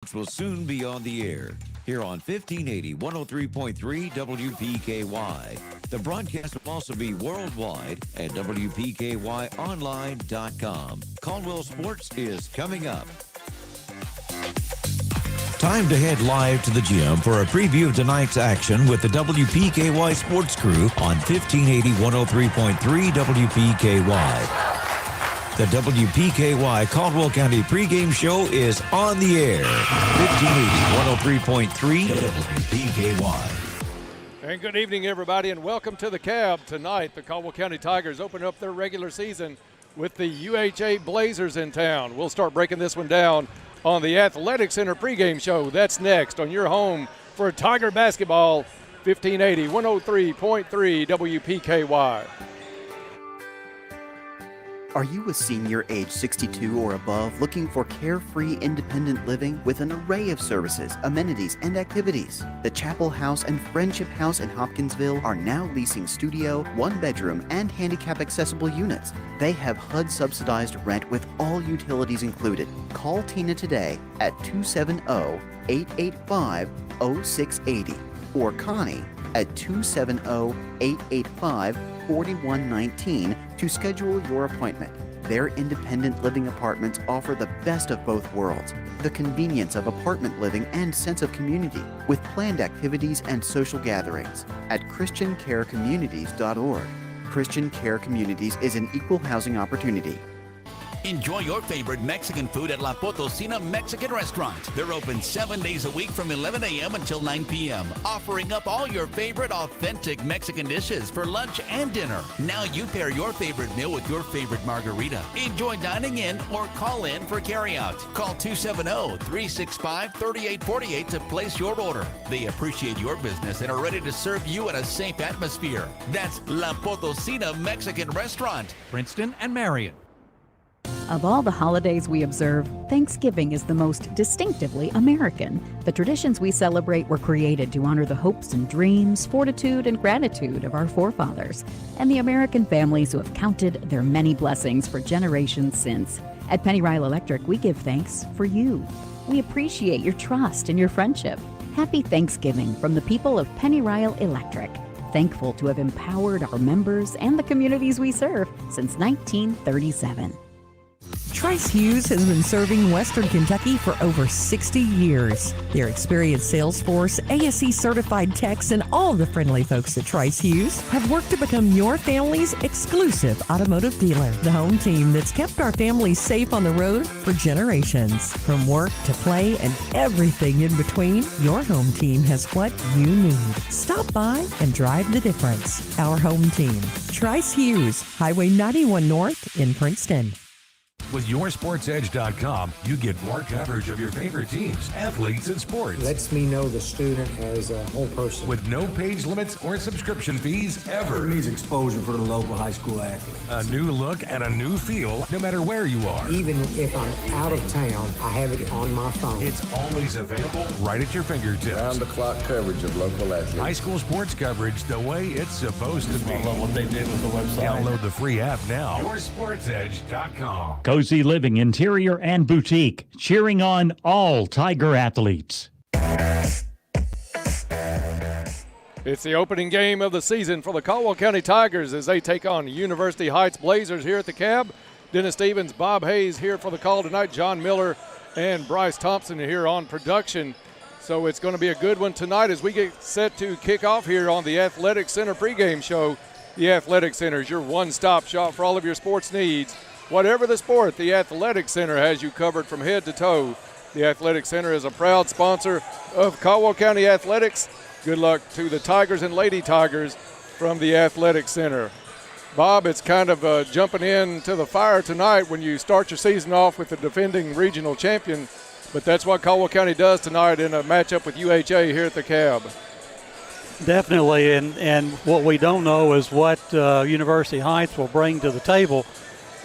Sports will soon be on the air here on 1580 103.3 WPKY. The broadcast will also be worldwide at WPKYonline.com. Caldwell Sports is coming up. Time to head live to the gym for a preview of tonight's action with the WPKY Sports Crew on 1580 103.3 WPKY. The WPKY Caldwell County pregame show is on the air. 1580 103.3 WPKY. And good evening, everybody, and welcome to the Cab. Tonight, the Caldwell County Tigers open up their regular season with the UHA Blazers in town. We'll start breaking this one down on the Athletic Center pregame show. That's next on your home for Tiger basketball, 1580 103.3 WPKY. Are you a senior age 62 or above looking for carefree independent living with an array of services, amenities, and activities? The Chapel House and Friendship House in Hopkinsville are now leasing studio, one-bedroom, and handicap-accessible units. They have HUD-subsidized rent with all utilities included. Call Tina today at 270-885-0680 or Connie at 270-885-4119 to schedule your appointment. Their independent living apartments offer the best of both worlds, the convenience of apartment living and sense of community, with planned activities and social gatherings at ChristianCareCommunities.org. Christian Care Communities is an equal housing opportunity. Enjoy your favorite Mexican food at La Potosina Mexican Restaurant. They're open 7 days a week from 11 a.m. until 9 p.m., offering up all your favorite authentic Mexican dishes for lunch and dinner. Now you pair your favorite meal with your favorite margarita. Enjoy dining in or call in for carryout. Call 270-365-3848 to place your order. They appreciate your business and are ready to serve you in a safe atmosphere. That's La Potosina Mexican Restaurant, Princeton and Marion. Of all the holidays we observe, Thanksgiving is the most distinctively American. The traditions we celebrate were created to honor the hopes and dreams, fortitude, and gratitude of our forefathers, and the American families who have counted their many blessings for generations since. At Penny Ryle Electric, we give thanks for you. We appreciate your trust and your friendship. Happy Thanksgiving from the people of Penny Ryle Electric. Thankful to have empowered our members and the communities we serve since 1937. Trice Hughes has been serving Western Kentucky for over 60 years. Their experienced sales force, ASE certified techs, and all the friendly folks at Trice Hughes have worked to become your family's exclusive automotive dealer. The home team that's kept our families safe on the road for generations. From work to play and everything in between, your home team has what you need. Stop by and drive the difference. Our home team, Trice Hughes, Highway 91 North in Princeton. With YourSportsEdge.com, you get more coverage of your favorite teams, athletes, and sports. Lets me know the student as a whole person. With no page limits or subscription fees ever. It needs exposure for the local high school athlete. A new look and a new feel, no matter where you are. Even if I'm out of town, I have it on my phone. It's always available right at your fingertips. Round-the-clock coverage of local athletes. High school sports coverage the way it's supposed to be. I love what they did with the website. Download the free app now. YourSportsEdge.com. Cozy living, interior and boutique, cheering on all Tiger athletes. It's the opening game of the season for the Caldwell County Tigers as they take on University Heights Blazers here at the Cab. Dennis Stevens, Bob Hayes here for the call tonight. John Miller and Bryce Thompson here on production. So it's going to be a good one tonight as we get set to kick off here on the Athletic Center pregame show. The Athletic Center is your one-stop shop for all of your sports needs. Whatever the sport, the Athletic Center has you covered from head to toe. The Athletic Center is a proud sponsor of Caldwell County Athletics. Good luck to the Tigers and Lady Tigers from the Athletic Center. Bob, it's kind of jumping into the fire tonight when you start your season off with the defending regional champion, but that's what Caldwell County does tonight in a matchup with UHA here at the Cab. Definitely, and what we don't know is what University Heights will bring to the table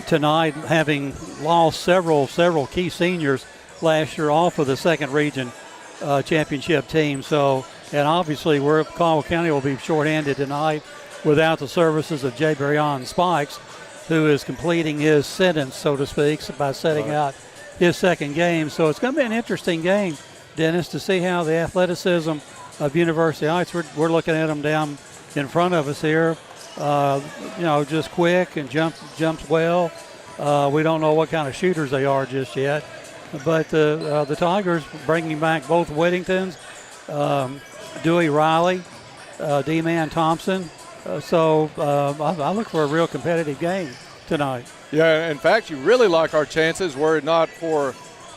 tonight, having lost several key seniors last year off of the second region championship team. So, and obviously Caldwell County will be shorthanded tonight without the services of Jay Berryon Spikes, who is completing his sentence, so to speak, by setting out his second game. So it's going to be an interesting game Dennis, to see how the athleticism of University Heights, we're looking at them down in front of us here, just quick and jumps well. We don't know what kind of shooters they are just yet. But the Tigers bringing back both Whittingtons, Dewey Riley, D-Man Thompson. So I look for a real competitive game tonight. Yeah, in fact, you really like our chances were it not for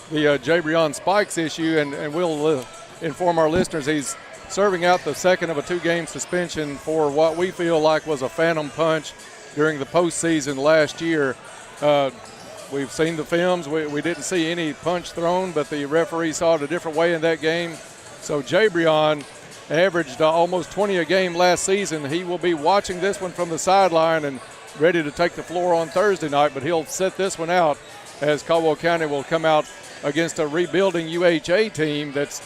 the Jabrion Spikes issue, and we'll inform our listeners he's serving out the second of a 2-game suspension for what we feel like was a phantom punch during the postseason last year. We've seen the films. We didn't see any punch thrown, but the referee saw it a different way in that game. So Jabrion averaged almost 20 a game last season. He will be watching this one from the sideline and ready to take the floor on Thursday night, but he'll set this one out as Caldwell County will come out against a rebuilding UHA team that's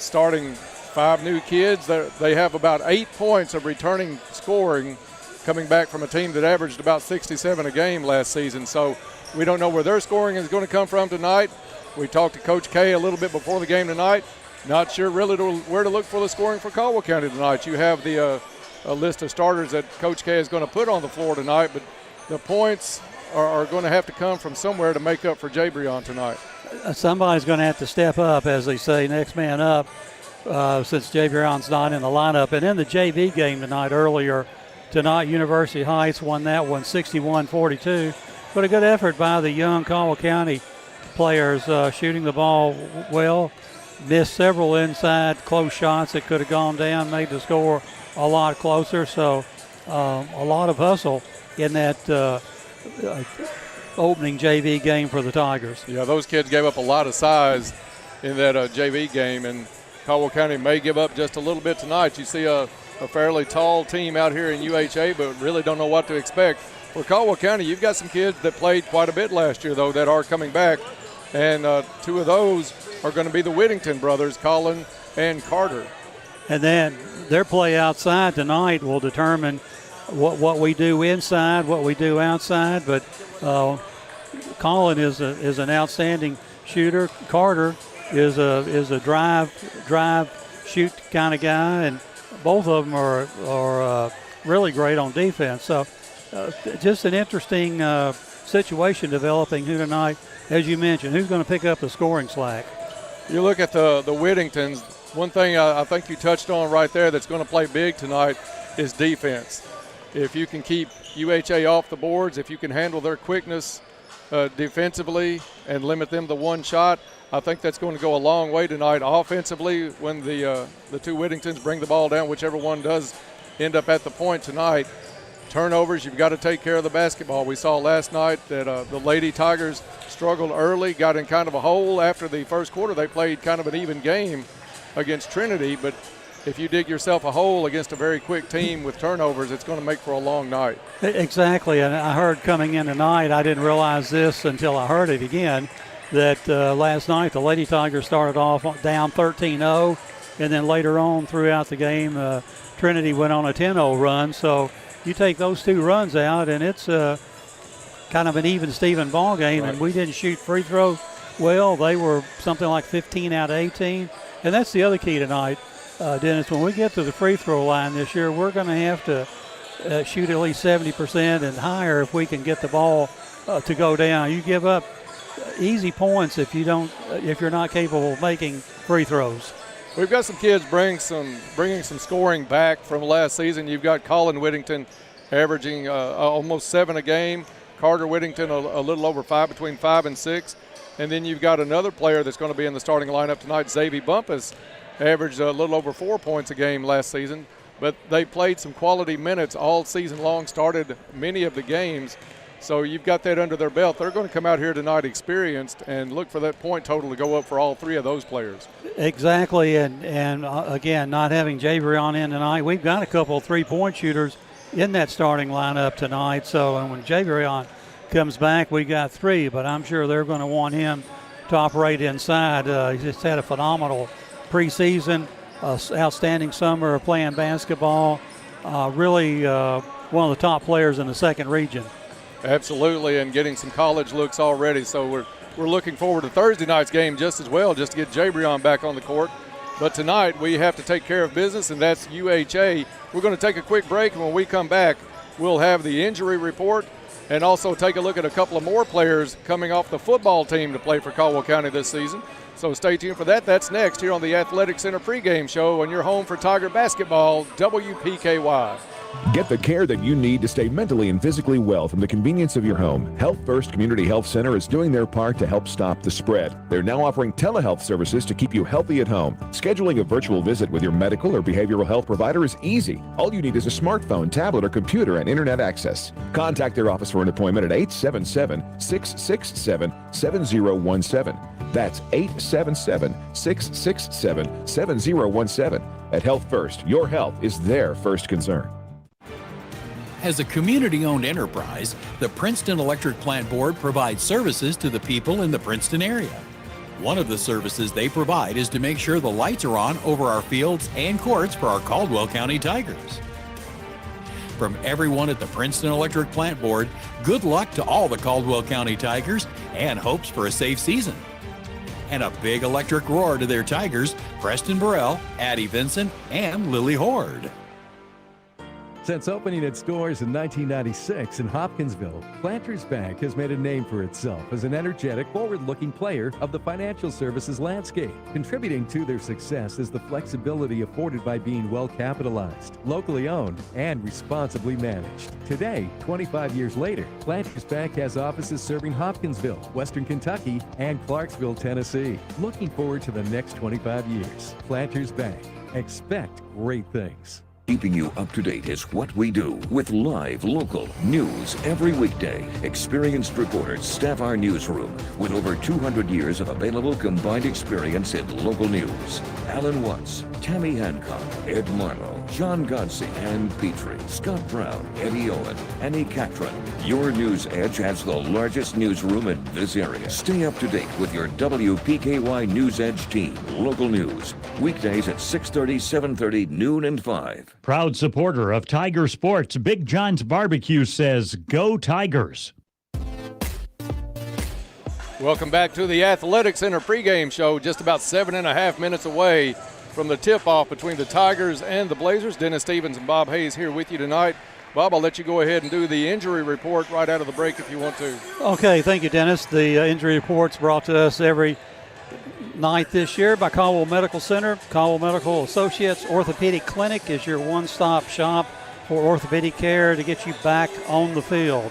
starting 5 new kids. They have about 8 points of returning scoring coming back from a team that averaged about 67 a game last season. So we don't know where their scoring is going to come from tonight. We talked to Coach K a little bit before the game tonight. Not sure really where to look for the scoring for Caldwell County tonight. You have the a list of starters that Coach K is going to put on the floor tonight, but the points are going to have to come from somewhere to make up for Jabrion tonight. Somebody's going to have to step up, as they say, next man up, since Jabrion's not in the lineup. And in the JV game earlier tonight, University Heights won that one 61-42. But a good effort by the young Caldwell County players, shooting the ball well. Missed several inside close shots that could have gone down, made the score a lot closer. So a lot of hustle in that opening JV game for the Tigers. Yeah, those kids gave up a lot of size in that JV game, and Caldwell County may give up just a little bit tonight. You see a fairly tall team out here in UHA, but really don't know what to expect. For Caldwell County, you've got some kids that played quite a bit last year, though, that are coming back. And 2 of those are going to be the Whittington brothers, Colin and Carter. And then their play outside tonight will determine what we do inside, what we do outside. But Colin is an outstanding shooter. Carter is a drive, shoot kind of guy, and both of them are really great on defense. So just an interesting situation developing here tonight. As you mentioned, who's going to pick up the scoring slack? You look at the Whittingtons, one thing I think you touched on right there that's going to play big tonight is defense. If you can keep UHA off the boards, if you can handle their quickness defensively and limit them to one shot, I think that's going to go a long way tonight. Offensively, when the 2 Whittingtons bring the ball down, whichever one does end up at the point tonight, turnovers, you've got to take care of the basketball. We saw last night that the Lady Tigers struggled early, got in kind of a hole after the first quarter. They played kind of an even game against Trinity, but if you dig yourself a hole against a very quick team with turnovers, it's going to make for a long night. Exactly, and I heard coming in tonight, I didn't realize this until I heard it again, that last night the Lady Tigers started off down 13-0, and then later on throughout the game, Trinity went on a 10-0 run. So you take those 2 runs out, and it's kind of an even-Steven ball game, right. And we didn't shoot free throws well. They were something like 15 out of 18, and that's the other key tonight, Dennis. When we get to the free throw line this year, we're going to have to shoot at least 70% and higher if we can get the ball to go down. You give up easy points if you're not capable of making free throws. We've got some kids bringing some scoring back from last season. You've got Colin Whittington averaging almost 7 a game. Carter Whittington a little over 5, between 5 and 6. And then you've got another player that's going to be in the starting lineup tonight, Xavier Bumpus, averaged a little over 4 points a game last season. But they played some quality minutes all season long, started many of the games. So you've got that under their belt. They're going to come out here tonight experienced and look for that point total to go up for all 3 of those players. Exactly, and again, not having Jabrion in tonight, we've got a couple of 3-point shooters in that starting lineup tonight. So and when Jabrion comes back, we got 3, but I'm sure they're going to want him to operate inside. He's just had a phenomenal preseason, outstanding summer of playing basketball. Really one of the top players in the second region. Absolutely, and getting some college looks already. So we're we're looking forward to Thursday night's game just as well, just to get Jabrion back on the court. But tonight we have to take care of business, and that's UHA. We're going to take a quick break, and when we come back, we'll have the injury report and also take a look at a couple of more players coming off the football team to play for Caldwell County this season. So stay tuned for that. That's next here on the Athletic Center pregame show on your home for Tiger basketball, WPKY. Get the care that you need to stay mentally and physically well from the convenience of your home. Health First Community Health Center is doing their part to help stop the spread. They're now offering telehealth services to keep you healthy at home. Scheduling a virtual visit with your medical or behavioral health provider is easy. All you need is a smartphone, tablet, or computer and internet access. Contact their office for an appointment at 877-667-7017. That's 877-667-7017. At Health First, your health is their first concern. As a community-owned enterprise, the Princeton Electric Plant Board provides services to the people in the Princeton area. One of the services they provide is to make sure the lights are on over our fields and courts for our Caldwell County Tigers. From everyone at the Princeton Electric Plant Board, good luck to all the Caldwell County Tigers and hopes for a safe season. And a big electric roar to their Tigers, Preston Burrell, Addie Vincent, and Lily Horde. Since opening its doors in 1996 in Hopkinsville, Planters Bank has made a name for itself as an energetic, forward-looking player of the financial services landscape. Contributing to their success is the flexibility afforded by being well-capitalized, locally owned, and responsibly managed. Today, 25 years later, Planters Bank has offices serving Hopkinsville, Western Kentucky, and Clarksville, Tennessee. Looking forward to the next 25 years. Planters Bank. Expect great things. Keeping you up to date is what we do with live local news every weekday. Experienced reporters staff our newsroom with over 200 years of available combined experience in local news. Alan Watts, Tammy Hancock, Ed Marlowe, John Godsey, Ann Petrie, Scott Brown, Eddie Owen, Annie Catron. Your News Edge has the largest newsroom in this area. Stay up to date with your WPKY News Edge team. Local news. Weekdays at 6:30, 7:30, noon, and 5. Proud supporter of Tiger Sports, Big John's Barbecue says, "Go Tigers." Welcome back to the Athletic Center pregame show, just about 7.5 minutes away from the tip-off between the Tigers and the Blazers. Dennis Stevens and Bob Hayes here with you tonight. Bob, I'll let you go ahead and do the injury report right out of the break if you want to. Okay, thank you, Dennis. The injury report's brought to us every night this year by Caldwell Medical Center. Caldwell Medical Associates Orthopedic Clinic is your one-stop shop for orthopedic care to get you back on the field.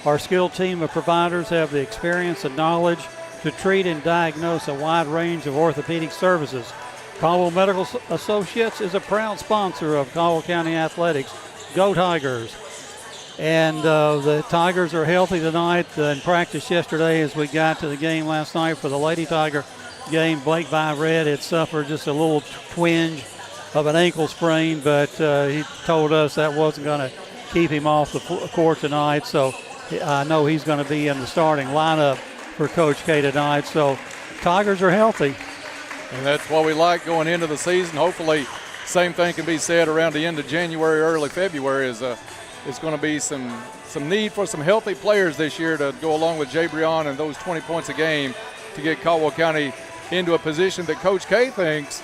Our skilled team of providers have the experience and knowledge to treat and diagnose a wide range of orthopedic services. Caldwell Medical Associates is a proud sponsor of Caldwell County Athletics. Go Tigers. And the Tigers are healthy tonight in practice yesterday as we got to the game last night for the Lady Tiger game. Blake Vyred had suffered just a little twinge of an ankle sprain, but he told us that wasn't going to keep him off the court tonight. So I know he's going to be in the starting lineup for Coach K tonight. So Tigers are healthy. And that's what we like going into the season. Hopefully, same thing can be said around the end of January, early February. It's going to be some need for some healthy players this year to go along with Jabrion and those 20 points a game to get Caldwell County into a position that Coach K thinks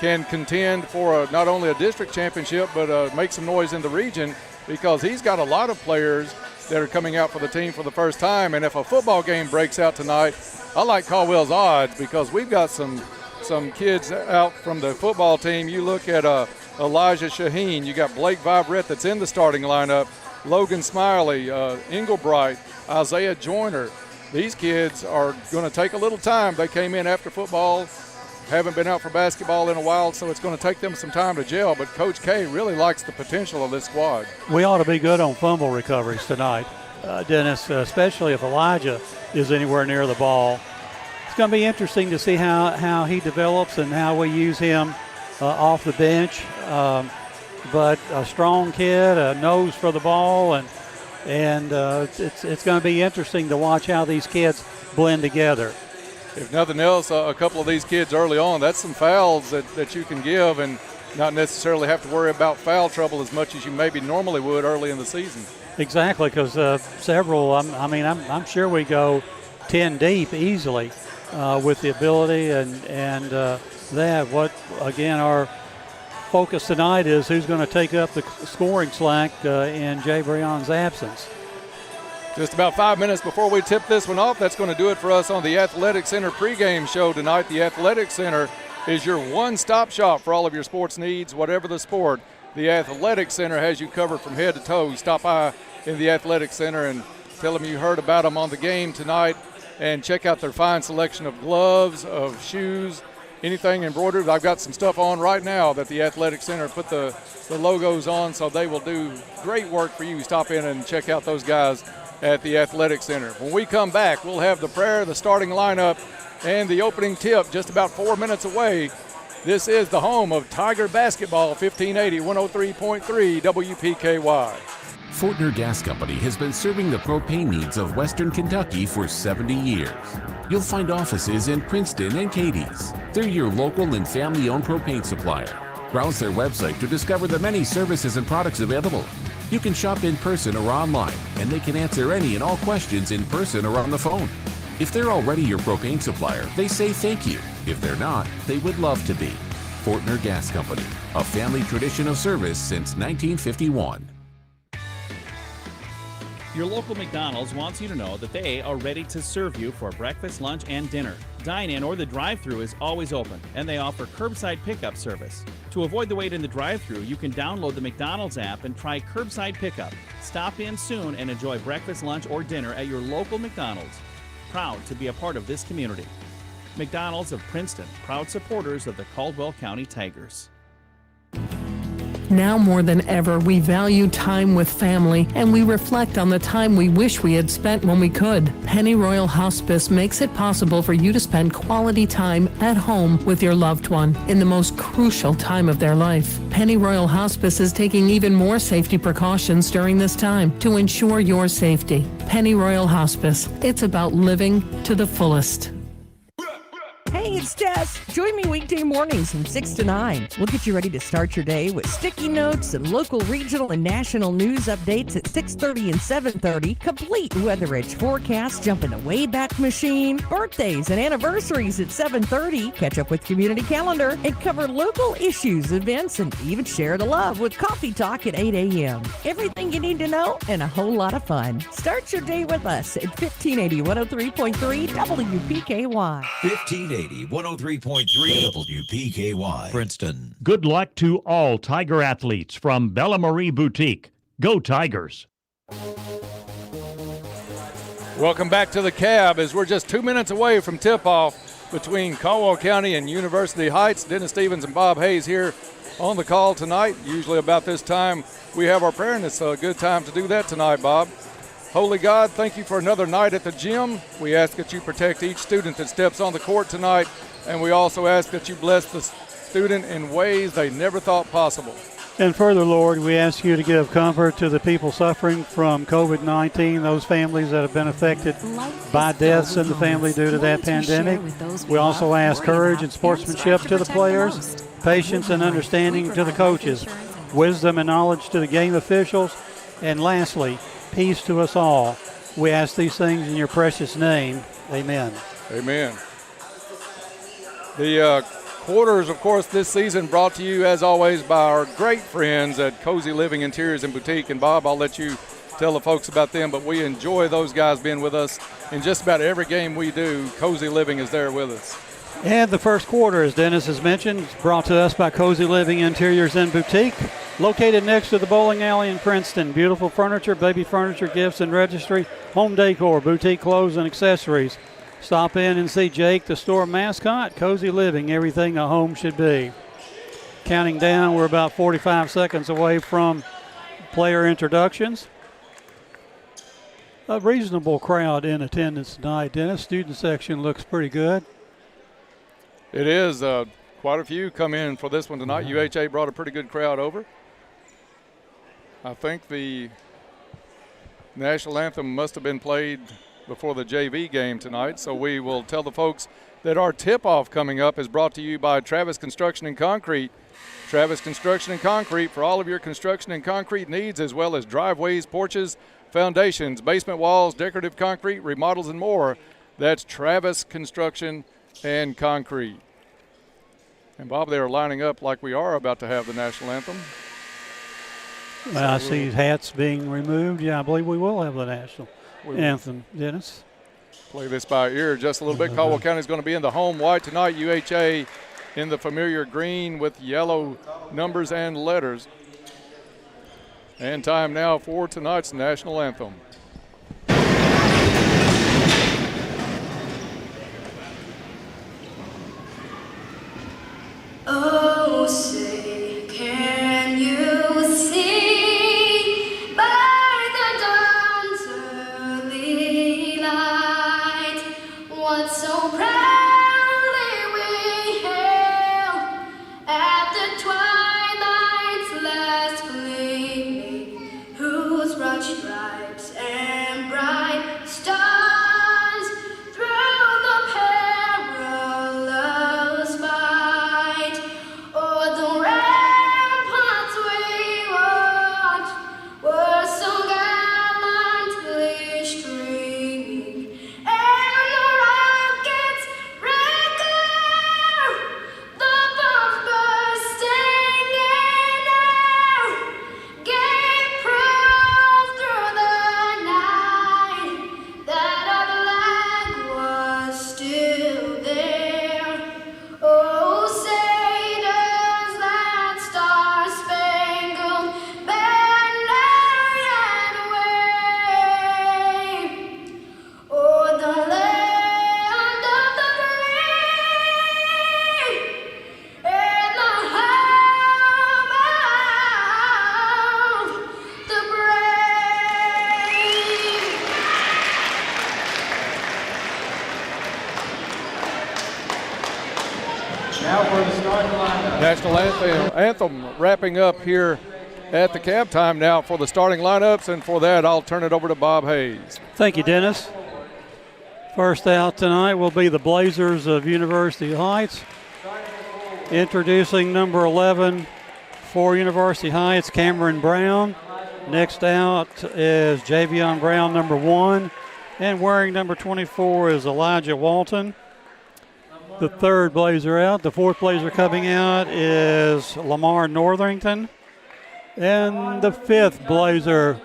can contend for not only a district championship but make some noise in the region, because he's got a lot of players that are coming out for the team for the first time. And if a football game breaks out tonight, I like Caldwell's odds because we've got some kids out from the football team. You look at Elijah Shaheen, you got Blake Vyred that's in the starting lineup, Logan Smiley, Englebright, Isaiah Joyner. These kids are going to take a little time. They came in after football, haven't been out for basketball in a while, so it's going to take them some time to gel. But Coach K really likes the potential of this squad. We ought to be good on fumble recoveries tonight, Dennis, especially if Elijah is anywhere near the ball. It's going to be interesting to see how he develops and how we use him off the bench. But a strong kid, a nose for the ball, and it's going to be interesting to watch how these kids blend together. If nothing else, a couple of these kids early on, that's some fouls that you can give and not necessarily have to worry about foul trouble as much as you maybe normally would early in the season. Exactly, because several, I'm sure we go 10 deep easily with the ability and that. What, again, our focus tonight is who's going to take up the scoring slack in Jay Breon's absence. Just about 5 minutes before we tip this one off, that's going to do it for us on the Athletic Center pregame show tonight. The Athletic Center is your one-stop shop for all of your sports needs, whatever the sport. The Athletic Center has you covered from head to toe. Stop by in the Athletic Center and tell them you heard about them on the game tonight, and check out their fine selection of gloves, of shoes, anything embroidered. I've got some stuff on right now that the Athletic Center put the logos on, so they will do great work for you. Stop in and check out those guys at the Athletic Center. When we come back, we'll have the prayer, the starting lineup, and the opening tip just about 4 minutes away. This is the home of Tiger basketball, 1580, 103.3 WPKY. Fortner Gas Company has been serving the propane needs of Western Kentucky for 70 years. You'll find offices in Princeton and Cadiz. They're your local and family-owned propane supplier. Browse their website to discover the many services and products available. You can shop in person or online, and they can answer any and all questions in person or on the phone. If they're already your propane supplier, they say thank you. If they're not, they would love to be. Fortner Gas Company, a family tradition of service since 1951. Your local McDonald's wants you to know that they are ready to serve you for breakfast, lunch, and dinner. Dine-in or the drive-thru is always open, and they offer curbside pickup service. To avoid the wait in the drive-thru, you can download the McDonald's app and try curbside pickup. Stop in soon and enjoy breakfast, lunch, or dinner at your local McDonald's. Proud to be a part of this community. McDonald's of Princeton, proud supporters of the Caldwell County Tigers. Now more than ever, we value time with family, and we reflect on the time we wish we had spent when we could. Pennyroyal Hospice makes it possible for you to spend quality time at home with your loved one in the most crucial time of their life. Pennyroyal Hospice is taking even more safety precautions during this time to ensure your safety. Pennyroyal Hospice. It's about living to the fullest. Hey, it's Jess. Join me weekday mornings from 6 to 9. We'll get you ready to start your day with sticky notes and local, regional, and national news updates at 6:30 and 7:30. Complete Weather Edge forecast, jump in the Wayback Machine, birthdays and anniversaries at 7:30. Catch up with Community Calendar and cover local issues, events, and even share the love with Coffee Talk at 8 a.m. Everything you need to know and a whole lot of fun. Start your day with us at 1580 103.3 WPKY. 1580 103.3 WPKY, Princeton. Good luck to all Tiger athletes from Bella Marie Boutique. Go Tigers. Welcome back to the Cab as we're just 2 minutes away from tip-off between Caldwell County and University Heights. Dennis Stevens and Bob Hayes here on the call tonight. Usually about this time we have our prayer, and it's a good time to do that tonight, Bob. Holy God, thank you for another night at the gym. We ask that you protect each student that steps on the court tonight, and we also ask that you bless the student in ways they never thought possible. And further, Lord, we ask you to give comfort to the people suffering from COVID-19, those families that have been affected by deaths in the family due to that pandemic. We also ask courage and sportsmanship to the players, patience and understanding to the coaches, wisdom and knowledge to the game officials, and lastly, peace to us all. We ask these things in your precious name. Amen. Amen. The quarters, of course, this season brought to you, as always, by our great friends at Cozy Living Interiors and Boutique. And, Bob, I'll let you tell the folks about them, but we enjoy those guys being with us in just about every game we do. Cozy Living is there with us. And the first quarter, as Dennis has mentioned, is brought to us by Cozy Living Interiors and Boutique, located next to the bowling alley in Princeton. Beautiful furniture, baby furniture, gifts and registry, home decor, boutique clothes and accessories. Stop in and see Jake, the store mascot. Cozy Living, everything a home should be. Counting down, we're about 45 seconds away from player introductions. A reasonable crowd in attendance tonight, Dennis. Student section looks pretty good. It is. Quite a few come in for this one tonight. UHA brought a pretty good crowd over. I think the national anthem must have been played before the JV game tonight, so we will tell the folks that our tip-off coming up is brought to you by Travis Construction and Concrete. Travis Construction and Concrete for all of your construction and concrete needs, as well as driveways, porches, foundations, basement walls, decorative concrete, remodels, and more. That's Travis Construction and Concrete. And, Bob, they are lining up like we are about to have the national anthem. Well, I see hats being removed. Yeah, I believe we will have the national anthem, Dennis. Play this by ear just a little bit. Caldwell County is going to be in the home white tonight. UHA in the familiar green with yellow numbers and letters. And time now for tonight's national anthem. Oh, say, can you see by the dawn's early light what so proudly we hailed at the twilight's last gleaming, whose broad stripes and bright stars through the perilous fight o'er the ramparts we watched were so gallantly streaming, and the rockets rang clear, the bombs bursting in air gave proof through the night that our flag was still there. Oh, say does that star-spangled banner yet wave o'er the land of the brave and the home of the brave. Now for the starting lineup. National anthem wrapping up here at the cab. Time now for the starting lineups, and for that I'll turn it over to Bob Hayes. Thank you, Dennis. First out tonight will be the Blazers of University Heights. Introducing number 11 for University Heights, Cameron Brown. Next out is Javion Brown, number 1. And wearing number 24 is Elijah Walton. The third Blazer out. The fourth Blazer coming out is Lamar Northington. And the fifth Blazer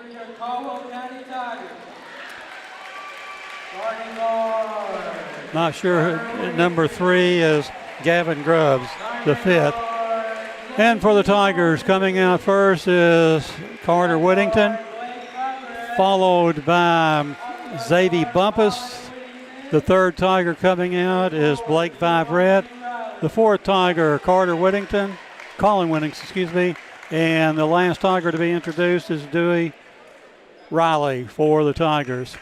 not sure. Number 3 is Gavin Grubbs, the fifth. And for the Tigers, coming out first is Carter Whittington, followed by Zadie Bumpus. The third Tiger coming out is Blake Vibrett. The fourth Tiger, Colin Whittington, and the last Tiger to be introduced is Dewey Riley for the Tigers.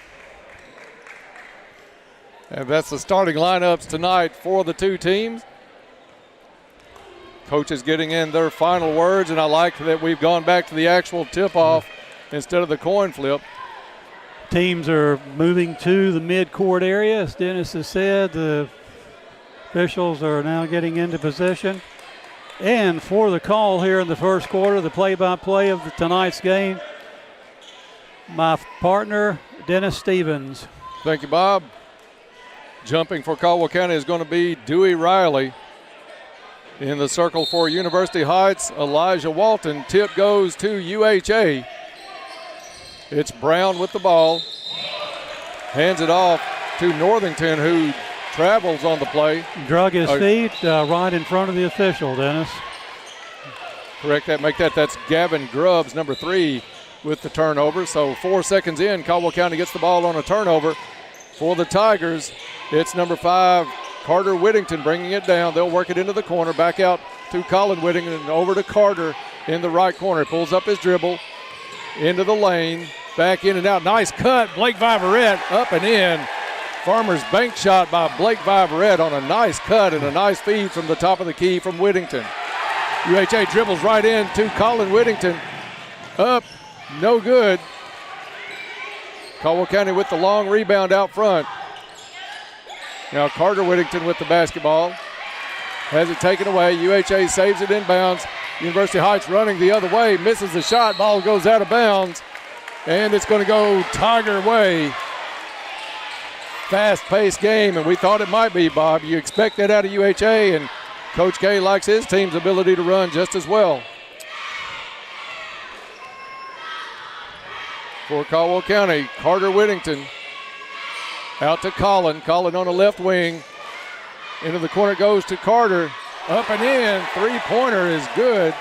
And that's the starting lineups tonight for the two teams. Coaches getting in their final words, and I like that we've gone back to the actual tip-off instead of the coin flip. Teams are moving to the mid-court area. As Dennis has said, the officials are now getting into position. And for the call here in the first quarter, the play-by-play of tonight's game, my partner, Dennis Stevens. Thank you, Bob. Jumping for Caldwell County is going to be Dewey Riley. In the circle for University Heights, Elijah Walton. Tip goes to UHA. It's Brown with the ball. Hands it off to Northington, who travels on the play. Drug his feet right in front of the official, Dennis. Correct that, make that. That's Gavin Grubbs, number 3, with the turnover. So 4 seconds in, Caldwell County gets the ball on a turnover. For the Tigers, it's number 5, Carter Whittington bringing it down. They'll work it into the corner, back out to Colin Whittington and over to Carter in the right corner. Pulls up his dribble into the lane, back in and out. Nice cut, Blake Viverette up and in. Farmer's bank shot by Blake Viverette on a nice cut and a nice feed from the top of the key from Whittington. UHA dribbles right in to Colin Whittington. Up, no good. Caldwell County with the long rebound out front. Now Carter Whittington with the basketball. Has it taken away. UHA saves it inbounds. University Heights running the other way. Misses the shot. Ball goes out of bounds. And it's going to go Tiger way. fast-paced game, and we thought it might be, Bob. You expect that out of UHA, and Coach K likes his team's ability to run just as well. For Caldwell County, Carter Whittington out to Colin. Colin on the left wing. Into the corner goes to Carter. Up and in. Three-pointer is good.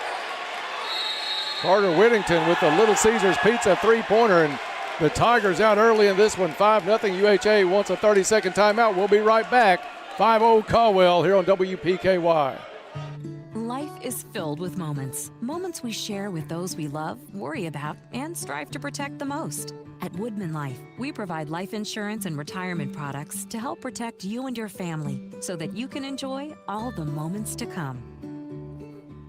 Carter Whittington with the Little Caesars Pizza three-pointer, and the Tigers out early in this one. 5-0. UHA wants a 30-second timeout. We'll be right back. 5-0 Caldwell here on WPKY. Life is filled with moments. Moments we share with those we love, worry about, and strive to protect the most. At Woodman Life, we provide life insurance and retirement products to help protect you and your family so that you can enjoy all the moments to come.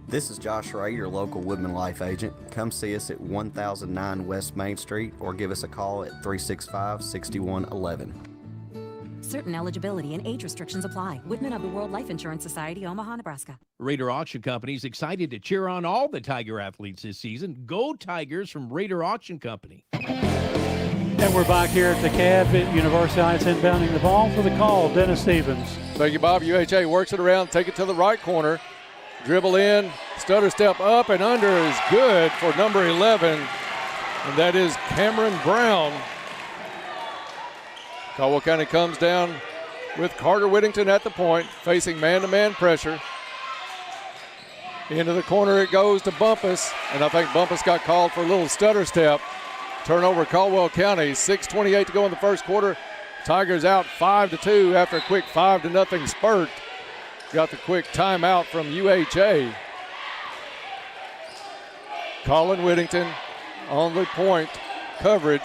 This is Josh Ray, your local Woodman Life agent. Come see us at 1009 West Main Street or give us a call at 365-6111. Certain eligibility and age restrictions apply. Woodman of the World Life Insurance Society, Omaha, Nebraska. Raider Auction Company is excited to cheer on all the Tiger athletes this season. Go Tigers from Raider Auction Company. And we're back here at the Cab at University Heights, inbounding the ball for the call, Dennis Stevens. Thank you, Bob. UHA works it around, take it to the right corner. Dribble in, stutter step up and under is good for number 11, and that is Cameron Brown. Caldwell County comes down with Carter Whittington at the point, facing man-to-man pressure. Into the corner it goes to Bumpus, and I think Bumpus got called for a little stutter step. Turnover Caldwell County, 6:28 to go in the first quarter. Tigers out 5-2 after a quick 5-0 spurt. Got the quick timeout from UHA. Colin Whittington on the point coverage.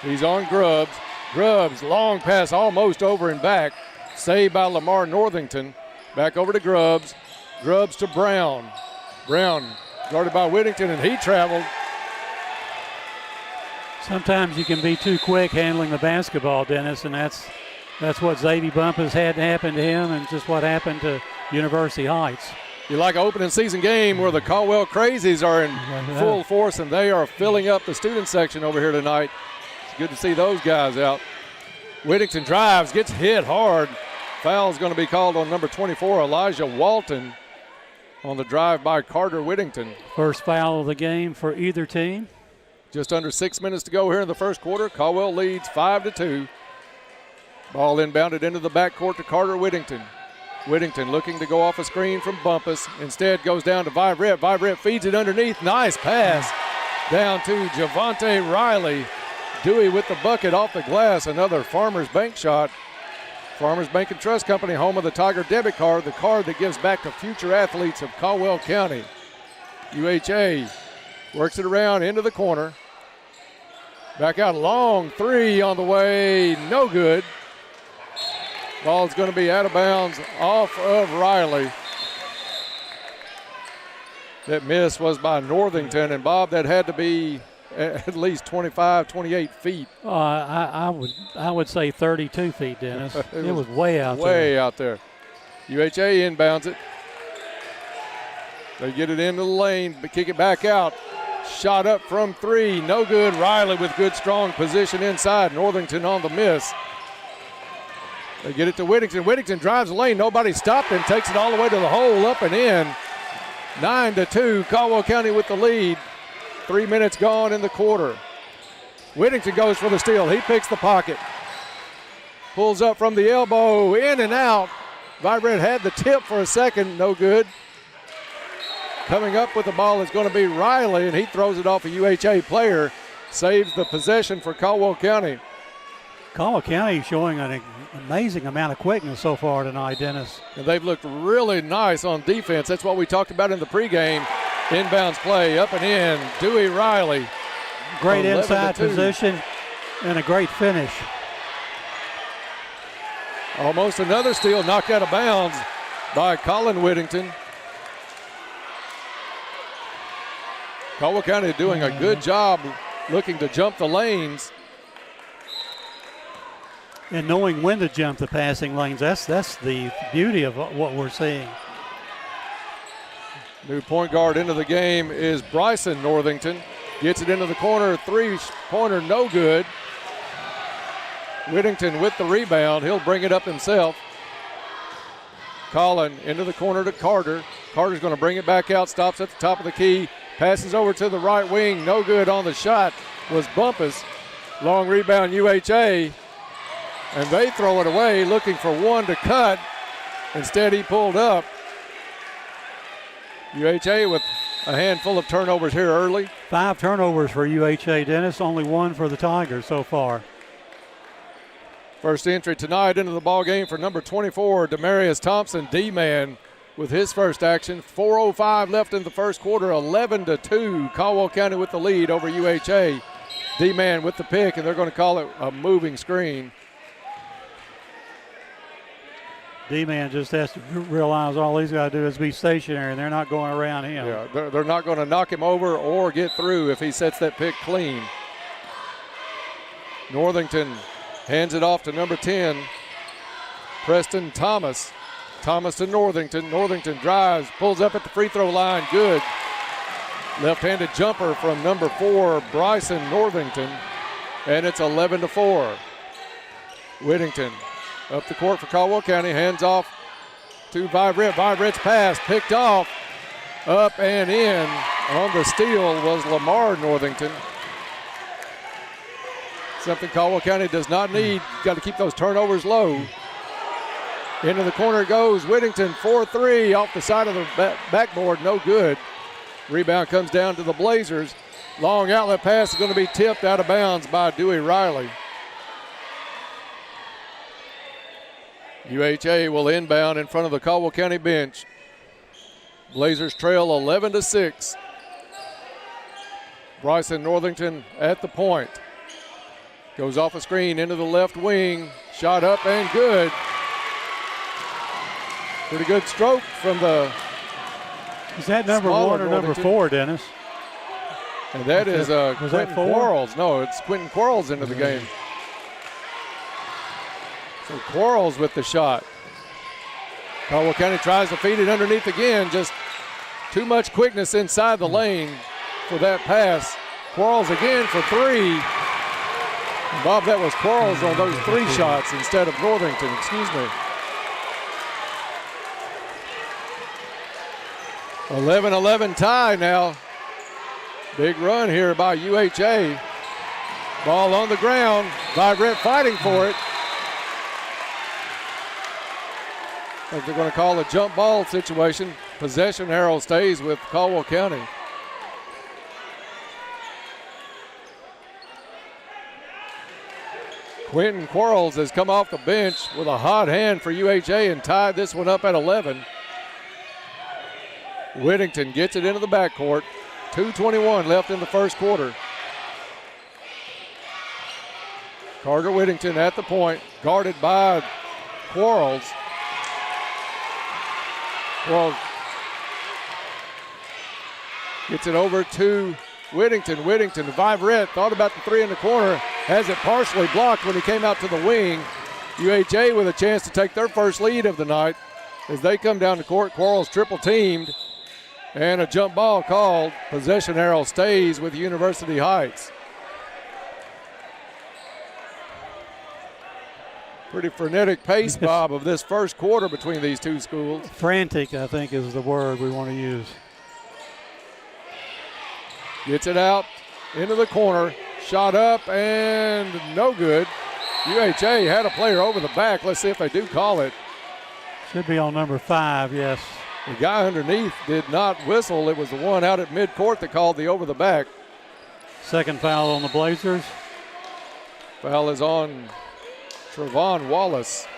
He's on Grubbs. Grubbs, long pass almost over and back. Saved by Lamar Northington. Back over to Grubbs. Grubbs to Brown. Brown guarded by Whittington, and he traveled. Sometimes you can be too quick handling the basketball, Dennis, and that's what Zadie Bumpus had happen to him and just what happened to University Heights. You like an opening season game where the Caldwell Crazies are in full force, and they are filling up the student section over here tonight. It's good to see those guys out. Whittington drives, gets hit hard. Foul's going to be called on number 24, Elijah Walton, on the drive by Carter Whittington. First foul of the game for either team. Just under 6 minutes to go here in the first quarter. Caldwell leads 5-2. Ball inbounded into the backcourt to Carter Whittington. Whittington looking to go off a screen from Bumpus. Instead goes down to Vibrett. Vibrett feeds it underneath. Nice pass down to Javante Riley. Dewey with the bucket off the glass. Another Farmers Bank shot. Farmers Bank and Trust Company, home of the Tiger debit card, the card that gives back to future athletes of Caldwell County. UHA works it around into the corner. Back out, long three on the way, no good. Ball's going to be out of bounds off of Riley. That miss was by Northington, and Bob, that had to be at least 25, 28 feet. I would say 32 feet, Dennis. It was way out there. Way out there. UHA inbounds it. They get it into the lane, but kick it back out. Shot up from three, no good. Riley with good, strong position inside. Northington on the miss. They get it to Whittington. Whittington drives the lane. Nobody stopped him. Takes it all the way to the hole, up and in. 9-2. Caldwell County with the lead. 3 minutes gone in the quarter. Whittington goes for the steal. He picks the pocket. Pulls up from the elbow, in and out. Vibrett had the tip for a second, no good. Coming up with the ball is going to be Riley, and he throws it off a UHA player. Saves the possession for Caldwell County. Caldwell County showing an amazing amount of quickness so far tonight, Dennis. And they've looked really nice on defense. That's what we talked about in the pregame. Inbounds play, up and in. Dewey Riley. Great inside position and a great finish. Almost another steal, knocked out of bounds by Colin Whittington. Caldwell County doing a good job looking to jump the lanes. And knowing when to jump the passing lanes, that's the beauty of what we're seeing. New point guard into the game is Bryson Northington. Gets it into the corner, three-pointer, no good. Whittington with the rebound. He'll bring it up himself. Collin into the corner to Carter. Carter's going to bring it back out, stops at the top of the key, passes over to the right wing. No good on the shot was Bumpus. Long rebound UHA, and they throw it away, looking for one to cut. Instead, he pulled up. UHA with a handful of turnovers here early. 5 turnovers for UHA, Dennis. Only 1 for the Tigers so far. First entry tonight into the ball game for number 24, Demarius Thompson, D-man, with his first action. 4:05 left in the first quarter, 11-2. Caldwell County with the lead over UHA. D-man with the pick, and they're going to call it a moving screen. D-man just has to realize all he's got to do is be stationary, and they're not going around him. Yeah, they're not going to knock him over or get through if he sets that pick clean. Northington hands it off to number 10, Preston Thomas. Thomas to Northington. Northington drives, pulls up at the free throw line. Good. Left-handed jumper from number 4, Bryson Northington. And it's 11-4. Whittington up the court for Caldwell County. Hands off to Vibrett. Vibrett's pass picked off. Up and in. On the steal was Lamar Northington. Something Caldwell County does not need. Got to keep those turnovers low. Into the corner goes Whittington, 4-3 off the side of the backboard, no good. Rebound comes down to the Blazers. Long outlet pass is going to be tipped out of bounds by Dewey Riley. UHA will inbound in front of the Caldwell County bench. Blazers trail 11-6. Bryson Northington at the point. Goes off a screen into the left wing. Shot up and good. Pretty good stroke from the. Is that number 1 or number 4, Dennis? And that is Quentin Quarles. No, it's Quentin Quarles into the game. So Quarles with the shot. Caldwell County tries to feed it underneath again. Just too much quickness inside the lane for that pass. Quarles again for 3. Bob, that was Quarles on those 3 shots instead of Northington, excuse me. 11-11 tie now. Big run here by UHA. Ball on the ground. Vibrett fighting for it. I think they're going to call a jump ball situation. Possession arrow stays with Caldwell County. Quentin Quarles has come off the bench with a hot hand for UHA and tied this one up at 11. Whittington gets it into the backcourt. 2:21 left in the first quarter. Carter Whittington at the point, guarded by Quarles. Quarles gets it over to Whittington. Whittington, Vibrett thought about the 3 in the corner, has it partially blocked when he came out to the wing. UHA with a chance to take their first lead of the night as they come down the court. Quarles triple teamed and a jump ball called. Possession arrow stays with University Heights. Pretty frenetic pace, Bob, of this first quarter between these two schools. Frantic, I think, is the word we want to use. Gets it out into the corner. Shot up and no good. UHA had a player over the back. Let's see if they do call it. Should be on number 5, yes. The guy underneath did not whistle. It was the one out at midcourt that called the over the back. Second foul on the Blazers. Foul is on Trevon Wallace.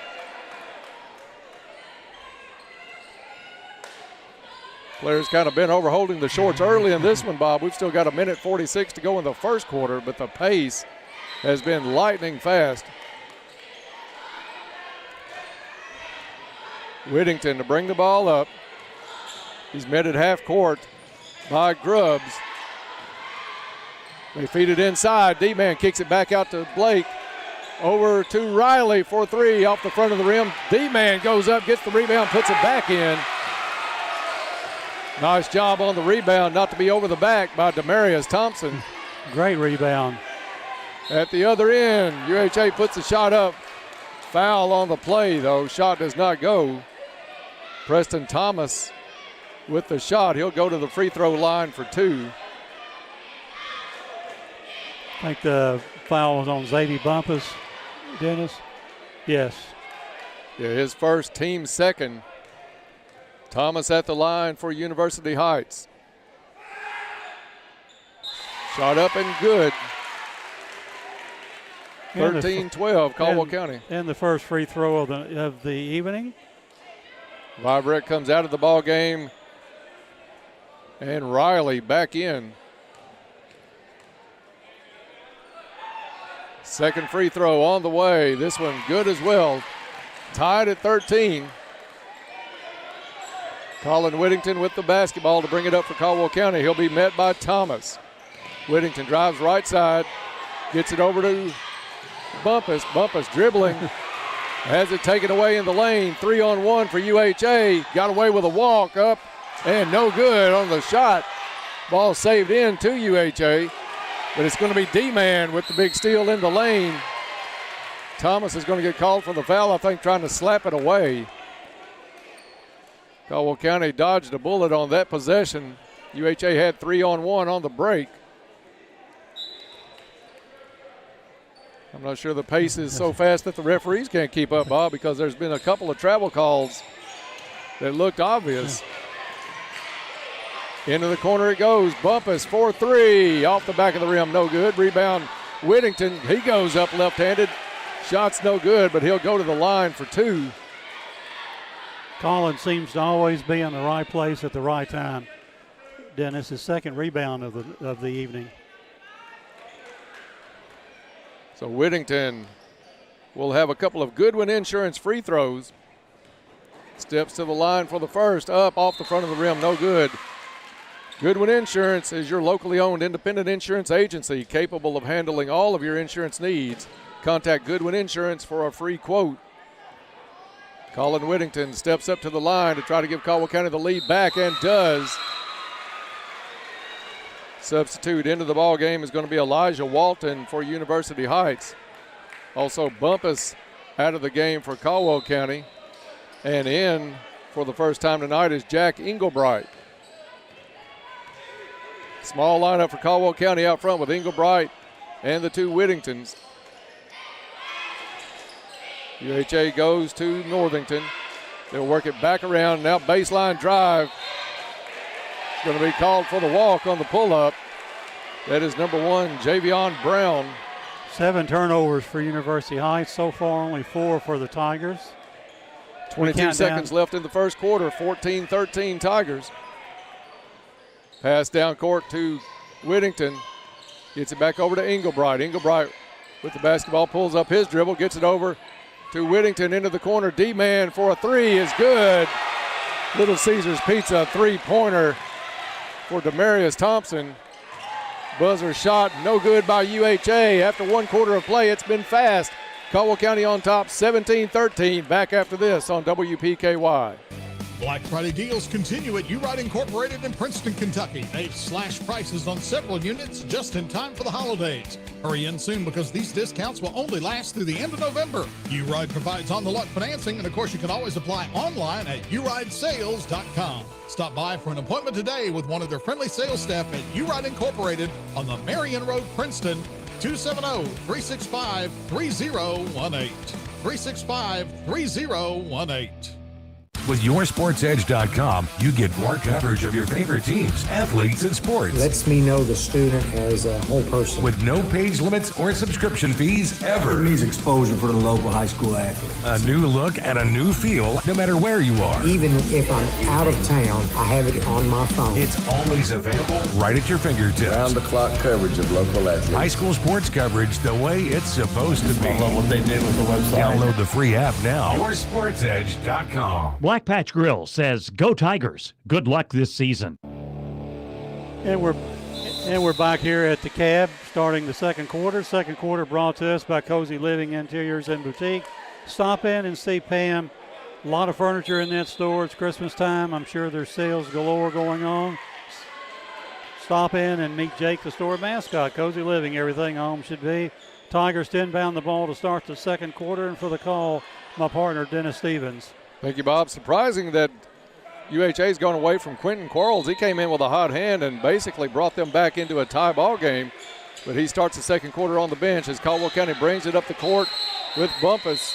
Players kind of been over holding the shorts early in this one, Bob. We've still got 1:46 to go in the first quarter, but the pace has been lightning fast. Whittington to bring the ball up. He's met at half court by Grubbs. They feed it inside. D-man kicks it back out to Blake. Over to Riley for 3 off the front of the rim. D-man goes up, gets the rebound, puts it back in. Nice job on the rebound, not to be over the back by Demarius Thompson. Great rebound. at the other end. UHA puts a shot up. Foul on the play, though. Shot does not go. Preston Thomas with the shot. He'll go to the free throw line for 2. I think the foul was on Xavier Bumpus, Dennis. Yes. Yeah, his first, team second. Thomas at the line for University Heights. Shot up and good. 13-12, Caldwell County. And the first free throw of the evening. Vibrett comes out of the ball game, and Riley back in. Second free throw on the way. This one good as well. Tied at 13. Colin Whittington with the basketball to bring it up for Caldwell County. He'll be met by Thomas. Whittington drives right side, gets it over to Bumpus. Bumpus dribbling. Has it taken away in the lane. 3-on-1 for UHA. Got away with a walk up and no good on the shot. Ball saved in to UHA, but it's going to be D-Man with the big steal in the lane. Thomas is going to get called for the foul, I think, trying to slap it away. Caldwell County dodged a bullet on that possession. UHA had 3-on-1 on the break. I'm not sure the pace is so fast that the referees can't keep up, Bob, because there's been a couple of travel calls that looked obvious. Into the corner it goes. Bumpus for 3. Off the back of the rim, no good. Rebound, Whittington. He goes up left-handed. Shot's no good, but he'll go to the line for 2. Collins seems to always be in the right place at the right time. Dennis, his second rebound of the evening. So Whittington will have a couple of Goodwin Insurance free throws. Steps to the line for the first. Up off the front of the rim, no good. Goodwin Insurance is your locally owned independent insurance agency capable of handling all of your insurance needs. Contact Goodwin Insurance for a free quote. Colin Whittington steps up to the line to try to give Caldwell County the lead back, and does. Substitute into the ball game is going to be Elijah Walton for University Heights. Also Bumpus out of the game for Caldwell County. And in for the first time tonight is Jack Englebright. Small lineup for Caldwell County out front with Englebright and the 2 Whittingtons. UHA goes to Northington. They'll work it back around. Now baseline drive. Going to be called for the walk on the pull-up. That is number 1, Javion Brown. 7 turnovers for University Heights. So far, only 4 for the Tigers. 22 seconds left in the first quarter. 14-13 Tigers. Pass down court to Whittington. Gets it back over to Englebright. Englebright with the basketball, pulls up his dribble, gets it over to Whittington into the corner. D-man for a 3 is good. Little Caesars Pizza 3-pointer for Demarius Thompson. Buzzer shot, no good by UHA. After 1 quarter of play, it's been fast. Caldwell County on top, 17-13. Back after this on WPKY. Black Friday deals continue at U-Ride Incorporated in Princeton, Kentucky. They've slashed prices on several units just in time for the holidays. Hurry in soon because these discounts will only last through the end of November. U-Ride provides on-the-lot financing, and of course you can always apply online at uridesales.com. Stop by for an appointment today with one of their friendly sales staff at U-Ride Incorporated on the Marion Road, Princeton, 270-365-3018. 365-3018. With YourSportsEdge.com, you get more coverage of your favorite teams, athletes, and sports. Lets me know the student as a whole person. With no page limits or subscription fees ever. It means exposure for the local high school athlete. A new look and a new feel, no matter where you are. Even if I'm out of town, I have it on my phone. It's always available right at your fingertips. Round-the-clock coverage of local athletes. High school sports coverage the way it's supposed to be. I love what they did with the website. Download the free app now. YourSportsEdge.com. Black Patch Grill says, "Go Tigers! Good luck this season." And we're back here at the Cab, starting the second quarter. Second quarter brought to us by Cozy Living Interiors and Boutique. Stop in and see Pam. A lot of furniture in that store. It's Christmas time. I'm sure there's sales galore going on. Stop in and meet Jake, the store mascot. Cozy Living, everything home should be. Tigers to inbound the ball to start the second quarter, and for the call, my partner, Dennis Stevens. Thank you, Bob. Surprising that UHA's gone away from Quentin Quarles. He came in with a hot hand and basically brought them back into a tie ball game. But he starts the second quarter on the bench as Caldwell County brings it up the court with Bumpus.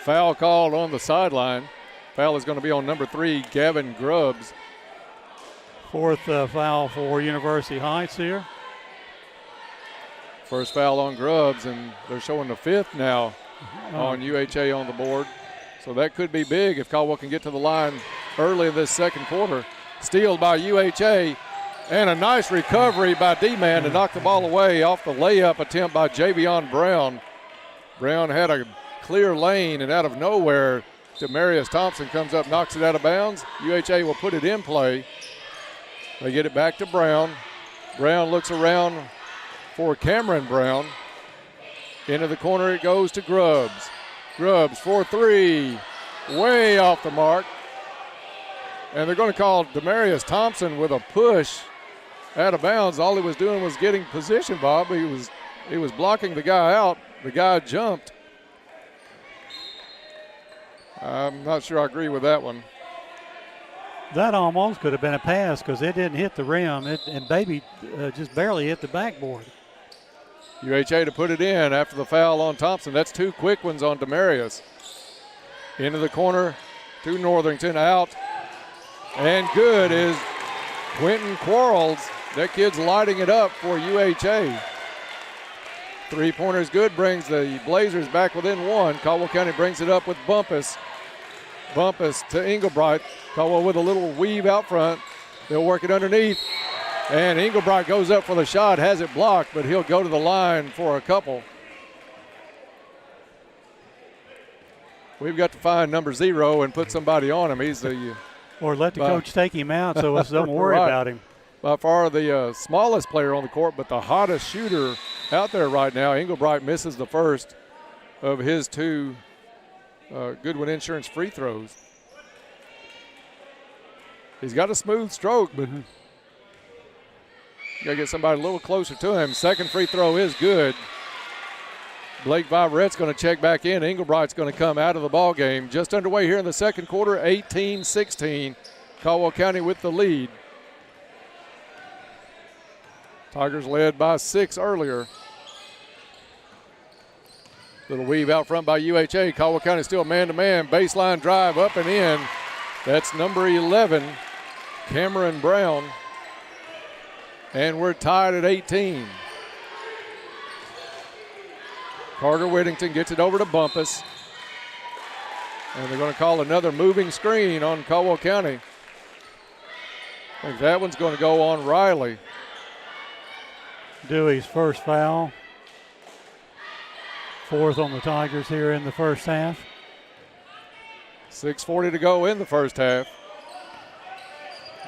Foul called on the sideline. Foul is going to be on number 3, Gavin Grubbs. Fourth foul for University Heights here. First foul on Grubbs, and they're showing the 5th now on UHA on the board. So that could be big if Caldwell can get to the line early in this second quarter. Steal by UHA, and a nice recovery by D-Man to knock the ball away off the layup attempt by Javion Brown. Brown had a clear lane, and out of nowhere, Demarius Thompson comes up, knocks it out of bounds. UHA will put it in play. They get it back to Brown. Brown looks around for Cameron Brown. Into the corner it goes to Grubbs. Grubbs for 3, way off the mark. And they're going to call Demarius Thompson with a push out of bounds. All he was doing was getting position, Bob. He was blocking the guy out. The guy jumped. I'm not sure I agree with that one. That almost could have been a pass because it didn't hit the rim, and Baby just barely hit the backboard. UHA to put it in after the foul on Thompson. That's 2 quick ones on Demarius. Into the corner to Northington, out. And good is Quentin Quarles. That kid's lighting it up for UHA. 3-pointer's good, brings the Blazers back within 1. Caldwell County brings it up with Bumpus. Bumpus to Englebright. Caldwell with a little weave out front. They'll work it underneath. And Englebright goes up for the shot, has it blocked, but he'll go to the line for a couple. We've got to find number 0 and put somebody on him. He's the or let the coach take him out so us don't worry about him. By far the smallest player on the court, but the hottest shooter out there right now. Englebright misses the first of his 2 Goodwin Insurance free throws. He's got a smooth stroke, but got to get somebody a little closer to him. Second free throw is good. Blake Viverette's going to check back in. Englebright's going to come out of the ball game. Just underway here in the second quarter, 18-16. Caldwell County with the lead. Tigers led by 6 earlier. Little weave out front by UHA. Caldwell County still man-to-man. Baseline drive up and in. That's number 11, Cameron Brown. And we're tied at 18. Carter Whittington gets it over to Bumpus. And they're going to call another moving screen on Caldwell County. I think that one's going to go on Riley. Dewey's first foul. 4th on the Tigers here in the first half. 6:40 to go in the first half.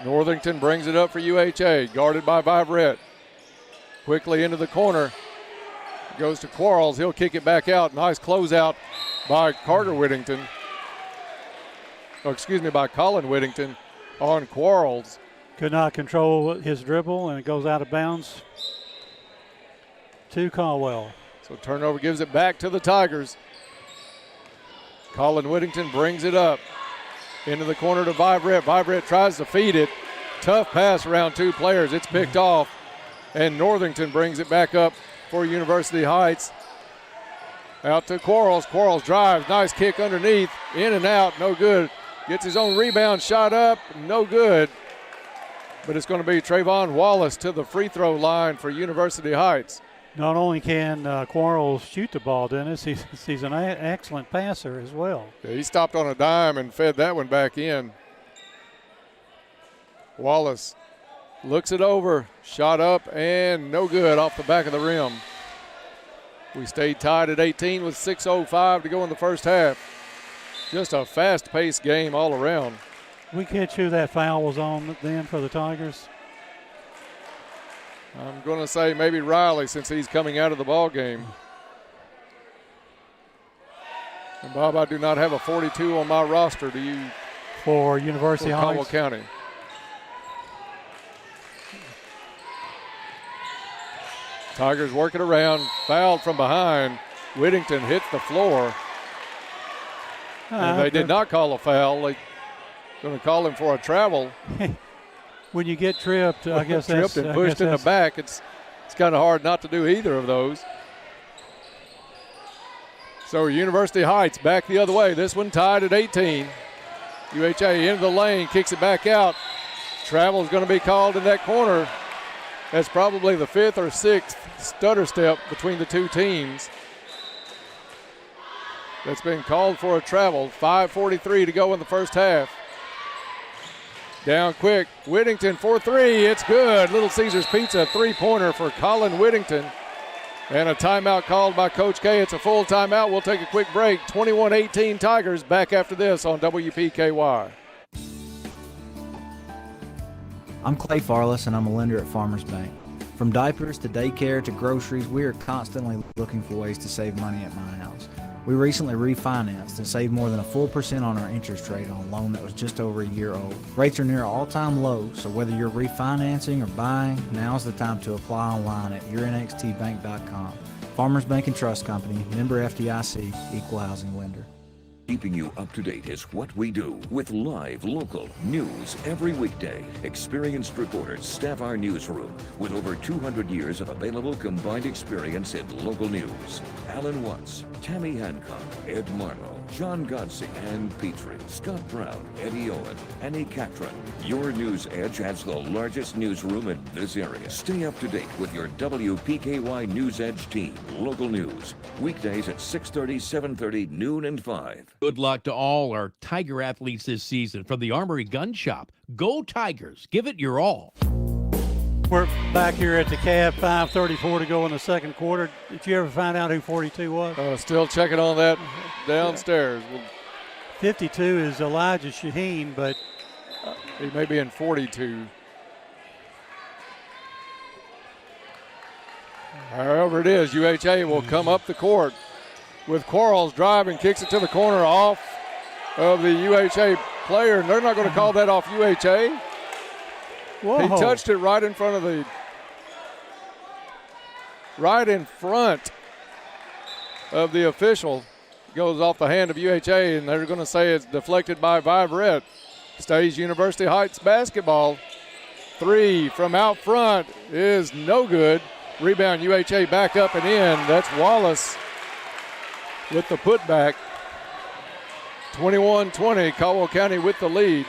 Northington brings it up for UHA, guarded by Viverette. Quickly into the corner. Goes to Quarles. He'll kick it back out. Nice closeout by Carter Whittington. By Colin Whittington on Quarles. Could not control his dribble, and it goes out of bounds to Caldwell. So turnover gives it back to the Tigers. Colin Whittington brings it up. Into the corner to Viverette. Viverette tries to feed it. Tough pass around 2 players. It's picked off. And Northington brings it back up for University Heights. Out to Quarles. Quarles drives. Nice kick underneath. In and out. No good. Gets his own rebound. Shot up. No good. But it's going to be Trayvon Wallace to the free throw line for University Heights. Not only can Quarles shoot the ball, Dennis, he's an excellent passer as well. Yeah, he stopped on a dime and fed that one back in. Wallace looks it over, shot up, and no good off the back of the rim. We stayed tied at 18 with 6:05 to go in the first half. Just a fast-paced game all around. We catch who that foul was on then for the Tigers? I'm going to say maybe Riley, since he's coming out of the ball game. And Bob, I do not have a 42 on my roster. Do you? For University Heights? Caldwell County. Tigers working around, fouled from behind. Whittington hits the floor. And they did not call a foul. They're going to call him for a travel. When you get tripped, I guess tripped and pushed in the back, it's kind of hard not to do either of those. So University Heights back the other way. This one tied at 18. UHA into the lane, kicks it back out. Travel is going to be called in that corner. That's probably the 5th or 6th stutter step between the two teams. That's been called for a travel. 5:43 to go in the first half. Down quick, Whittington for 3, it's good. Little Caesars Pizza, 3-pointer for Colin Whittington. And a timeout called by Coach K. It's a full timeout. We'll take a quick break. 21-18 Tigers, back after this on WPKY. I'm Clay Farless, and I'm a lender at Farmers Bank. From diapers to daycare to groceries, we are constantly looking for ways to save money at my house. We recently refinanced and saved more than a full % on our interest rate on a loan that was just over a year old. Rates are near all-time lows, so whether you're refinancing or buying, now's the time to apply online at yournxtbank.com. Farmers Bank and Trust Company, member FDIC, equal housing lender. Keeping you up to date is what we do with live local news every weekday. Experienced reporters staff our newsroom with over 200 years of available combined experience in local news. Alan Watts, Tammy Hancock, Ed Marlowe, John Godsey, Ann Petrie, Scott Brown, Eddie Owen, Annie Catron. Your News Edge has the largest newsroom in this area. Stay up to date with your WPKY News Edge team. Local news. Weekdays at 6:30, 7:30, noon, and 5. Good luck to all our Tiger athletes this season. From the Armory Gun Shop, go Tigers. Give it your all. We're back here at the Cab, 5:34 to go in the second quarter. Did you ever find out who 42 was? Still checking on that downstairs. 52 is Elijah Shaheen, but he may be in 42. However it is, UHA will come up the court with Quarles driving, kicks it to the corner off of the UHA player, and they're not going to call that off UHA. Whoa. He touched it right in front of the official. Goes off the hand of UHA, and they're going to say it's deflected by Vibrett. Stays University Heights basketball. 3 from out front is no good. Rebound UHA back up and in. That's Wallace with the putback. 21-20, Caldwell County with the lead.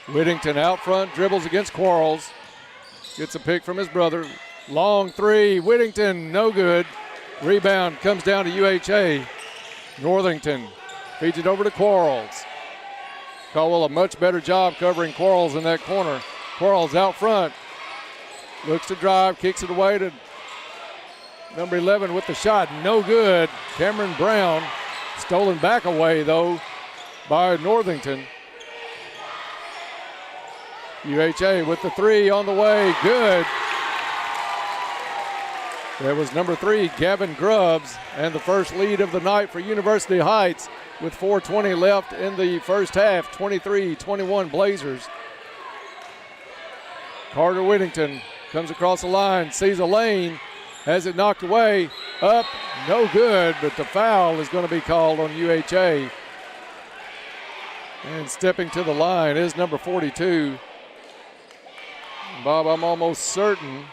Whittington out front, dribbles against Quarles. Gets a pick from his brother. Long 3, Whittington, no good. Rebound comes down to UHA. Northington feeds it over to Quarles. Caldwell a much better job covering Quarles in that corner. Quarles out front. Looks to drive, kicks it away to number 11 with the shot. No good. Cameron Brown. Stolen back away, though, by Northington. UHA with the 3 on the way. Good. That was number 3, Gavin Grubbs, and the first lead of the night for University Heights with 4:20 left in the first half. 23-21 Blazers. Carter Whittington comes across the line, sees a lane, has it knocked away, up, no good, but the foul is going to be called on UHA. And stepping to the line is number 42. Bob, I'm almost certain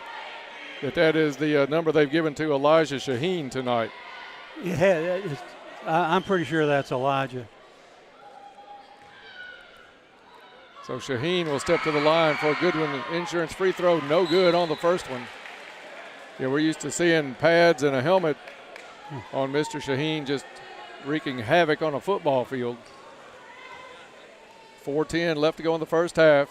that is the number they've given to Elijah Shaheen tonight. Yeah, I'm pretty sure that's Elijah. So Shaheen will step to the line for a good one. Insurance free throw, no good on the first one. Yeah, we're used to seeing pads and a helmet on Mr. Shaheen, just wreaking havoc on a football field. 4:10 left to go in the first half.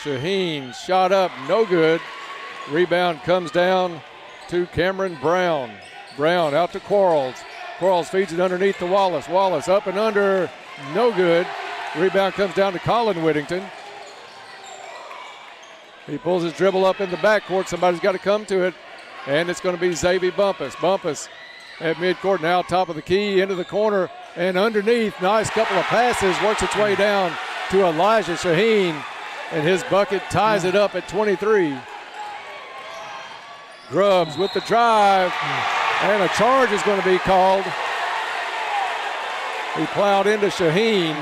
Shaheen shot up, no good. Rebound comes down to Cameron Brown. Brown out to Quarles. Quarles feeds it underneath to Wallace. Wallace up and under, no good. Rebound comes down to Colin Whittington. He pulls his dribble up in the backcourt. Somebody's got to come to it, and it's going to be Xavier Bumpus. Bumpus at midcourt now, top of the key, into the corner, and underneath. Nice couple of passes, works its way down to Elijah Shaheen. and his bucket ties it up at 23. Grubbs with the drive, and a charge is going to be called. He plowed into Shaheen.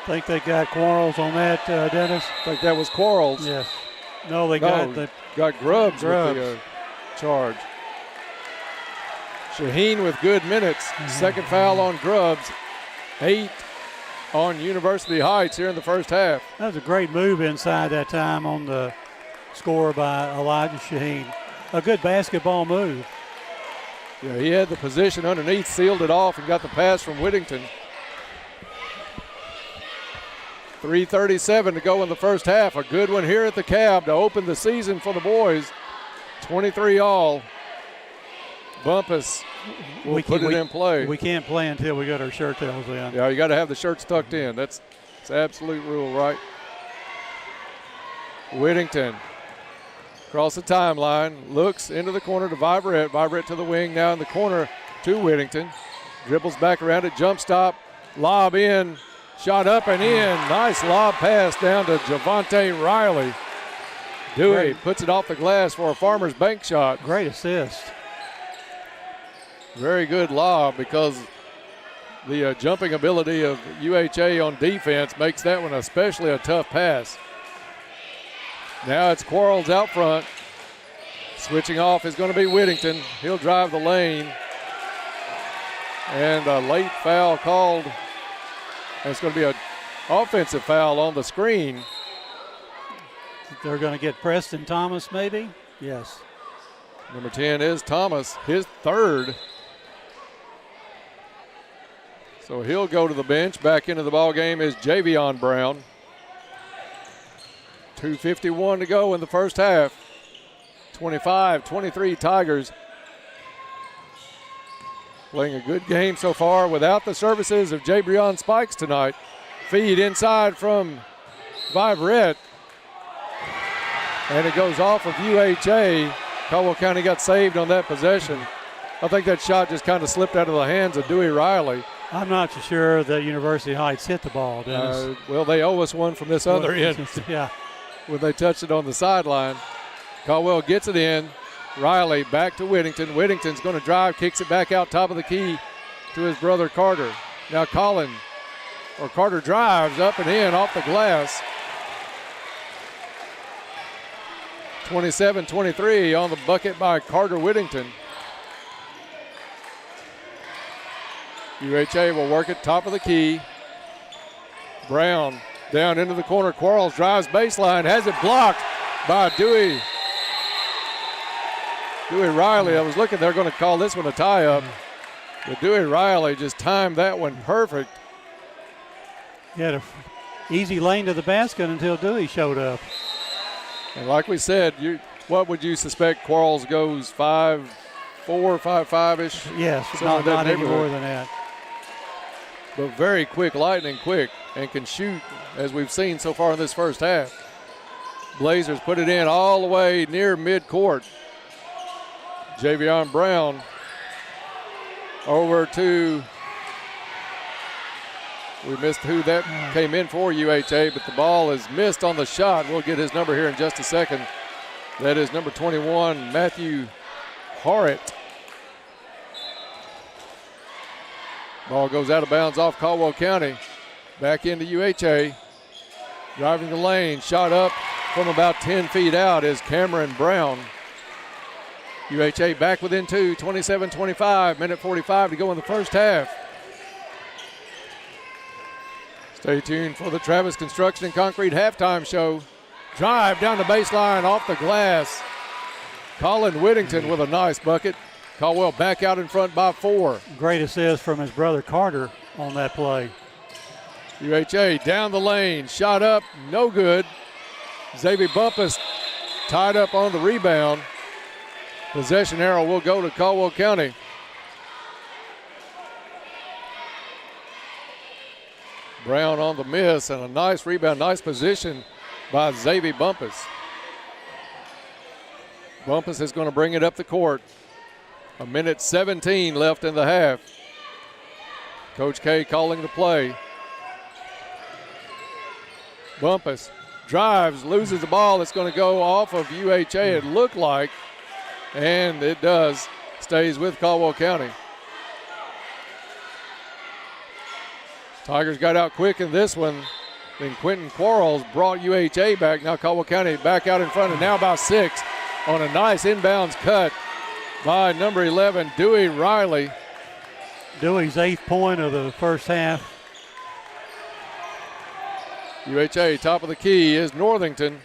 I think they got Quarles on that, Dennis. I think that was Quarles. Yes. No, they got Grubbs with the charge. Shaheen with good minutes. Second foul on Grubbs. 8 on University Heights here in the first half. That was a great move inside that time on the score by Elijah Shaheen. A good basketball move. Yeah, he had the position underneath, sealed it off, and got the pass from Whittington. 3:37 to go in the first half. A good one here at the Cab to open the season for the boys. 23 all. Bumpus will put it in play. We can't play until we got our shirt tails in. Yeah, you got to have the shirts tucked in. That's absolute rule, right? Whittington across the timeline, looks into the corner to Vibrett. Vibrett to the wing, now in the corner to Whittington. Dribbles back around it, jump stop, lob in, shot up and in. Nice lob pass down to Javante Riley. Dewey puts it off the glass for a Farmers Bank shot. Great assist. Very good lob because the jumping ability of UHA on defense makes that one especially a tough pass. Now it's Quarles out front. Switching off is going to be Whittington. He'll drive the lane. And a late foul called. And it's going to be an offensive foul on the screen. They're going to get Preston Thomas maybe? Yes. Number 10 is Thomas, his third. So he'll go to the bench. Back into the ball game is Javion Brown. 2:51 to go in the first half. 25-23 Tigers. Playing a good game so far without the services of Jabrion Spikes tonight. Feed inside from Vibrett. And it goes off of UHA. Caldwell County got saved on that possession. I think that shot just kind of slipped out of the hands of Dewey Riley. I'm not so sure that University Heights hit the ball, Dennis. Well, they owe us one from this other end. Yeah. When they touched it on the sideline. Caldwell gets it in. Riley back to Whittington. Whittington's going to drive, kicks it back out top of the key to his brother Carter. Now Carter drives up and in off the glass. 27-23 on the bucket by Carter Whittington. UHA will work it top of the key. Brown down into the corner. Quarles drives baseline, has it blocked by Dewey Riley. I was looking, they're going to call this one a tie-up. But Dewey Riley just timed that one perfect. He had an easy lane to the basket until Dewey showed up. And like we said, what would you suspect Quarles goes 5'4", 5'5"-ish? Yes, not any more than that. But very quick, lightning quick, and can shoot as we've seen so far in this first half. Blazers put it in all the way near midcourt. Javion Brown over to, we missed who that came in for UHA, but the ball is missed on the shot. We'll get his number here in just a second. That is number 21, Matthew Horrett. Ball goes out of bounds off Caldwell County. Back into UHA. Driving the lane, shot up from about 10 feet out is Cameron Brown. UHA back within two, 27-25, minute 45 to go in the first half. Stay tuned for the Travis Construction and Concrete halftime show. Drive down the baseline off the glass. Colin Whittington with a nice bucket. Caldwell back out in front by 4. Great assist from his brother Carter on that play. UHA down the lane, shot up, no good. Xavier Bumpus tied up on the rebound. Possession arrow will go to Caldwell County. Brown on the miss and a nice rebound, nice position by Xavier Bumpus. Bumpus is going to bring it up the court. A minute 17 left in the half. Coach K calling the play. Bumpus drives, loses the ball. It's going to go off of UHA, it looked like, and it does. Stays with Caldwell County. Tigers got out quick in this one. Then Quentin Quarles brought UHA back. Now Caldwell County back out in front, and now about 6 on a nice inbounds cut by number 11, Dewey Riley. Dewey's 8th point of the first half. UHA top of the key is Northington.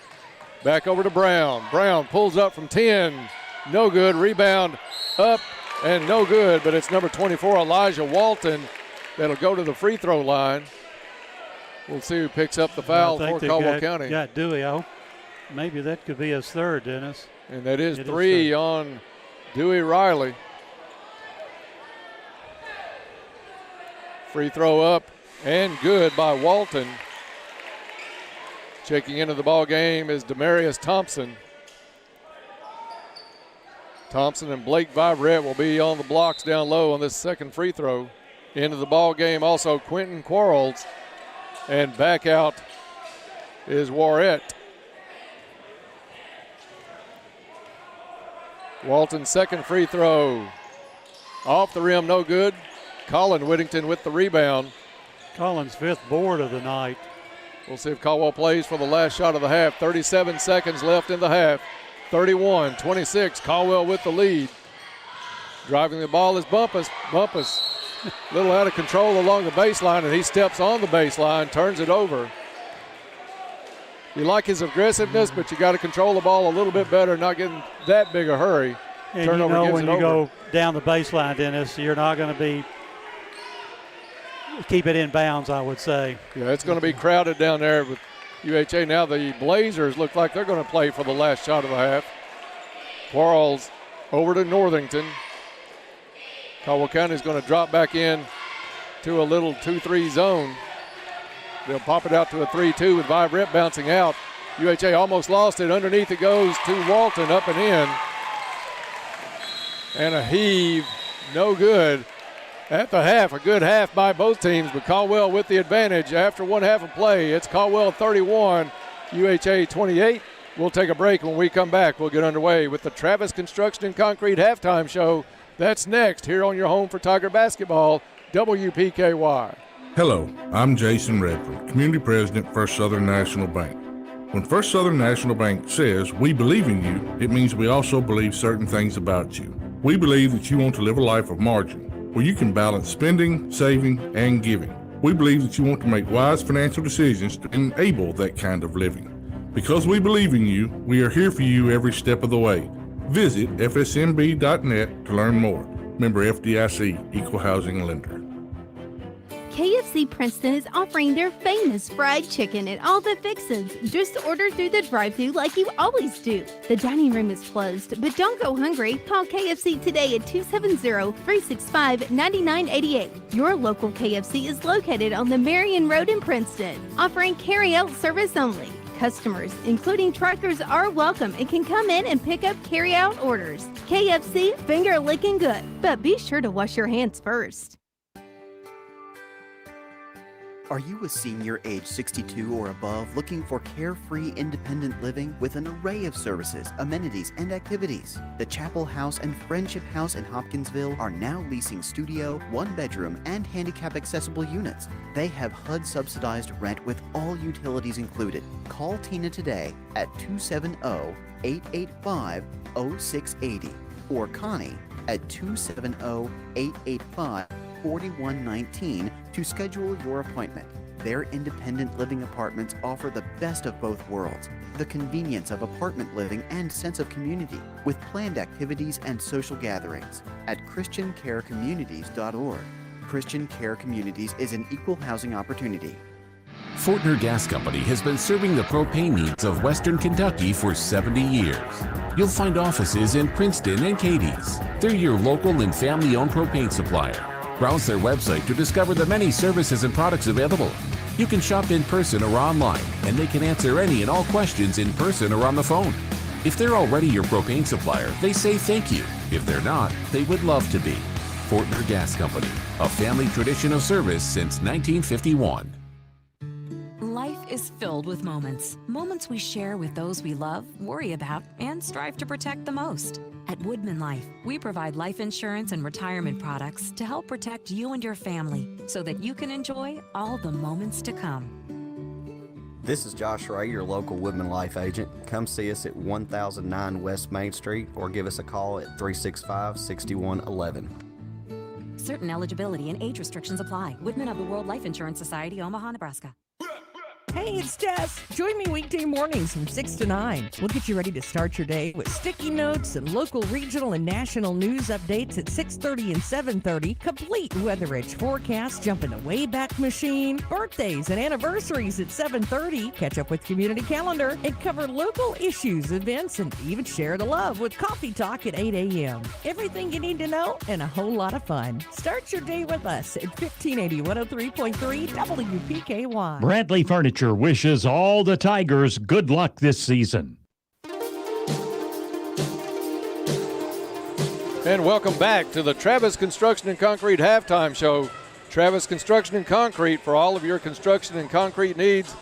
Back over to Brown. Brown pulls up from 10. No good. Rebound up and no good, but it's number 24, Elijah Walton, that'll go to the free throw line. We'll see who picks up the foul for Caldwell County. Got Dewey. Oh, maybe that could be his 3rd, Dennis. And that is 3 on Dewey Riley. Free throw up and good by Walton. Checking into the ball game is Demarius Thompson. Thompson and Blake Vibrett will be on the blocks down low on this second free throw. Into the ball game also Quentin Quarles. And back out is Warrett. Walton's second free throw. Off the rim, no good. Colin Whittington with the rebound. Colin's 5th board of the night. We'll see if Caldwell plays for the last shot of the half. 37 seconds left in the half. 31-26, Caldwell with the lead. Driving the ball is Bumpus. Bumpus a little out of control along the baseline, and he steps on the baseline, turns it over. You like his aggressiveness, but you got to control the ball a little bit better, not getting that big a hurry. And Turnover you know gives when it you over. go down the baseline, Dennis, you're not going to keep it in bounds, I would say. Yeah, it's going to be crowded down there with UHA. Now the Blazers look like they're going to play for the last shot of the half. Quarles over to Northington. Caldwell County is going to drop back in to a little 2-3 zone. They'll pop it out to a 3-2 with Vibrett bouncing out. UHA almost lost it. Underneath it goes to Walton, up and in. And a heave, no good. At the half, a good half by both teams, but Caldwell with the advantage after one half of play. It's Caldwell 31, UHA 28. We'll take a break. When we come back, we'll get underway with the Travis Construction and Concrete halftime show. That's next here on your home for Tiger basketball, WPKY. Hello, I'm Jason Redford, Community President, First Southern National Bank. When First Southern National Bank says we believe in you, it means we also believe certain things about you. We believe that you want to live a life of margin, where you can balance spending, saving, and giving. We believe that you want to make wise financial decisions to enable that kind of living. Because we believe in you, we are here for you every step of the way. Visit fsmb.net to learn more. Member FDIC, Equal Housing Lender. KFC Princeton is offering their famous fried chicken and all the fixins. Just order through the drive-thru like you always do. The dining room is closed, but don't go hungry. Call KFC today at 270-365-9988. Your local KFC is located on the Marion Road in Princeton, offering carry-out service only. Customers, including truckers, are welcome and can come in and pick up carry-out orders. KFC, finger licking good, but be sure to wash your hands first. Are you a senior age 62 or above looking for carefree independent living with an array of services, amenities, and activities? The Chapel House and Friendship House in Hopkinsville are now leasing studio, one-bedroom, and handicap-accessible units. They have HUD-subsidized rent with all utilities included. Call Tina today at 270-885-0680 or Connie at 270-885-4119 to schedule your appointment. Their independent living apartments offer the best of both worlds, the convenience of apartment living and sense of community, with planned activities and social gatherings at ChristianCareCommunities.org. Christian Care Communities is an equal housing opportunity. Fortner Gas Company has been serving the propane needs of Western Kentucky for 70 years. You'll find offices in Princeton and Cadiz. They're your local and family-owned propane supplier. Browse their website to discover the many services and products available. You can shop in person or online, and they can answer any and all questions in person or on the phone. If they're already your propane supplier, they say thank you. If they're not, they would love to be. Fortner Gas Company, a family tradition of service since 1951. Life is filled with moments. Moments we share with those we love, worry about, and strive to protect the most. At Woodman Life, we provide life insurance and retirement products to help protect you and your family so that you can enjoy all the moments to come. This is Josh Ray, your local Woodman Life agent. Come see us at 1009 West Main Street or give us a call at 365-6111. Certain eligibility and age restrictions apply. Woodman of the World Life Insurance Society, Omaha, Nebraska. Hey, it's Jess. Join me weekday mornings from 6 to 9. We'll get you ready to start your day with sticky notes and local, regional, and national news updates at 6:30 and 7:30. Complete Weather Edge forecast, jump in the Wayback Machine, birthdays and anniversaries at 7:30. Catch up with Community Calendar and cover local issues, events, and even share the love with Coffee Talk at 8 a.m. Everything you need to know and a whole lot of fun. Start your day with us at 1580 103.3 WPKY. Bradley Furniture wishes all the Tigers good luck this season. And welcome back to the Travis Construction and Concrete halftime show. Travis Construction and Concrete for all of your construction and concrete needs,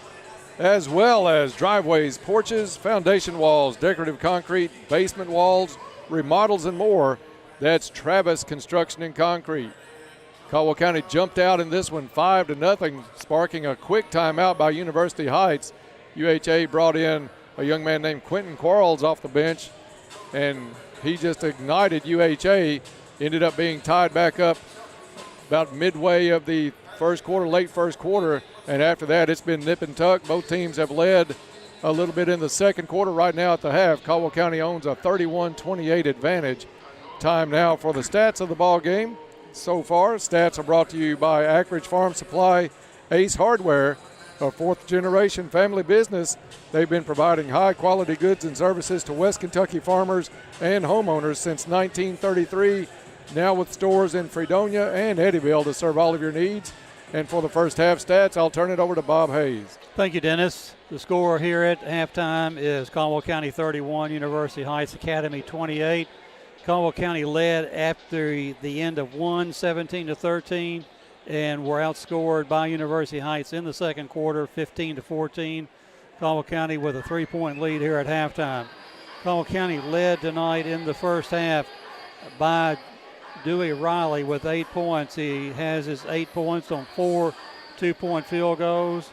as well as driveways, porches, foundation walls, decorative concrete, basement walls, remodels, and more. That's Travis Construction and Concrete. Caldwell County jumped out in this one 5-0, sparking a quick timeout by University Heights. UHA brought in a young man named Quentin Quarles off the bench, and he just ignited UHA. Ended up being tied back up about midway of the first quarter, late first quarter, and after that it's been nip and tuck. Both teams have led a little bit in the second quarter. Right now at the half, Caldwell County owns a 31-28 advantage. Time now for the stats of the ball game. So far, stats are brought to you by Ackridge Farm Supply, Ace Hardware, a fourth-generation family business. They've been providing high-quality goods and services to West Kentucky farmers and homeowners since 1933, now with stores in Fredonia and Eddyville to serve all of your needs. And for the first half stats, I'll turn it over to Bob Hayes. Thank you, Dennis. The score here at halftime is Caldwell County 31, University Heights Academy 28. Caldwell County led after the end of 17-13, and were outscored by University Heights in the second quarter, 15-14. Caldwell County with a 3-point lead here at halftime. Caldwell County led tonight in the first half by Dewey Riley with 8 points. He has his 8 points on 4 2-point field goals.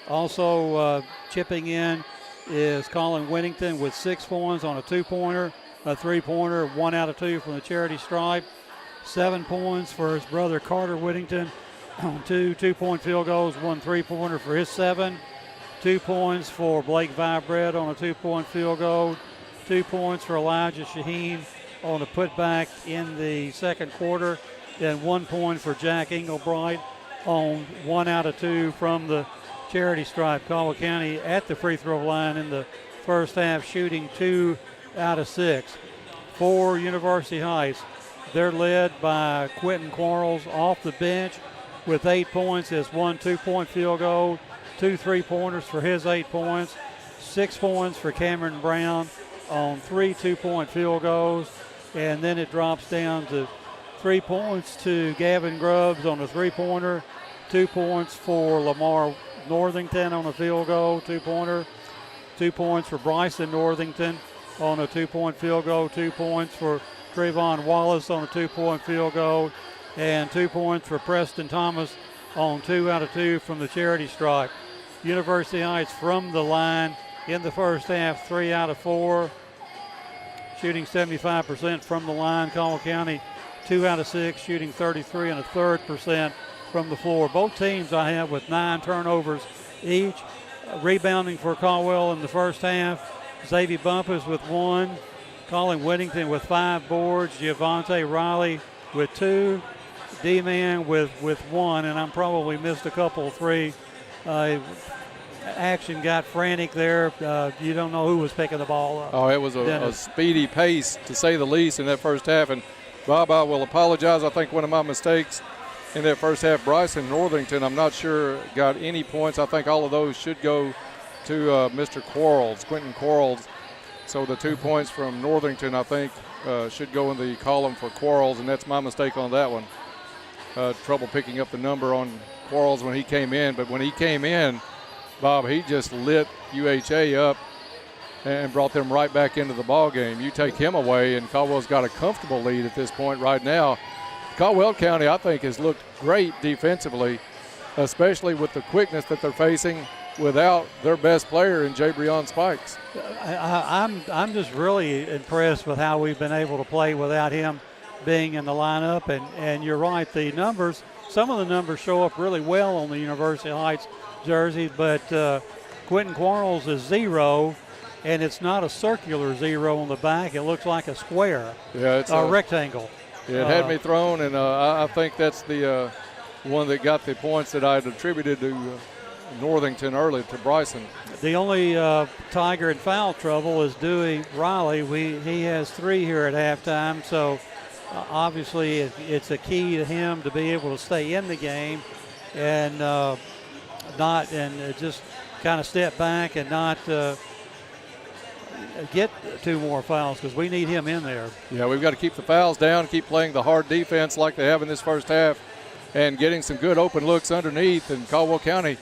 Also chipping in is Colin Whittington with 6 points on a 2-pointer. A 3-pointer, 1 out of 2 from the charity stripe. 7 points for his brother Carter Whittington on 2 2-point field goals, 1 3-pointer for his 7. 2 points for Blake Vibred on a 2-point field goal. 2 points for Elijah Shaheen on a putback in the second quarter. And 1 point for Jack Engelbright on 1 out of 2 from the charity stripe. Caldwell County at the free throw line in the first half, shooting 2 out of 6. For University Heights, they're led by Quentin Quarles off the bench with 8 points, his 1 2-point field goal, 2 3-pointers for his 8 points, 6 points for Cameron Brown on 3 2-point field goals, and then it drops down to 3 points to Gavin Grubbs on a 3-pointer, 2 points for Lamar Northington on a field goal, 2-pointer, 2 points for Bryson Northington on a 2-point field goal, 2 points for Trayvon Wallace on a 2-point field goal, and 2 points for Preston Thomas on 2 out of 2 from the charity stripe. University Heights from the line in the first half, 3 out of 4, shooting 75% from the line. Caldwell County, 2 out of 6, shooting 33 1/3% from the floor. Both teams I have with 9 turnovers each. Rebounding for Caldwell in the first half, Xavier Bumpus with 1, Colin Whittington with 5 boards, Giovante Riley with 2, D-Man with 1, and I'm probably missed a couple of 3. Action got frantic there. You don't know who was picking the ball up. Oh, it was a speedy pace, to say the least, in that first half. And, Bob, I will apologize. I think one of my mistakes in that first half, Bryson Northington, I'm not sure got any points. I think all of those should go to Mr. Quarles, Quentin Quarles. So the 2 points from Northington, I think, should go in the column for Quarles, and that's my mistake on that one. Trouble picking up the number on Quarles when he came in, but when he came in, Bob, he just lit UHA up and brought them right back into the ball game. You take him away, and Caldwell's got a comfortable lead at this point right now. Caldwell County, I think, has looked great defensively, especially with the quickness that they're facing without their best player in Jabrion Spikes. I'm just really impressed with how we've been able to play without him being in the lineup. And you're right, the numbers, some of the numbers show up really well on the University Heights jersey, but Quentin Quarles is 0, and it's not a circular 0 on the back. It looks like a square, it's a rectangle. Yeah, it had me thrown, and I think that's the one that got the points that I had attributed to Northington early, to Bryson. The only Tiger in foul trouble is Dewey Riley. He has 3 here at halftime, so obviously it's a key to him to be able to stay in the game and just kind of step back and not get 2 more fouls, because we need him in there. Yeah, we've got to keep the fouls down, keep playing the hard defense like they have in this first half, and getting some good open looks underneath. And Caldwell County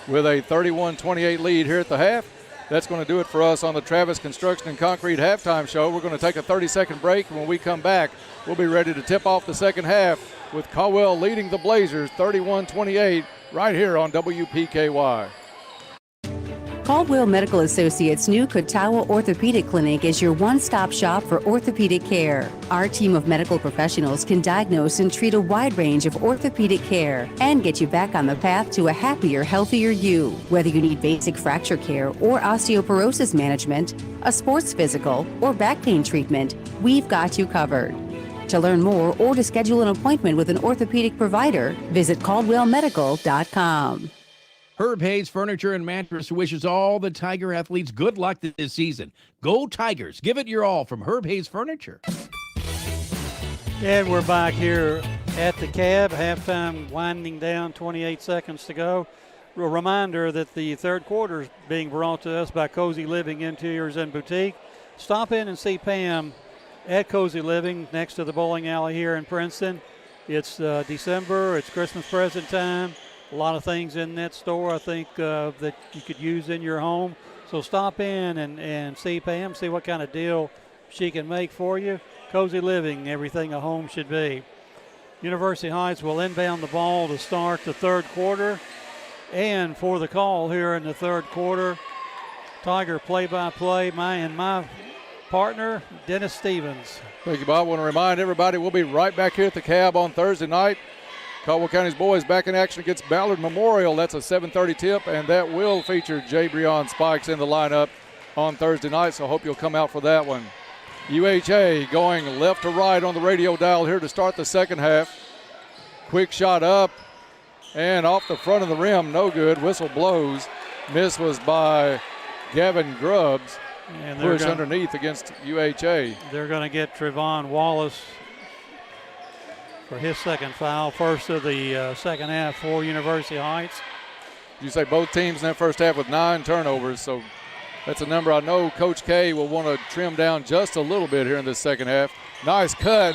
with a 31-28 lead here at the half. That's going to do it for us on the Travis Construction and Concrete halftime show. We're going to take a 30-second break, and when we come back, we'll be ready to tip off the second half with Caldwell leading the Blazers 31-28 right here on WPKY. Caldwell Medical Associates' new Katawa Orthopedic Clinic is your one-stop shop for orthopedic care. Our team of medical professionals can diagnose and treat a wide range of orthopedic care and get you back on the path to a happier, healthier you. Whether you need basic fracture care or osteoporosis management, a sports physical, or back pain treatment, we've got you covered. To learn more or to schedule an appointment with an orthopedic provider, visit caldwellmedical.com. Herb Hayes Furniture and Mattress wishes all the Tiger athletes good luck this season. Go Tigers. Give it your all from Herb Hayes Furniture. And we're back here at the Cab. Halftime winding down, 28 seconds to go. A reminder that the third quarter is being brought to us by Cozy Living Interiors and Boutique. Stop in and see Pam at Cozy Living next to the bowling alley here in Princeton. It's December. It's Christmas present time. A lot of things in that store, I think, that you could use in your home. So stop in and see Pam, see what kind of deal she can make for you. Cozy Living, everything a home should be. University Heights will inbound the ball to start the third quarter. And for the call here in the third quarter, Tiger play-by-play, my partner, Dennis Stevens. Thank you, Bob. I want to remind everybody we'll be right back here at the Cab on Thursday night. Caldwell County's boys back in action against Ballard Memorial. That's a 7:30 tip, and that will feature Jabrion Spikes in the lineup on Thursday night, so I hope you'll come out for that one. UHA going left to right on the radio dial here to start the second half. Quick shot up and off the front of the rim, no good. Whistle blows. Miss was by Gavin Grubbs. And push underneath against UHA. They're going to get Trevon Wallace for his second foul, first of the second half for University Heights. You say both teams in that first half with 9 turnovers, so that's a number I know Coach K will want to trim down just a little bit here in this second half. Nice cut,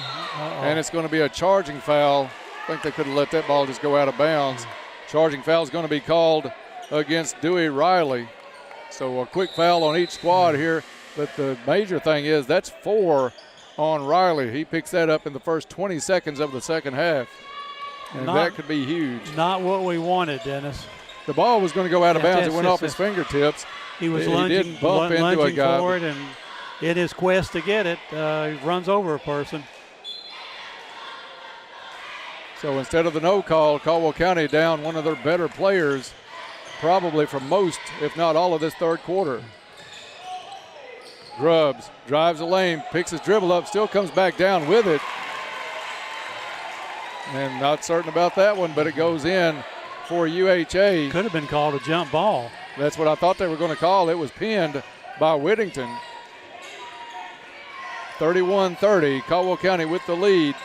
and it's going to be a charging foul. I think they could have let that ball just go out of bounds. Charging foul is going to be called against Dewey Riley. So a quick foul on each squad here, but the major thing is that's 4 on Riley. He picks that up in the first 20 seconds of the second half, and that could be huge. Not what we wanted, Dennis. The ball was going to go out of bounds. It went off his fingertips. He was lunging for it, and in his quest to get it, he runs over a person. So instead of the no call, Caldwell County down one of their better players, probably for most, if not all of this third quarter. Grubbs drives the lane, picks his dribble up, still comes back down with it. And not certain about that one, but it goes in for UHA. Could have been called a jump ball. That's what I thought they were going to call. It was pinned by Whittington. 31-30, Caldwell County with the lead.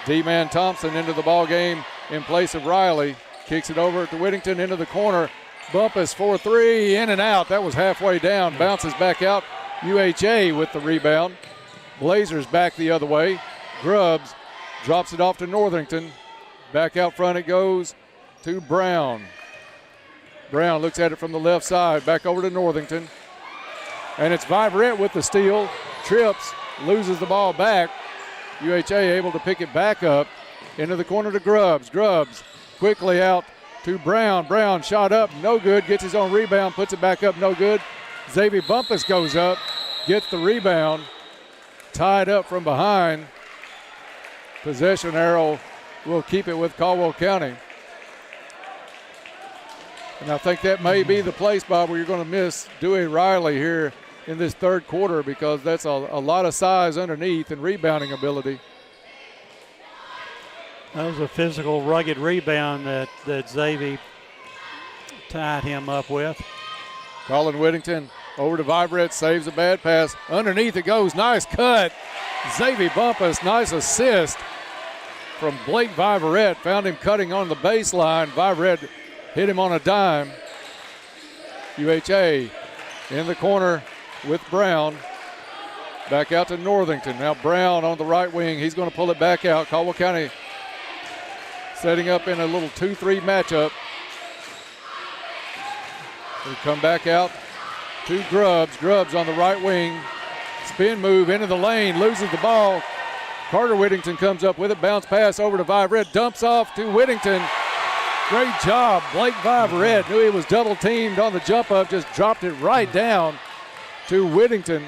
D-Man Thompson into the ball game in place of Riley. Kicks it over to Whittington into the corner. Bumpus for 3, in and out. That was halfway down. Bounces back out UHA with the rebound. Blazers back the other way. Grubbs drops it off to Northington. Back out front it goes to Brown. Brown looks at it from the left side. Back over to Northington. And it's Viverette with the steal. Trips, loses the ball back. UHA able to pick it back up. Into the corner to Grubbs. Grubbs quickly out to Brown. Brown shot up, no good. Gets his own rebound, puts it back up, no good. Xavier Bumpus goes up, gets the rebound. Tied up from behind. Possession arrow will keep it with Caldwell County. And I think that may be the place, Bob, where you're going to miss Dewey Riley here in this third quarter, because that's a lot of size underneath and rebounding ability. That was a physical, rugged rebound that Xavier tied him up with. Colin Whittington over to Viverette, saves a bad pass. Underneath it goes, nice cut. Xavier Bumpus, nice assist from Blake Viverette. Found him cutting on the baseline. Viverette hit him on a dime. UHA in the corner with Brown. Back out to Northington. Now Brown on the right wing. He's going to pull it back out. Caldwell County setting up in a little 2-3 matchup. We come back out to Grubbs. Grubbs on the right wing. Spin move into the lane. Loses the ball. Carter Whittington comes up with it. Bounce pass over to Viverette. Dumps off to Whittington. Great job. Blake Viverette knew he was double teamed on the jump up. Just dropped it right down to Whittington.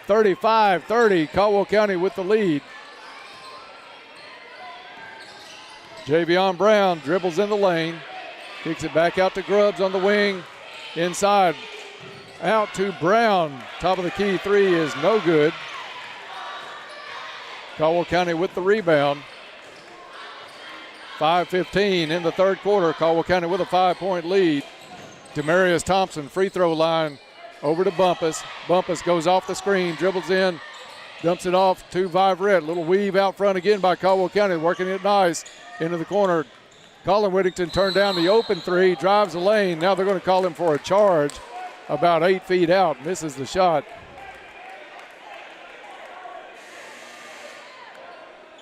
35-30. Caldwell County with the lead. Javion Brown dribbles in the lane. Kicks it back out to Grubbs on the wing. Inside. Out to Brown. Top of the key three is no good. Caldwell County with the rebound. 5:15 in the third quarter. Caldwell County with a 5-point lead. Demarius Thompson, free throw line over to Bumpus. Bumpus goes off the screen, dribbles in, dumps it off to Viverette. Little weave out front again by Caldwell County, working it nice into the corner. Colin Whittington turned down the open three, drives the lane. Now they're going to call him for a charge about 8 feet out. Misses the shot.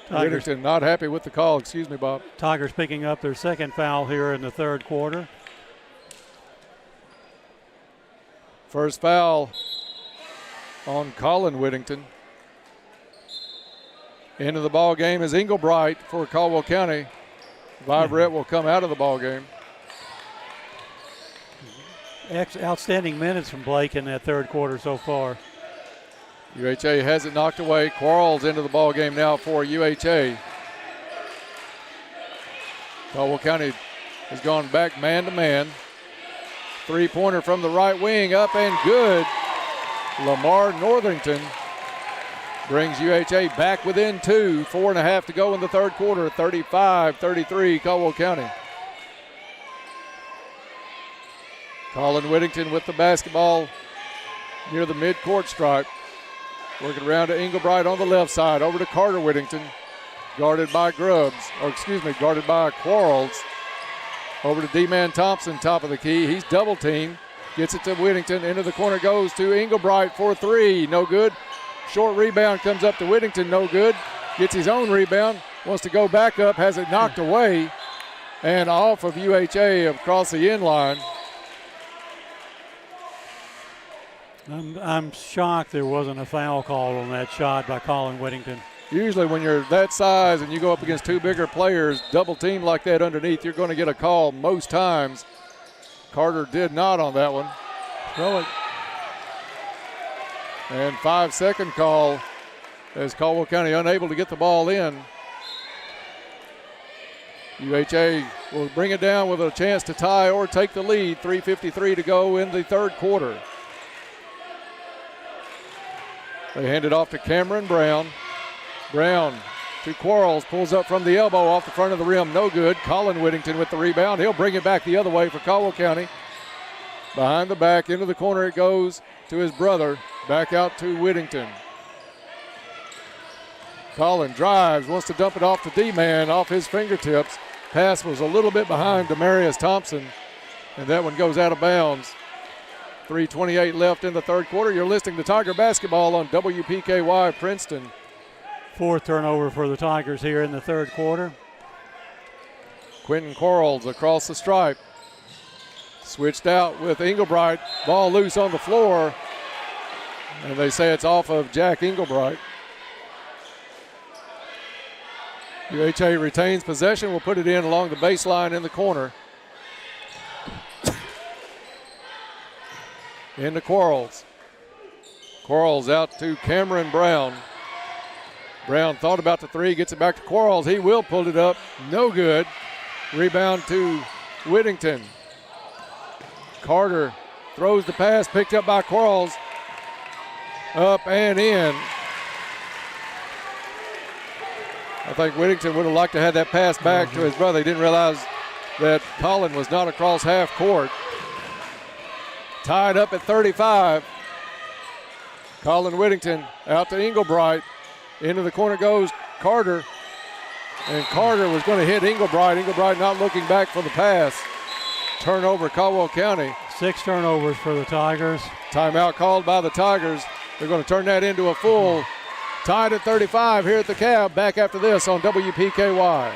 Whittington not happy with the call. Excuse me, Bob. Tigers picking up their second foul here in the third quarter. First foul on Colin Whittington. Into the ball game is Englebright for Caldwell County. Viverette will come out of the ball game. Outstanding minutes from Blake in that third quarter so far. UHA has it knocked away. Quarles into the ball game now for UHA. Caldwell County has gone back man to man. Three-pointer from the right wing, up and good. Lamar Northington brings UHA back within 2. 4.5 to go in the third quarter. 35-33 Caldwell County. Colin Whittington with the basketball near the midcourt stripe. Working around to Englebright on the left side. Over to Carter Whittington. Guarded by guarded by Quarles. Over to D-Man Thompson, top of the key. He's double teamed. Gets it to Whittington. Into the corner goes to Englebright for 3. No good. Short rebound comes up to Whittington. No good. Gets his own rebound. Wants to go back up. Has it knocked away. And off of UHA across the end line. I'm shocked there wasn't a foul call on that shot by Colin Whittington. Usually when you're that size and you go up against two bigger players, double team like that underneath, you're going to get a call most times. Carter did not on that one. Throw it. And 5-second call as Caldwell County unable to get the ball in. UHA will bring it down with a chance to tie or take the lead. 3:53 to go in the third quarter. They hand it off to Cameron Brown. Brown to Quarles, pulls up from the elbow off the front of the rim, no good. Colin Whittington with the rebound. He'll bring it back the other way for Caldwell County. Behind the back, into the corner it goes to his brother. Back out to Whittington. Colin drives, wants to dump it off to D-Man, off his fingertips. Pass was a little bit behind Demarius Thompson, and that one goes out of bounds. 3:28 left in the third quarter. You're listening to Tiger Basketball on WPKY Princeton. 4th turnover for the Tigers here in the third quarter. Quentin Quarles across the stripe. Switched out with Englebright. Ball loose on the floor. And they say it's off of Jack Englebright. UHA retains possession. Will put it in along the baseline in the corner. Into Quarles. Quarles out to Cameron Brown. Brown thought about the three, gets it back to Quarles. He will pull it up. No good. Rebound to Whittington. Carter throws the pass, picked up by Quarles. Up and in. I think Whittington would have liked to have that pass back to his brother. He didn't realize that Colin was not across half court. Tied up at 35. Colin Whittington out to Englebright. Into the corner goes Carter. And Carter was going to hit Englebright. Englebright not looking back for the pass. Turnover, Caldwell County. 6 turnovers for the Tigers. Timeout called by the Tigers. They're going to turn that into a full. Tied at 35 here at the Cab. Back after this on WPKY.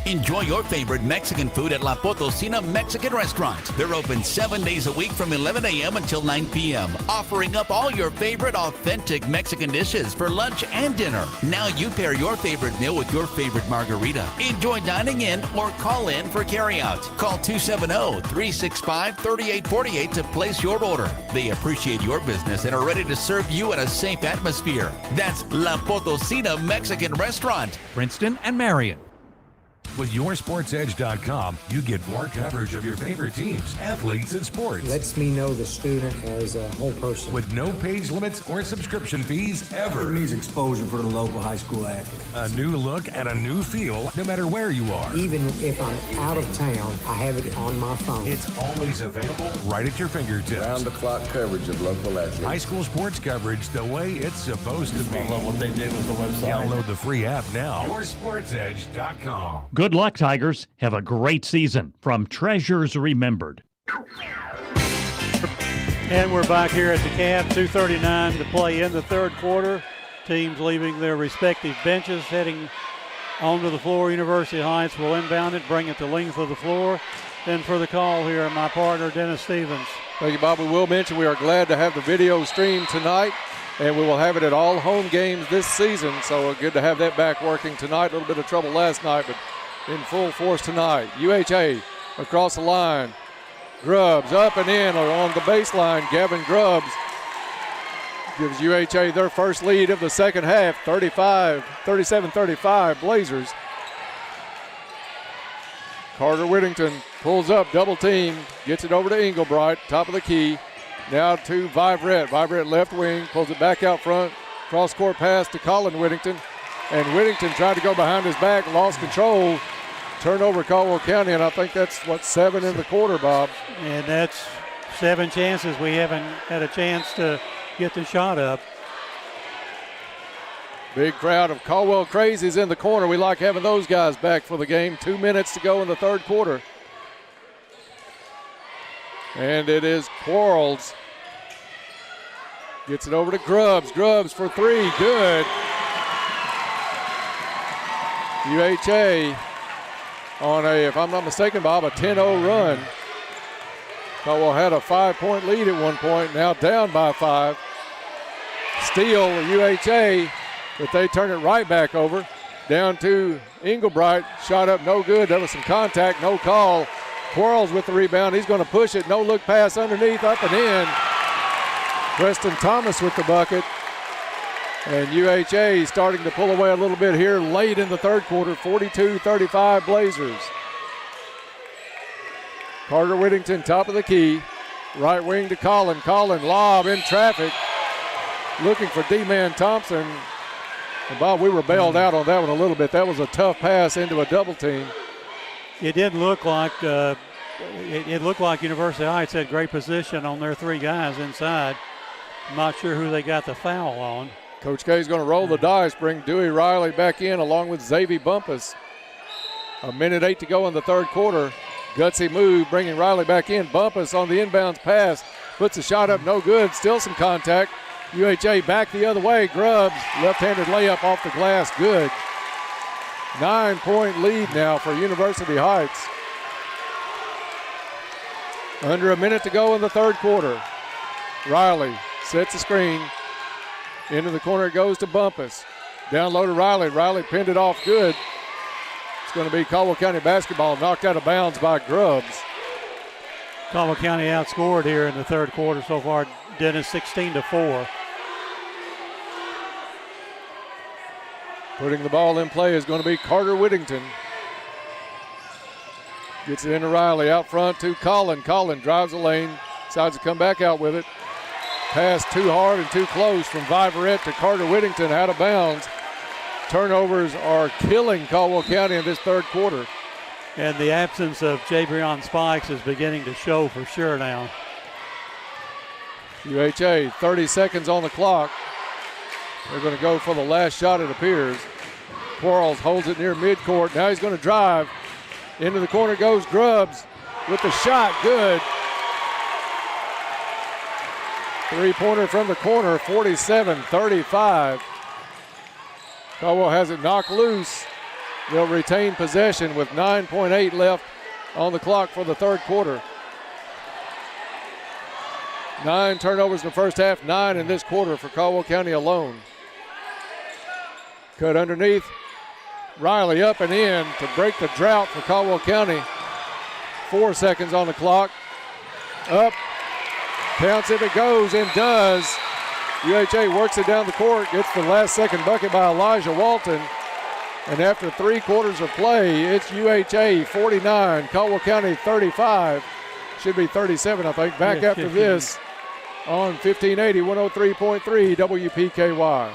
Enjoy your favorite Mexican food at La Potosina Mexican Restaurant. They're open 7 days a week from 11 a.m. until 9 p.m., offering up all your favorite authentic Mexican dishes for lunch and dinner. Now you pair your favorite meal with your favorite margarita. Enjoy dining in or call in for carryout. Call 270-365-3848 to place your order. They appreciate your business and are ready to serve you in a safe atmosphere. That's La Potosina Mexican Restaurant, Princeton and Marion. With YourSportsEdge.com, you get more coverage of your favorite teams, athletes, and sports. Lets me know the student as a whole person. With no page limits or subscription fees ever. It means exposure for the local high school athlete. A new look and a new feel, no matter where you are. Even if I'm out of town, I have it on my phone. It's always available right at your fingertips. Round-the-clock coverage of local athletes. High school sports coverage the way it's supposed to be. I love what they did with the website. Download the free app now. YourSportsEdge.com. Good luck, Tigers. Have a great season from Treasures Remembered. And we're back here at the Cab. 2:39 to play in the third quarter. Teams leaving their respective benches, heading onto the floor. University Heights will inbound it, bring it to length of the floor. Then for the call here, my partner, Dennis Stevens. Thank you, Bob. We will mention we are glad to have the video stream tonight, and we will have it at all home games this season. So good to have that back working tonight. A little bit of trouble last night, but in full force tonight. UHA across the line. Grubbs up and in on the baseline. Gavin Grubbs gives UHA their first lead of the second half. 37-35 Blazers. Carter Whittington pulls up, double team, gets it over to Englebright, top of the key. Now to Vibrett. Vibrett left wing, pulls it back out front. Cross court pass to Colin Whittington. And Whittington tried to go behind his back, lost control. Turnover Caldwell County, and I think that's, 7 in the quarter, Bob. And that's 7 chances. We haven't had a chance to get the shot up. Big crowd of Caldwell Crazies in the corner. We like having those guys back for the game. 2 minutes to go in the third quarter. And it is Quarles. Gets it over to Grubbs. Grubbs for 3, good. UHA on a, if I'm not mistaken, Bob, a 10-0 run. Caldwell had a 5-point lead at one point, now down by 5. Steal UHA, but they turn it right back over. Down to Englebright, shot up no good. There was some contact, no call. Quarles with the rebound, he's going to push it, no look pass underneath, up and in. Preston Thomas with the bucket. And UHA starting to pull away a little bit here late in the third quarter, 42-35 Blazers. Carter Whittington, top of the key. Right wing to Colin. Colin, lob in traffic. Looking for D-Man Thompson. And Bob, we were bailed out on that one a little bit. That was a tough pass into a double team. It didn't look like it looked like University Heights had great position on their 3 guys inside. I'm not sure who they got the foul on. Coach K is going to roll the dice, bring Dewey Riley back in along with Xavier Bumpus. 1:08 to go in the third quarter. Gutsy move, bringing Riley back in. Bumpus on the inbounds pass. puts a shot up, no good. Still some contact. UHA back the other way. Grubbs, left-handed layup off the glass, good. 9-point lead now for University Heights. Under a minute to go in the third quarter. Riley sets the screen. Into the corner it goes to Bumpus. Down low to Riley. Riley pinned it off good. It's going to be Caldwell County basketball, knocked out of bounds by Grubbs. Caldwell County outscored here in the third quarter so far. Dennis 16-4. Putting the ball in play is going to be Carter Whittington. Gets it into Riley, out front to Collin. Collin drives the lane, decides to come back out with it. Pass too hard and too close from Viverette to Carter Whittington, out of bounds. Turnovers are killing Caldwell County in this third quarter. And the absence of Jabrion Spikes is beginning to show for sure now. UHA, 30 seconds on the clock. They're going to go for the last shot, it appears. Quarles holds it near midcourt. Now he's going to drive. Into the corner goes Grubbs with the shot, good. Three-pointer from the corner, 47-35. Caldwell has it knocked loose. They'll retain possession with 9.8 left on the clock for the third quarter. 9 turnovers in the first half, 9 in this quarter for Caldwell County alone. Cut underneath. Riley up and in to break the drought for Caldwell County. 4 seconds on the clock. Up. Counts if it goes and does. UHA works it down the court, gets the last second bucket by Elijah Walton. And after 3 quarters of play, it's UHA 49, Caldwell County 35. Should be 37, I think. Back after this on 1580, 103.3 WPKY.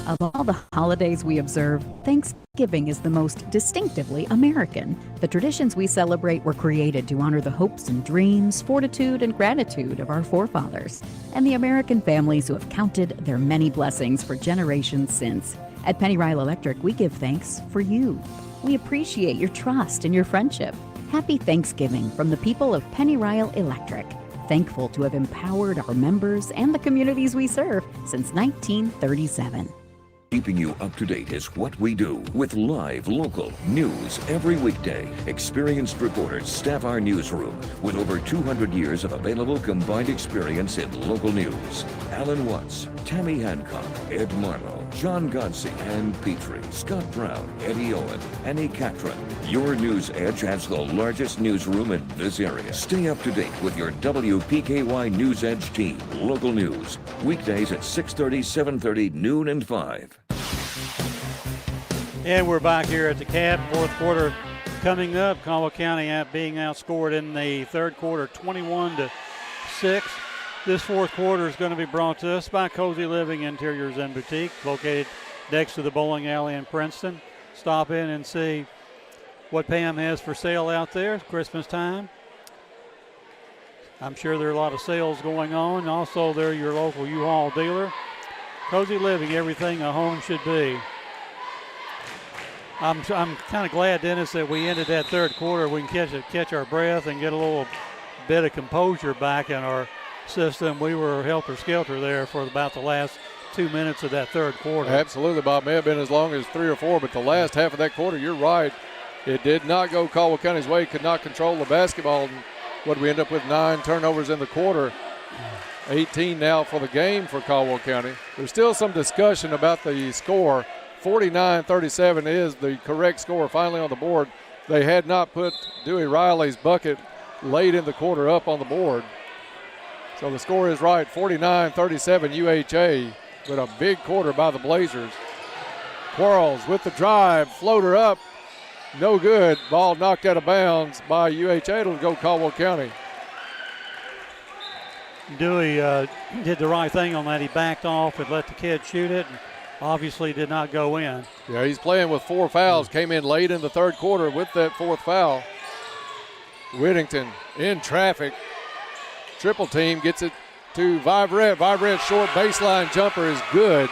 Of all the holidays we observe, Thanksgiving is the most distinctively American. The traditions we celebrate were created to honor the hopes and dreams, fortitude, and gratitude of our forefathers, and the American families who have counted their many blessings for generations since. At Penny Ryle Electric, we give thanks for you. We appreciate your trust and your friendship. Happy Thanksgiving from the people of Penny Ryle Electric. Thankful to have empowered our members and the communities we serve since 1937. Keeping you up to date is what we do with live local news every weekday. Experienced reporters staff our newsroom with over 200 years of available combined experience in local news. Alan Watts, Tammy Hancock, Ed Marlowe, John Godsey, Ann Petrie, Scott Brown, Eddie Owen, Annie Catron. Your News Edge has the largest newsroom in this area. Stay up to date with your WPKY News Edge team. Local news, weekdays at 6:30, 7:30, noon, and 5. And we're back here at the CAB. Fourth quarter coming up. Caldwell County being outscored in the third quarter 21-6. This fourth quarter is going to be brought to us by Cozy Living Interiors and Boutique, located next to the bowling alley in Princeton. Stop in and see what Pam has for sale out there. It's Christmas time. I'm sure there are a lot of sales going on. Also, they're your local U-Haul dealer. Cozy Living, everything a home should be. I'm kind of glad, Dennis, that we ended that third quarter. We can catch our breath and get a little bit of composure back in our system. We were helter-skelter there for about the last 2 minutes of that third quarter. Absolutely, Bob. May have been as long as 3 or 4, but the last half of that quarter, you're right. It did not go Caldwell County's way. Could not control the basketball. And what did we end up with? 9 turnovers in the quarter. 18 now for the game for Caldwell County. There's still some discussion about the score. 49-37 is the correct score finally on the board. They had not put Dewey Riley's bucket late in the quarter up on the board. So the score is right, 49-37 UHA, but a big quarter by the Blazers. Quarles with the drive, floater up, no good. Ball knocked out of bounds by UHA. It'll go Caldwell County. Dewey did the right thing on that. He backed off and let the kid shoot it. And obviously did not go in. Yeah, he's playing with 4 fouls. Came in late in the third quarter with that 4th foul. Whittington in traffic. Triple team gets it to Viverette. Viverette's short baseline jumper is good.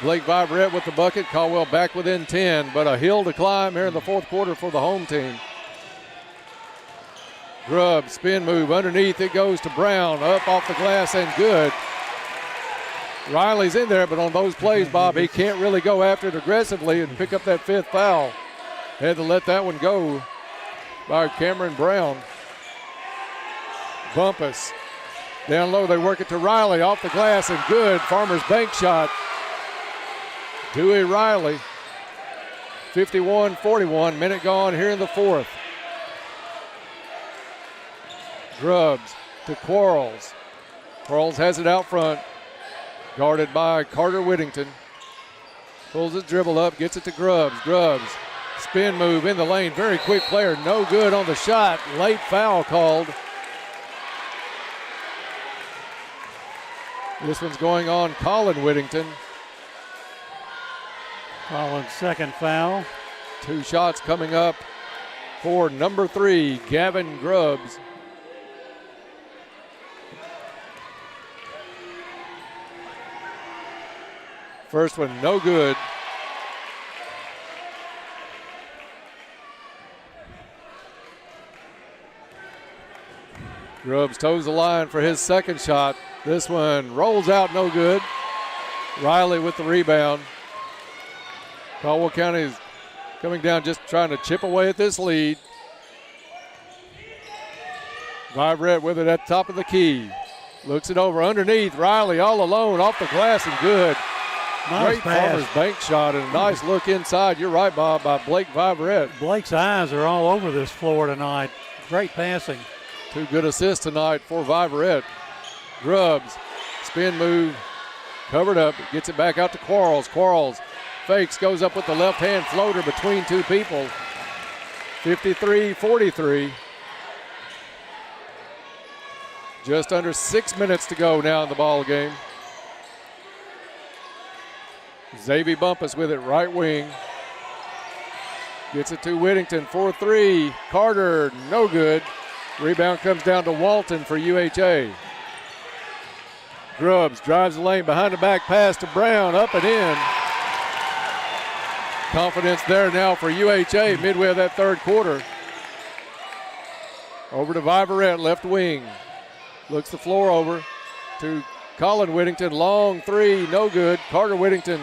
Blake Viverette with the bucket. Caldwell back within 10, but a hill to climb here in the fourth quarter for the home team. Grubb, spin move underneath. It goes to Brown, up off the glass and good. Riley's in there, but on those plays, Bob, he can't really go after it aggressively and pick up that 5th foul. Had to let that one go by Cameron Brown. Bumpus. Down low, they work it to Riley, off the glass and good. Farmers bank shot. Dewey Riley. 51-41, minute gone here in the 4th. Grubbs to Quarles. Quarles has it out front. Guarded by Carter Whittington. Pulls his dribble up, gets it to Grubbs. Grubbs, spin move in the lane. Very quick player, no good on the shot. Late foul called. This one's going on Colin Whittington. Colin's 2nd foul. 2 shots coming up for number 3, Gavin Grubbs. First one, no good. Grubbs toes the line for his 2nd shot. This one rolls out, no good. Riley with the rebound. Caldwell County is coming down, just trying to chip away at this lead. Vibrett with it at the top of the key. Looks it over underneath. Riley all alone off the glass and good. Nice Great pass. Farmers bank shot and a nice look inside. You're right, Bob, by Blake Vibrett. Blake's eyes are all over this floor tonight. Great passing. 2 good assists tonight for Vibrett. Grubbs, spin move, covered up, gets it back out to Quarles. Quarles fakes, goes up with the left-hand floater between 2 people. 53-43. Just under 6 minutes to go now in the ball game. Xavier Bumpus with it, right wing. Gets it to Whittington for 3. Carter, no good. Rebound comes down to Walton for UHA. Grubbs drives the lane, behind the back pass to Brown, up and in. Confidence there now for UHA midway of that 3rd quarter. Over to Vibrett, left wing. Looks the floor over to Colin Whittington. Long 3, no good. Carter Whittington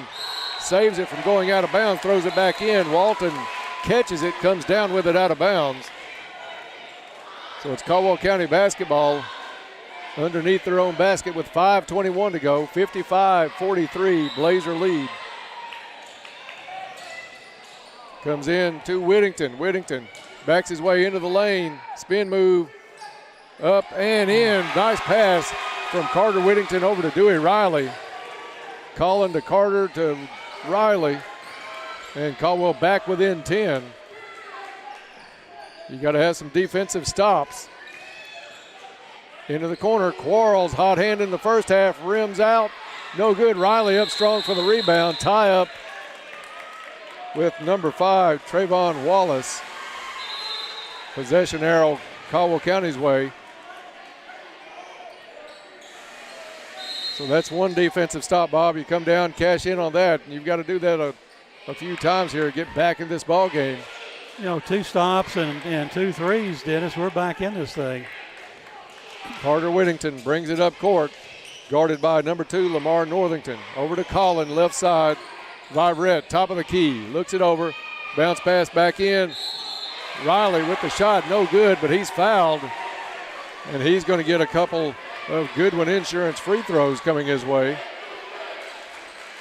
saves it from going out of bounds, throws it back in. Walton catches it, comes down with it out of bounds. So it's Caldwell County basketball underneath their own basket with 5:21 to go. 55-43, Blazer lead. Comes in to Whittington. Whittington backs his way into the lane. Spin move, up and in. Nice pass from Carter Whittington over to Dewey Riley. Colin to Carter to Riley. And Caldwell back within 10. You got to have some defensive stops. Into the corner, Quarles, hot hand in the first half, rims out. No good. Riley up strong for the rebound. Tie up with number 5, Trayvon Wallace. Possession arrow Caldwell County's way. So that's one defensive stop, Bob. You come down, cash in on that, and you've got to do that a few times here to get back in this ball game. You know, 2 stops and 2 threes, Dennis. We're back in this thing. Carter Whittington brings it up court, guarded by number 2, Lamar Northington. Over to Colin, left side. Vibrett, top of the key, looks it over. Bounce pass back in. Riley with the shot, no good, but he's fouled. And he's going to get a couple of Goodwin Insurance free throws coming his way.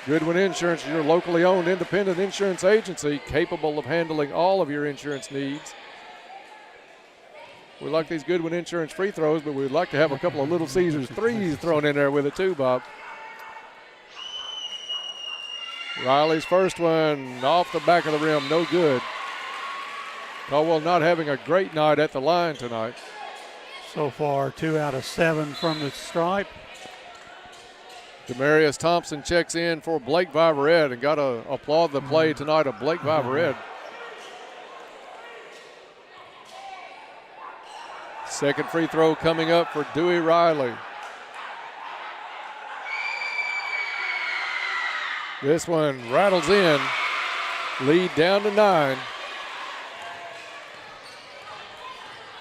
Goodwin Insurance, your locally owned independent insurance agency capable of handling all of your insurance needs. We like these Goodwin Insurance free throws, but we'd like to have a couple of Little Caesars threes thrown in there with it too, Bob. Riley's first one off the back of the rim, no good. Caldwell not having a great night at the line tonight. So far, 2 out of 7 from the stripe. Demarius Thompson checks in for Blake Vibrett, and got to applaud the play tonight of Blake Vibrett. Second free throw coming up for Dewey Riley. This one rattles in. Lead down to 9.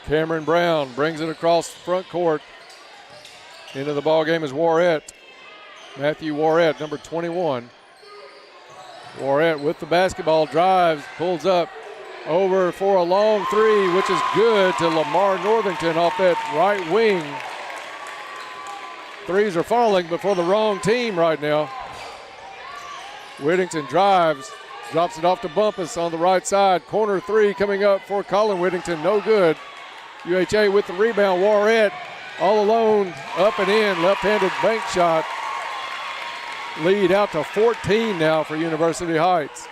Cameron Brown brings it across front court. Into the ball game is Warrett. Matthew Warrett, number 21. Warrett with the basketball, drives, pulls up, over for a long three, which is good to Lamar Northington off that right wing. Threes are falling, but for the wrong team right now. Whittington drives, drops it off to Bumpus on the right side. Corner three coming up for Colin Whittington, no good. UHA with the rebound. Warrett all alone, up and in, left-handed bank shot. Lead out to 14 now for University Heights.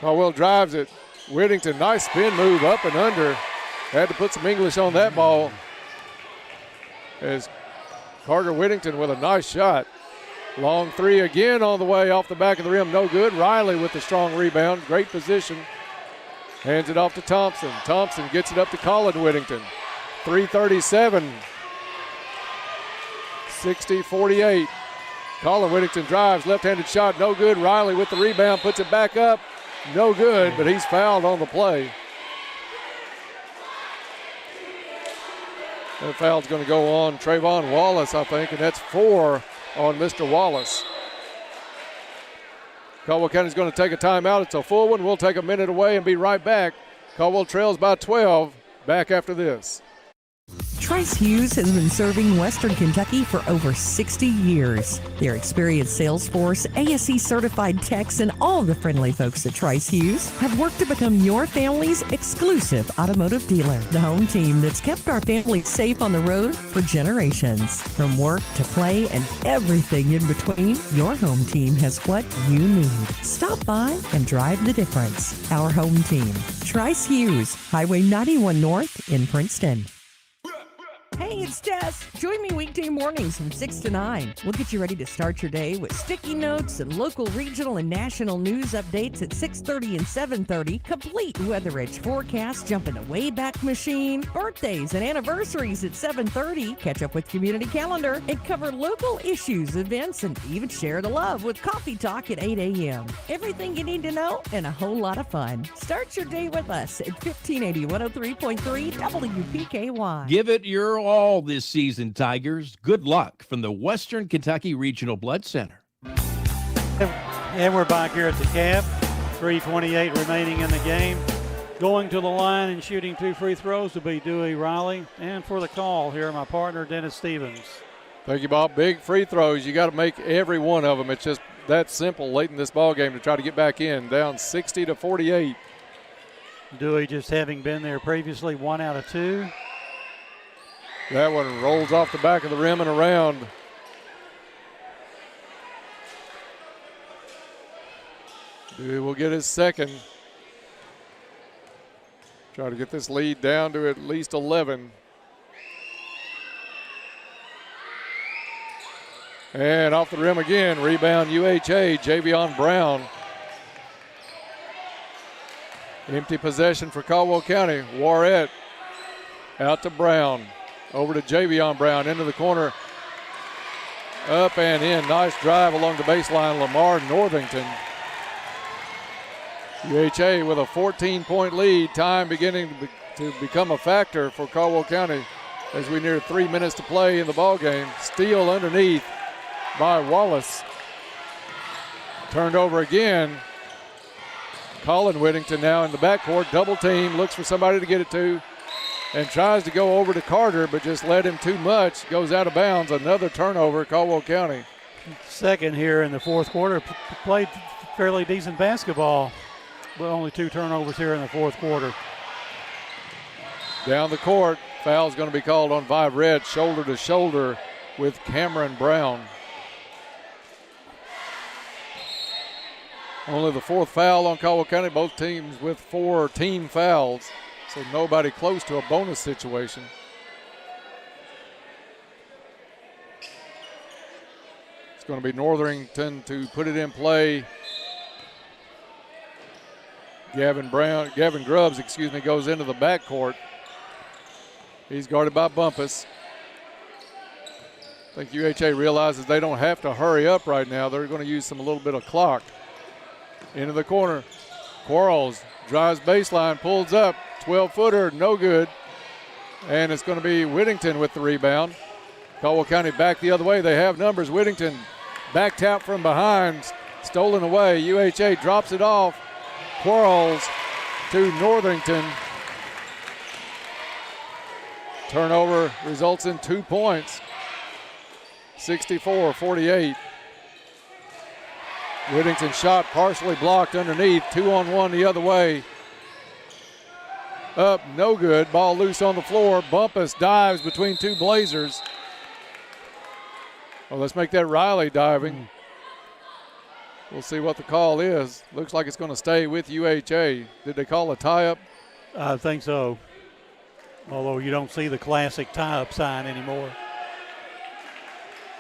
Caldwell drives it. Whittington, nice spin move up and under. Had to put some English on that ball. As Carter Whittington with a nice shot. Long three again on the way off the back of the rim, no good. Riley with the strong rebound, great position. Hands it off to Thompson. Thompson gets it up to Colin Whittington. 3:37. 60-48. Colin Whittington drives, left-handed shot, no good. Riley with the rebound, puts it back up, no good, but he's fouled on the play. That foul's going to go on Trayvon Wallace, I think, and that's 4 on Mr. Wallace. Caldwell County's going to take a timeout. It's a full one. We'll take a minute away and be right back. Caldwell trails by 12. Back after this. Trice Hughes has been serving Western Kentucky for over 60 years. Their experienced sales force, ASE certified techs, and all the friendly folks at Trice Hughes have worked to become your family's exclusive automotive dealer. The home team that's kept our family safe on the road for generations. From work to play and everything in between, your home team has what you need. Stop by and drive the difference. Our home team, Trice Hughes, Highway 91 North in Princeton. Hey, it's Jess. Join me weekday mornings from 6 to 9. We'll get you ready to start your day with sticky notes and local, regional, and national news updates at 6:30 and 7:30. Complete Weather Edge forecast, jump in a Wayback Machine, birthdays and anniversaries at 7:30. Catch up with Community Calendar and cover local issues, events, and even share the love with Coffee Talk at 8 a.m. Everything you need to know and a whole lot of fun. Start your day with us at 1580 103.3 WPKY. Give it your all this season, Tigers. Good luck from the Western Kentucky Regional Blood Center. And we're back here at the Cab. 3:28 remaining in the game. Going to the line and shooting 2 free throws will be Dewey Riley. And for the call here, my partner, Dennis Stevens. Thank you, Bob. Big free throws. You got to make every one of them. It's just that simple late in this ball game to try to get back in. Down 60-48. Dewey just having been there previously, 1 out of 2. That one rolls off the back of the rim and around. Dewey will get his second. Try to get this lead down to at least 11. And off the rim again, rebound UHA, Javion Brown. Empty possession for Caldwell County. Warrett out to Brown. Over to Javion Brown, into the corner. Up and in, nice drive along the baseline, Lamar Northington. UHA with a 14-point lead, time beginning to become a factor for Caldwell County as we near 3 minutes to play in the ball game. Steal underneath by Wallace. Turned over again. Colin Whittington now in the backcourt, double team, looks for somebody to get it to, and tries to go over to Carter, but just led him too much, goes out of bounds. Another turnover, Caldwell County. Second here in the fourth quarter, played fairly decent basketball, but only 2 turnovers here in the fourth quarter. Down the court, foul's going to be called on Vive Red, shoulder to shoulder with Cameron Brown. Only the 4th foul on Caldwell County, both teams with 4 team fouls, so nobody close to a bonus situation. It's going to be Northerington to put it in play. Gavin Grubbs, goes into the backcourt. He's guarded by Bumpus. I think UHA realizes they don't have to hurry up right now. They're going to use a little bit of clock. Into the corner. Quarles drives baseline, pulls up, 12-footer, no good. And it's going to be Whittington with the rebound. Caldwell County back the other way. They have numbers. Whittington back tap from behind, stolen away. UHA drops it off. Quarles to Northington. Turnover results in 2 points. 64-48. Whittington shot partially blocked underneath. 2-on-1 the other way. Up, no good. Ball loose on the floor. Bumpus dives between two Blazers. Well, let's make that Riley diving. We'll see what the call is. Looks like it's going to stay with UHA. Did they call a tie-up? I think so. Although you don't see the classic tie-up sign anymore.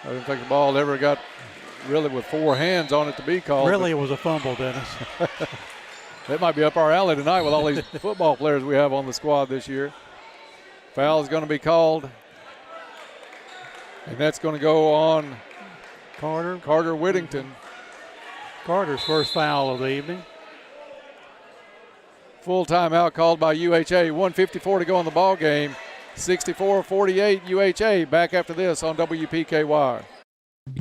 I didn't think the ball ever got really with four hands on it to be called. Really, it was a fumble, Dennis. That might be up our alley tonight with all these football players we have on the squad this year. Foul is going to be called. And that's going to go on Carter Whittington. Carter's first foul of the evening. Full timeout called by UHA. 1:54 to go in the ball game. 64-48 UHA. Back after this on WPKY.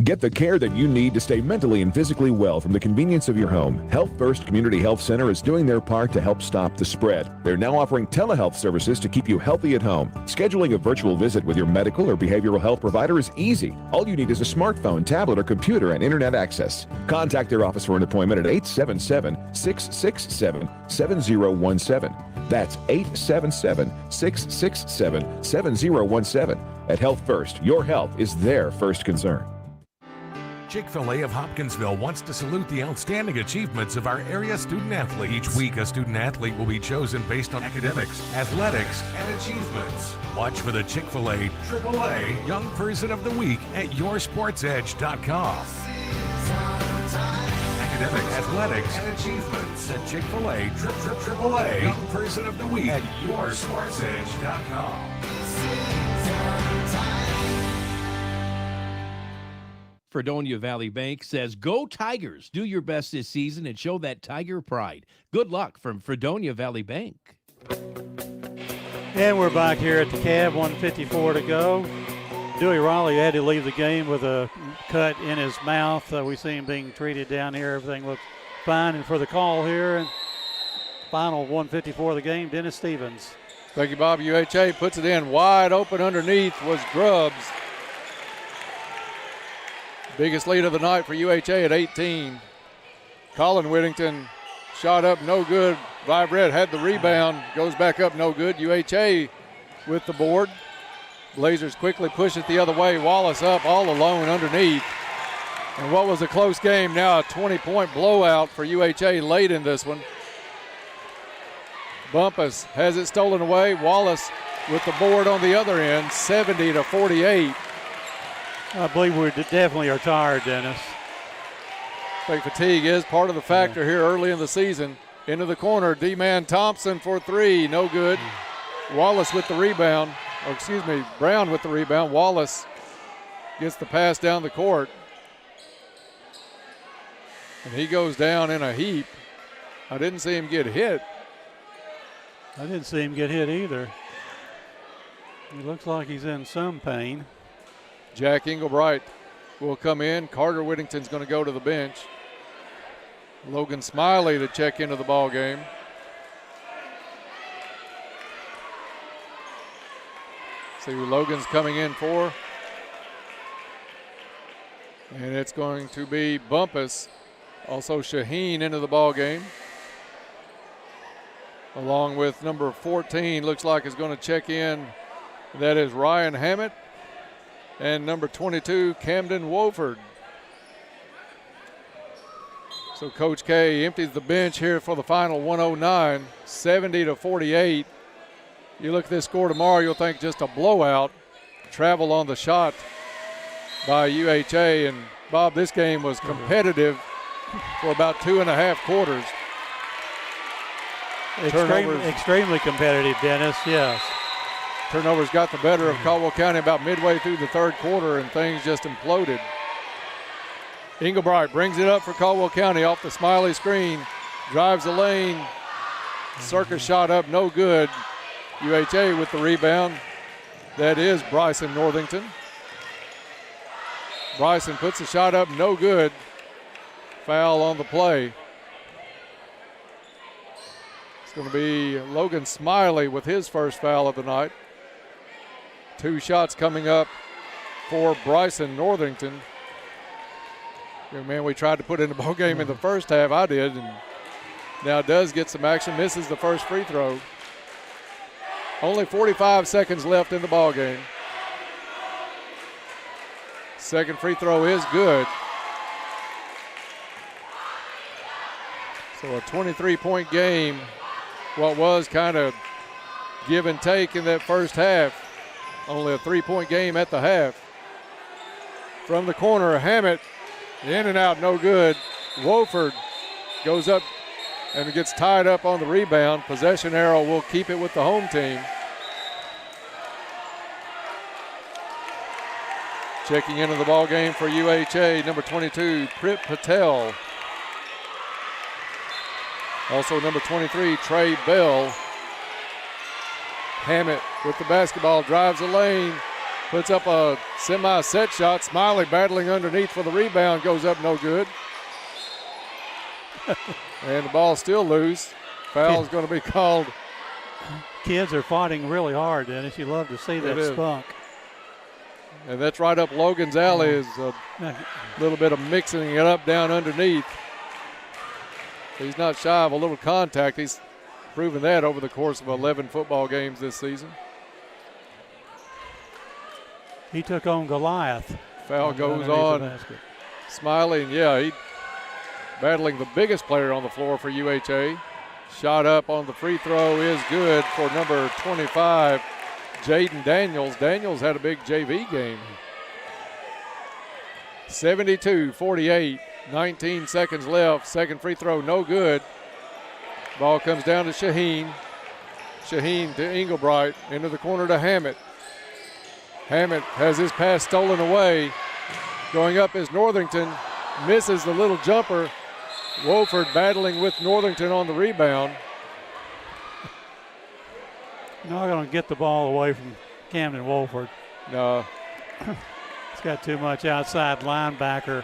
Get the care that you need to stay mentally and physically well from the convenience of your home. Health First Community Health Center is doing their part to help stop the spread. They're now offering telehealth services to keep you healthy at home. Scheduling a virtual visit with your medical or behavioral health provider is easy. All you need is a smartphone, tablet, or computer and internet access. Contact their office for an appointment at 877-667-7017. That's 877-667-7017. At Health First, your health is their first concern. Chick-fil-A of Hopkinsville wants to salute the outstanding achievements of our area student athletes. Each week, a student athlete will be chosen based on academics, athletics, and achievements. Watch for the Chick-fil-A AAA Young Person of the Week at yoursportsedge.com. Academics, athletics, and achievements at Chick-fil-A AAA Young Person of the Week at yoursportsedge.com. Fredonia Valley Bank says, go Tigers. Do your best this season and show that Tiger pride. Good luck from Fredonia Valley Bank. And we're back here at the Cab, 1:54 to go. Dewey Raleigh had to leave the game with a cut in his mouth. We see him being treated down here. Everything looks fine. And for the call here, and final 1:54 of the game, Dennis Stevens. Thank you, Bob. UHA puts it in wide open underneath was Grubbs. Biggest lead of the night for UHA at 18. Colin Whittington shot up, no good. Vibrett had the rebound, goes back up, no good. UHA with the board. Blazers quickly push it the other way. Wallace up all alone underneath. And what was a close game, now a 20-point blowout for UHA late in this one. Bumpus has it stolen away. Wallace with the board on the other end, 70-48. I believe we definitely are tired, Dennis. I think fatigue is part of the factor here early in the season. Into the corner, D-Man Thompson for three, no good. Wallace with the rebound, or excuse me, Brown with the rebound. Wallace gets the pass down the court. And he goes down in a heap. I didn't see him get hit. I didn't see him get hit either. He looks like he's in some pain. Jack Englebright will come in. Carter Whittington's going to go to the bench. Logan Smiley to check into the ball game. See who Logan's coming in for. And it's going to be Bumpus. Also Shaheen into the ball game. Along with number 14, looks like is going to check in. That is Ryan Hammett. And number 22, Camden Wofford. So Coach K empties the bench here for the final 109, 70-48. You look at this score tomorrow, you'll think just a blowout. Travel on the shot by UHA. And Bob, this game was competitive for about 2.5 quarters. Extremely competitive, Dennis, yes. Turnovers got the better of Caldwell County about midway through the third quarter, and things just imploded. Englebright brings it up for Caldwell County off the Smiley screen. Drives the lane. Circus shot up, no good. UHA with the rebound. That is Bryson Northington. Bryson puts the shot up, no good. Foul on the play. It's going to be Logan Smiley with his first foul of the night. 2 shots coming up for Bryson Northington. Young man, we tried to put in the ball game in the first half. I did, and now does get some action. Misses the first free throw. Only 45 seconds left in the ball game. Second free throw is good. So a 23-point game. What was kind of give and take in that first half. Only a 3-point game at the half. From the corner, Hammett, in and out, no good. Wofford goes up and gets tied up on the rebound. Possession arrow will keep it with the home team. Checking into the ball game for UHA, number 22, Prit Patel. Also number 23, Trey Bell. Hammett with the basketball, drives the lane, puts up a semi-set shot. Smiley battling underneath for the rebound, goes up no good. And the ball's still loose. Foul's going to be called. Kids are fighting really hard, Dennis. You love to see that spunk. And that's right up Logan's alley, is a little bit of mixing it up down underneath. He's not shy of a little contact. He's proven that over the course of 11 football games this season. He took on Goliath. Foul goes on Smiley, and he battling the biggest player on the floor for UHA. Shot up on the free throw is good for number 25, Jaden Daniels. Daniels had a big JV game. 72-48, 19 seconds left. Second free throw, no good. Ball comes down to Shaheen. Shaheen to Englebright, into the corner to Hammett. Hammett has his pass stolen away. Going up is Northington, misses the little jumper. Wofford battling with Northington on the rebound. Not going to get the ball away from Camden Wofford. No. He's got too much outside linebacker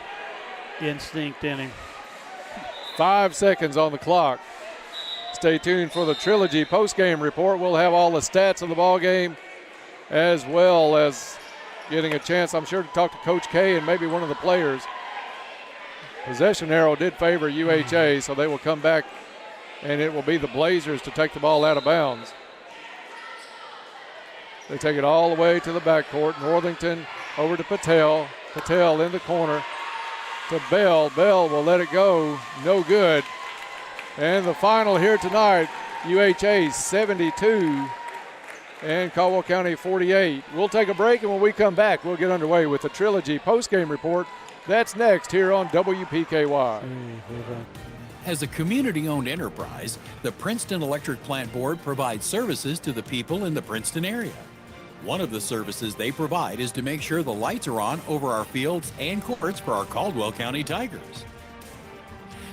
instinct in him. 5 seconds on the clock. Stay tuned for the Trilogy post-game report. We'll have all the stats of the ball game, as well as getting a chance, I'm sure, to talk to Coach K and maybe one of the players. Possession arrow did favor UHA, so they will come back, and it will be the Blazers to take the ball out of bounds. They take it all the way to the backcourt. Northington over to Patel. Patel in the corner to Bell. Bell will let it go. No good. And the final here tonight, UHA 72 and Caldwell County 48. We'll take a break, and when we come back, we'll get underway with the Trilogy postgame report. That's next here on WPKY. As a community-owned enterprise, the Princeton Electric Plant Board provides services to the people in the Princeton area. One of the services they provide is to make sure the lights are on over our fields and courts for our Caldwell County Tigers.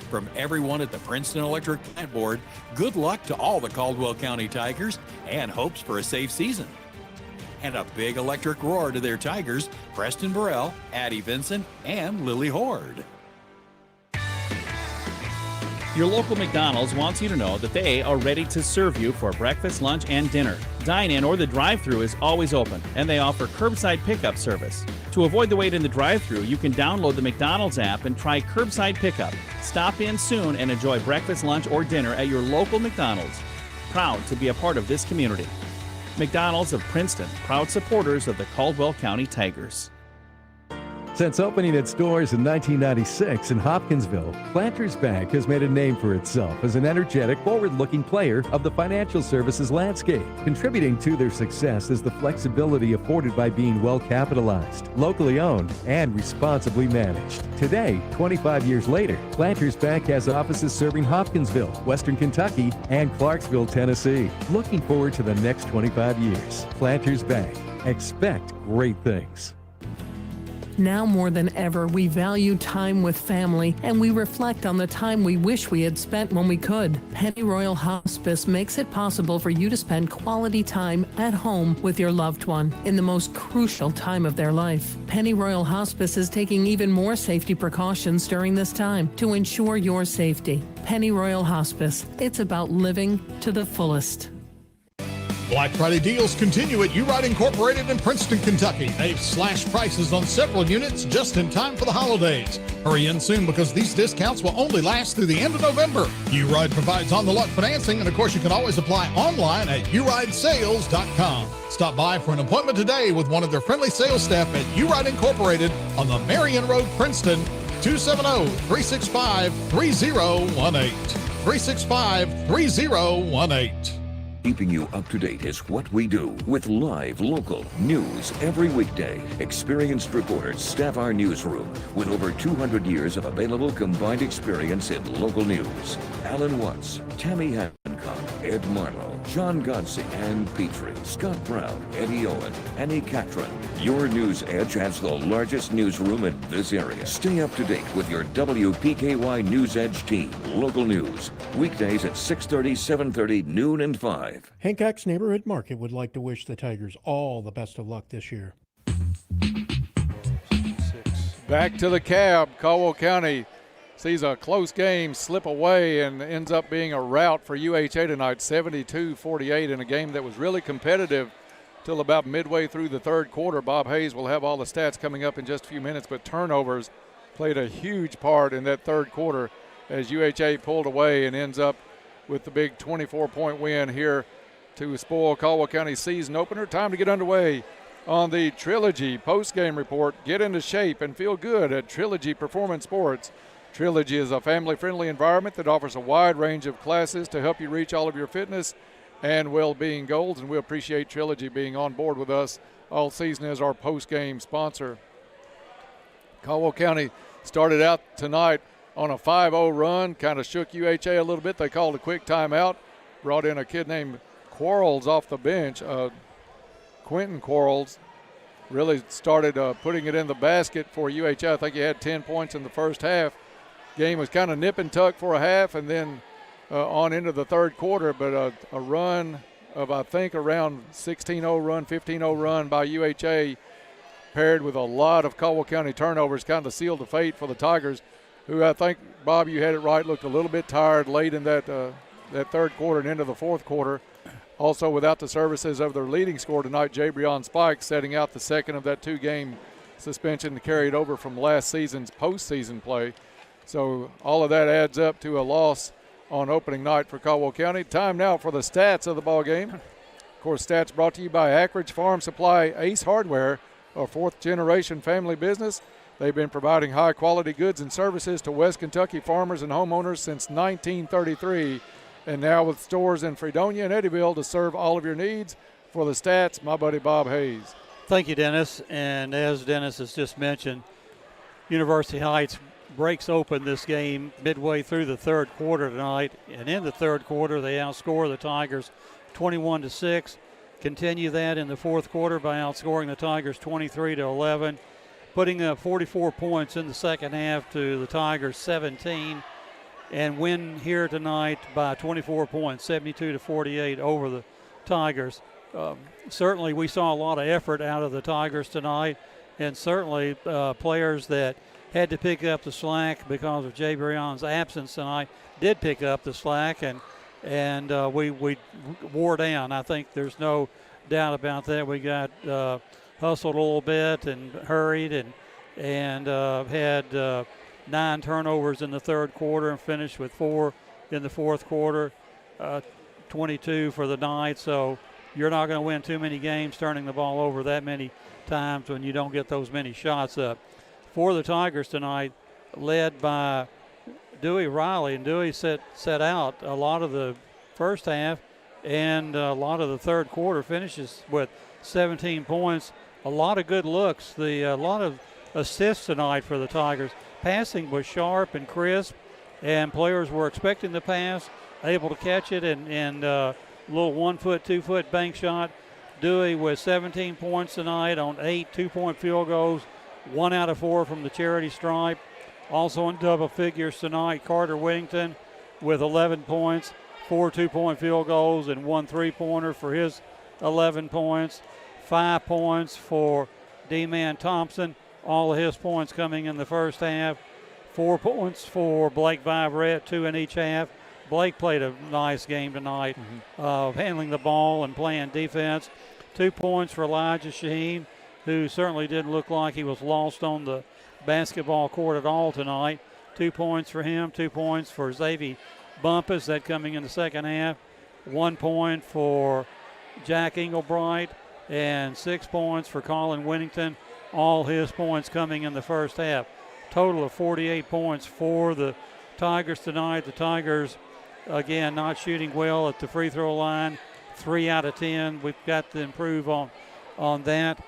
From everyone at the Princeton Electric Plant Board, good luck to all the Caldwell County Tigers and hopes for a safe season. And a big electric roar to their Tigers, Preston Burrell, Addie Vincent, and Lily Horde. Your local McDonald's wants you to know that they are ready to serve you for breakfast, lunch, and dinner. Dine-in or the drive-thru is always open, and they offer curbside pickup service. To avoid the wait in the drive-thru, you can download the McDonald's app and try curbside pickup. Stop in soon and enjoy breakfast, lunch, or dinner at your local McDonald's. Proud to be a part of this community. McDonald's of Princeton, proud supporters of the Caldwell County Tigers. Since opening its doors in 1996 in Hopkinsville, Planters Bank has made a name for itself as an energetic, forward-looking player of the financial services landscape. Contributing to their success is the flexibility afforded by being well-capitalized, locally owned, and responsibly managed. Today, 25 years later, Planters Bank has offices serving Hopkinsville, Western Kentucky, and Clarksville, Tennessee. Looking forward to the next 25 years. Planters Bank. Expect great things. Now more than ever, we value time with family, and we reflect on the time we wish we had spent when we could. Pennyroyal Hospice makes it possible for you to spend quality time at home with your loved one in the most crucial time of their life. Pennyroyal Hospice is taking even more safety precautions during this time to ensure your safety. Pennyroyal Hospice. It's about living to the fullest. Black Friday deals continue at U-Ride Incorporated in Princeton, Kentucky. They've slashed prices on several units just in time for the holidays. Hurry in soon because these discounts will only last through the end of November. U-Ride provides on-the-lot financing, and of course you can always apply online at uridesales.com. Stop by for an appointment today with one of their friendly sales staff at U-Ride Incorporated on the Marion Road, Princeton, 270-365-3018. 365-3018. Keeping you up to date is what we do with live local news every weekday. Experienced reporters staff our newsroom with over 200 years of available combined experience in local news. Alan Watts, Tammy Hancock, Ed Marlowe, John Godsey, Ann Petrie, Scott Brown, Eddie Owen, Annie Catron. Your News Edge has the largest newsroom in this area. Stay up to date with your WPKY News Edge team. Local news. Weekdays at 6:30, 7:30, noon, and 5. Hancock's Neighborhood Market would like to wish the Tigers all the best of luck this year. Back to the Cab. Caldwell County sees a close game slip away and ends up being a rout for UHA tonight, 72-48, in a game that was really competitive till about midway through the third quarter. Bob Hayes will have all the stats coming up in just a few minutes, but turnovers played a huge part in that third quarter as UHA pulled away and ends up with the big 24-point win here to spoil Caldwell County's season opener. Time to get underway on the Trilogy post-game report. Get into shape and feel good at Trilogy Performance Sports. Trilogy is a family-friendly environment that offers a wide range of classes to help you reach all of your fitness and well-being goals, and we appreciate Trilogy being on board with us all season as our post-game sponsor. Caldwell County started out tonight on a 5-0 run, kind of shook UHA a little bit. They called a quick timeout, brought in a kid named Quarles off the bench. Quentin Quarles really started putting it in the basket for UHA. I think he had 10 points in the first half. Game was kind of nip and tuck for a half and then on into the third quarter, but a run of, I think, around 16-0 run, 15-0 run by UHA paired with a lot of Caldwell County turnovers kind of sealed the fate for the Tigers, who I think, Bob, you had it right, looked a little bit tired late in that third quarter and into the fourth quarter. Also without the services of their leading scorer tonight, Jabrion Spike, setting out the second of that two-game suspension carried over from last season's postseason play. So all of that adds up to a loss on opening night for Caldwell County. Time now for the stats of the ball game. Of course, stats brought to you by Ackridge Farm Supply Ace Hardware, a fourth-generation family business. They've been providing high-quality goods and services to West Kentucky farmers and homeowners since 1933, and now with stores in Fredonia and Eddyville to serve all of your needs. For the stats, my buddy Bob Hayes. Thank you, Dennis. And as Dennis has just mentioned, University Heights breaks open this game midway through the third quarter tonight, and in the third quarter they outscore the Tigers 21-6. Continue that in the fourth quarter by outscoring the Tigers 23-11. Putting up 44 points in the second half to the Tigers 17, and win here tonight by 24 points, 72-48 over the Tigers. Certainly we saw a lot of effort out of the Tigers tonight, and certainly players that had to pick up the slack because of Jabrion's absence tonight did pick up the slack, and we wore down. I think there's no doubt about that. We got hustled a little bit and hurried and had 9 turnovers in the third quarter and finished with 4 in the fourth quarter, 22 for the night. So you're not going to win too many games turning the ball over that many times when you don't get those many shots up. For the Tigers tonight, led by Dewey Riley, and Dewey set out a lot of the first half and a lot of the third quarter, finishes with 17 points. A lot of good looks, a lot of assists tonight for the Tigers. Passing was sharp and crisp, and players were expecting the pass, able to catch it, and a little 1-foot, 2-foot bank shot. Dewey with 17 points tonight on 8 two-point field goals, 1 out of 4 from the charity stripe. Also in double figures tonight, Carter Whittington with 11 points, 4 2-point field goals, and 1 3-pointer for his 11 points. 5 points for D-Man Thompson, all of his points coming in the first half. 4 points for Blake Vibrett, 2 in each half. Blake played a nice game tonight, handling the ball and playing defense. 2 points for Elijah Shaheen, who certainly didn't look like he was lost on the basketball court at all tonight. 2 points for him, 2 points for Xavier Bumpus, that coming in the second half. 1 point for Jack Englebright, and 6 points for Colin Whittington, all his points coming in the first half. Total of 48 points for the Tigers tonight. The Tigers, again, not shooting well at the free throw line. 3 out of 10. We've got to improve on that.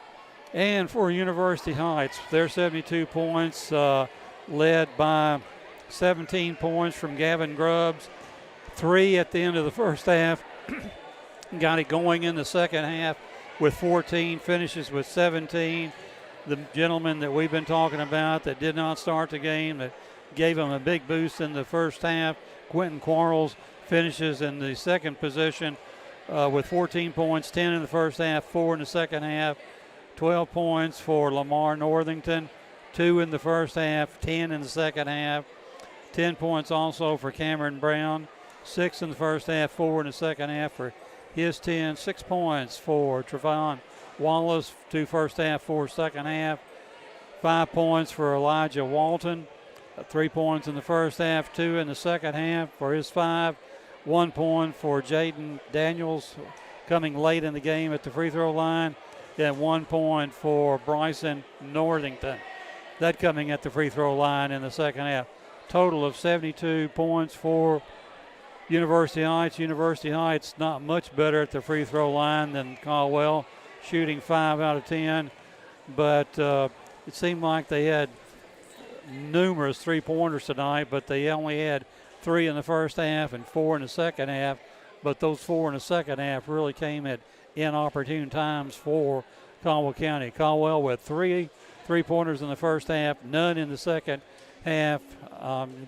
And for University Heights, they're 72 points, led by 17 points from Gavin Grubbs. 3 at the end of the first half. Got it going in the second half with 14, finishes with 17. The gentleman that we've been talking about that did not start the game, that gave him a big boost in the first half, Quentin Quarles, finishes in the second position with 14 points, 10 in the first half, 4 in the second half. 12 points for Lamar Northington, 2 in the first half, 10 in the second half. 10 points also for Cameron Brown, 6 in the first half, 4 in the second half for his 10. 6 points for Trevon Wallace, 2 first half, 4 second half. 5 points for Elijah Walton, 3 points in the first half, 2 in the second half for his 5. 1 point for Jaden Daniels, coming late in the game at the free throw line. And 1 point for Bryson Northington, that coming at the free throw line in the second half. Total of 72 points for University Heights. University Heights not much better at the free throw line than Caldwell, shooting 5 out of 10. But it seemed like they had numerous three-pointers tonight, but they only had 3 in the first half and 4 in the second half. But those 4 in the second half really came at inopportune times for Caldwell County. Caldwell with 3 3-pointers in the first half, none in the second half.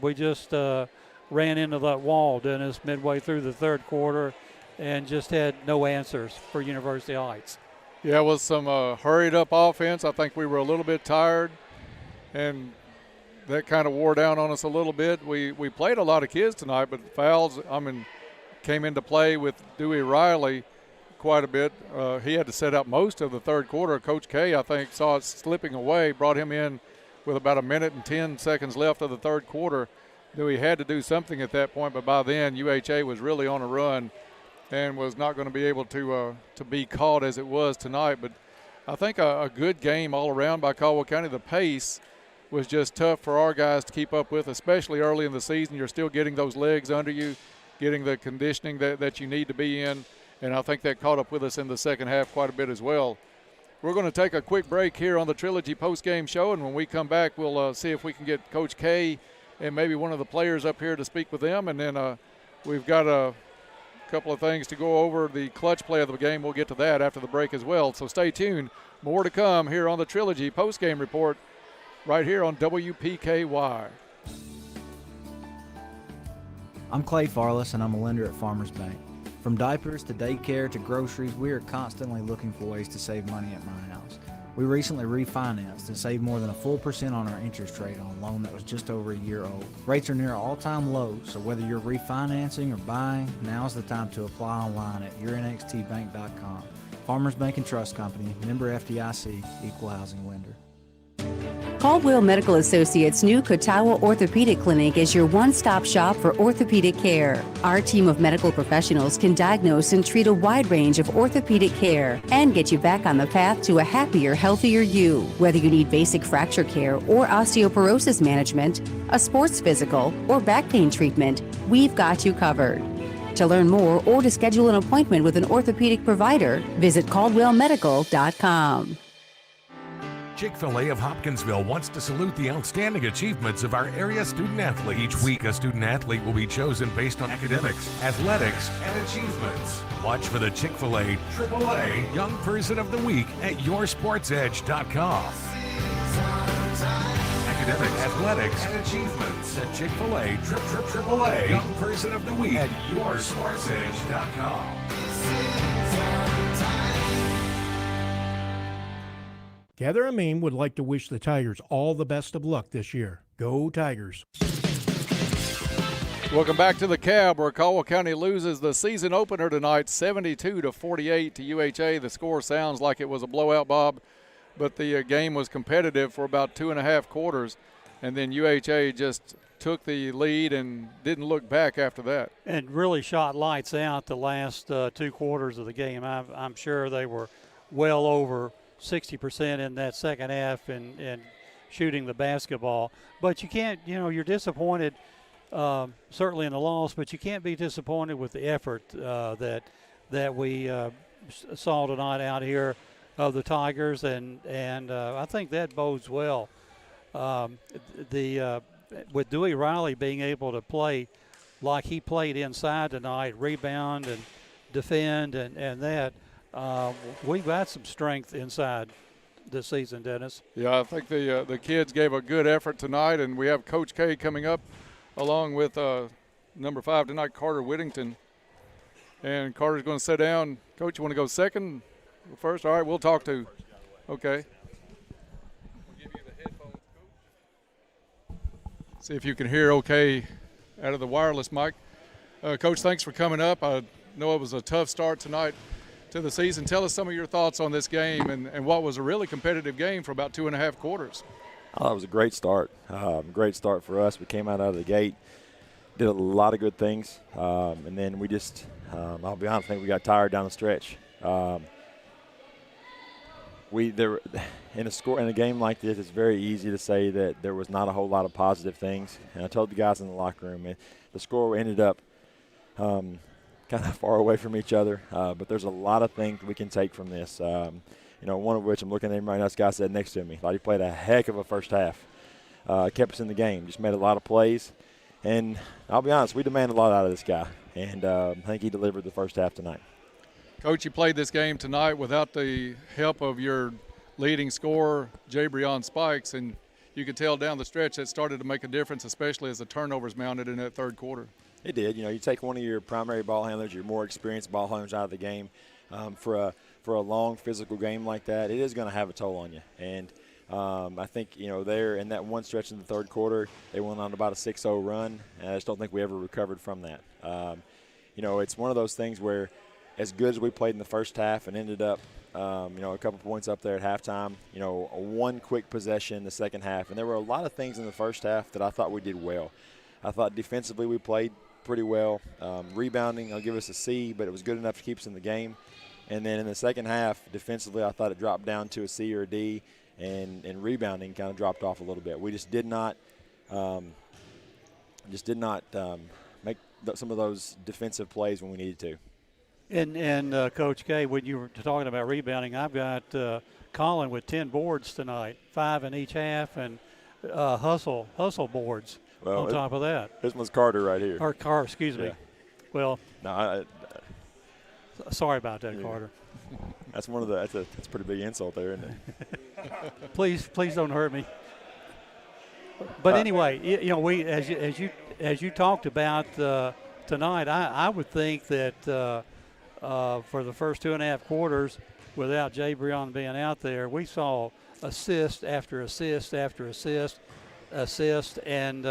We just ran into that wall, Dennis, midway through the third quarter, and just had no answers for University Heights. Yeah, it was some hurried up offense. I think we were a little bit tired, and that kind of wore down on us a little bit. We played a lot of kids tonight, but fouls, came into play with Dewey Riley quite a bit. He had to set out most of the third quarter. Coach K, I think, saw it slipping away, brought him in with about 1 minute and 10 seconds left of the third quarter. Dewey had to do something at that point, but by then UHA was really on a run and was not going to be able to be caught as it was tonight. But I think a good game all around by Caldwell County. The pace was just tough for our guys to keep up with, especially early in the season. You're still getting those legs under you, getting the conditioning that you need to be in. And I think that caught up with us in the second half quite a bit as well. We're going to take a quick break here on the Trilogy postgame show, and when we come back, we'll see if we can get Coach K and maybe one of the players up here to speak with them. And then we've got a couple of things to go over. The clutch play of the game, we'll get to that after the break as well. So stay tuned. More to come here on the Trilogy postgame report right here on WPKY. I'm Clay Farless, and I'm a lender at Farmers Bank. From diapers to daycare to groceries, we are constantly looking for ways to save money at my house. We recently refinanced and saved more than a full % on our interest rate on a loan that was just over a year old. Rates are near all-time lows, so whether you're refinancing or buying, now's the time to apply online at yournxtbank.com. Farmers Bank and Trust Company, member FDIC, equal housing lender. Caldwell Medical Associates' new Katawa Orthopedic Clinic is your one-stop shop for orthopedic care. Our team of medical professionals can diagnose and treat a wide range of orthopedic care and get you back on the path to a happier, healthier you. Whether you need basic fracture care or osteoporosis management, a sports physical, or back pain treatment, we've got you covered. To learn more or to schedule an appointment with an orthopedic provider, visit caldwellmedical.com. Chick-fil-A of Hopkinsville wants to salute the outstanding achievements of our area student-athlete. Each week, a student-athlete will be chosen based on academics, athletics, and achievements. Watch for the Chick-fil-A AAA Young Person of the Week at yoursportsedge.com. academics, athletics, and achievements. The Chick-fil-A AAA Young Person of the Week at YourSportsEdge.com. Gather Amin would like to wish the Tigers all the best of luck this year. Go Tigers. Welcome back to the Cab, where Caldwell County loses the season opener tonight, 72-48 to UHA. The score sounds like it was a blowout, Bob, but the game was competitive for about 2.5 quarters, and then UHA just took the lead and didn't look back after that. And really shot lights out the last 2 quarters of the game. I'm sure they were well over 60% in that second half and shooting the basketball. But you can't, you're disappointed certainly in the loss, but you can't be disappointed with the effort that we saw tonight out here of the Tigers, and I think that bodes well. With Dewey Riley being able to play like he played inside tonight, rebound and defend and that, we've got some strength inside this season, Dennis. Yeah, I think the kids gave a good effort tonight, and we have Coach K coming up along with number 5 tonight, Carter Whittington. And Carter's going to sit down. Coach, you want to go second or first? All right, we'll talk to. Okay. We'll give you the headphones, Coach. See if you can hear okay out of the wireless mic. Coach, thanks for coming up. I know it was a tough start tonight to the season. Tell us some of your thoughts on this game and what was a really competitive game for about 2.5 quarters. Oh, it was a great start. Great start for us. We came out of the gate, did a lot of good things, and then we just, I'll be honest, I think we got tired down the stretch. In a game like this, it's very easy to say that there was not a whole lot of positive things. And I told the guys in the locker room, the score ended up kind of far away from each other, but there's a lot of things we can take from this. One of which I'm looking at him right now. This guy sat next to me. Thought he played a heck of a first half. Kept us in the game. Just made a lot of plays. And I'll be honest, we demanded a lot out of this guy. And I think he delivered the first half tonight. Coach, you played this game tonight without the help of your leading scorer, Jabrion Spikes, and you could tell down the stretch that started to make a difference, especially as the turnovers mounted in that third quarter. It did. You take one of your primary ball handlers, your more experienced ball handlers out of the game for a long physical game like that, it is going to have a toll on you. And I think, there in that one stretch in the third quarter, they went on about a 6-0 run, and I just don't think we ever recovered from that. It's one of those things where as good as we played in the first half and ended up, a couple points up there at halftime, one quick possession in the second half. And there were a lot of things in the first half that I thought we did well. I thought defensively we played pretty well. Rebounding, I'll give us a C, but it was good enough to keep us in the game. And then in the second half, defensively, I thought it dropped down to a C or a D, and rebounding kind of dropped off a little bit. We just did not make some of those defensive plays when we needed to. And Coach K, when you were talking about rebounding, I've got Colin with 10 boards tonight, 5 in each half, and hustle boards on top of that. This one's Carter right here. Or excuse me. Yeah. Well, no, sorry about that, yeah. Carter. That's that's a pretty big insult there, isn't it? Please don't hurt me. But anyway, we as you talked about tonight, I would think that for the first 2.5 quarters, without Jabrion being out there, we saw assist after assist after assist, and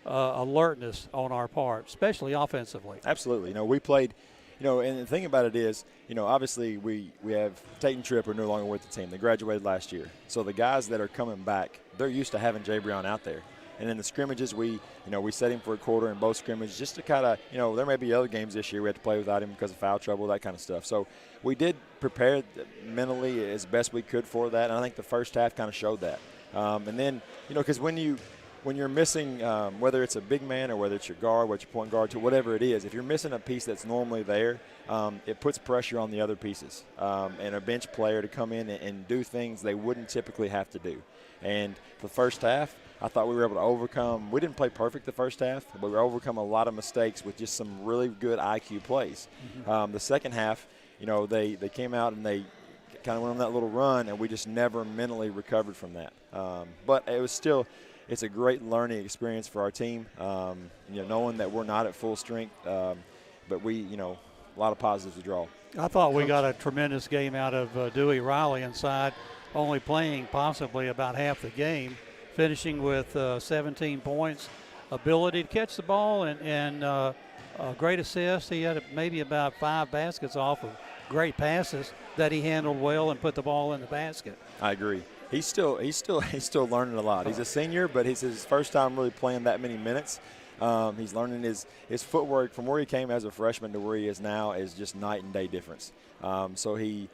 alertness on our part, especially offensively. Absolutely. We played. And the thing about it is, obviously we have Tate and Tripp are no longer with the team. They graduated last year. So the guys that are coming back, they're used to having Jabrion out there. And in the scrimmages, we set him for a quarter in both scrimmages just to kind of, there may be other games this year we had to play without him because of foul trouble, that kind of stuff. So we did prepare mentally as best we could for that, and I think the first half kind of showed that. And then, because when you're missing, whether it's a big man or whether it's your guard, whether it's your point guard, to whatever it is, if you're missing a piece that's normally there, it puts pressure on the other pieces and a bench player to come in and do things they wouldn't typically have to do. And for the first half, I thought we were able to overcome – we didn't play perfect the first half, but we overcome a lot of mistakes with just some really good IQ plays. Mm-hmm. The second half, they came out and they kind of went on that little run, and we just never mentally recovered from that. But it was still – it's a great learning experience for our team. Knowing that we're not at full strength, but we, a lot of positives to draw. I thought we got a tremendous game out of Dewey Riley inside, only playing possibly about half the game, finishing with 17 points, ability to catch the ball, and a great assist. He had maybe about 5 baskets off of great passes that he handled well and put the ball in the basket. I agree. He's still learning a lot. He's a senior, but it's his first time really playing that many minutes. He's learning his footwork from where he came as a freshman to where he is now is just night and day difference. So he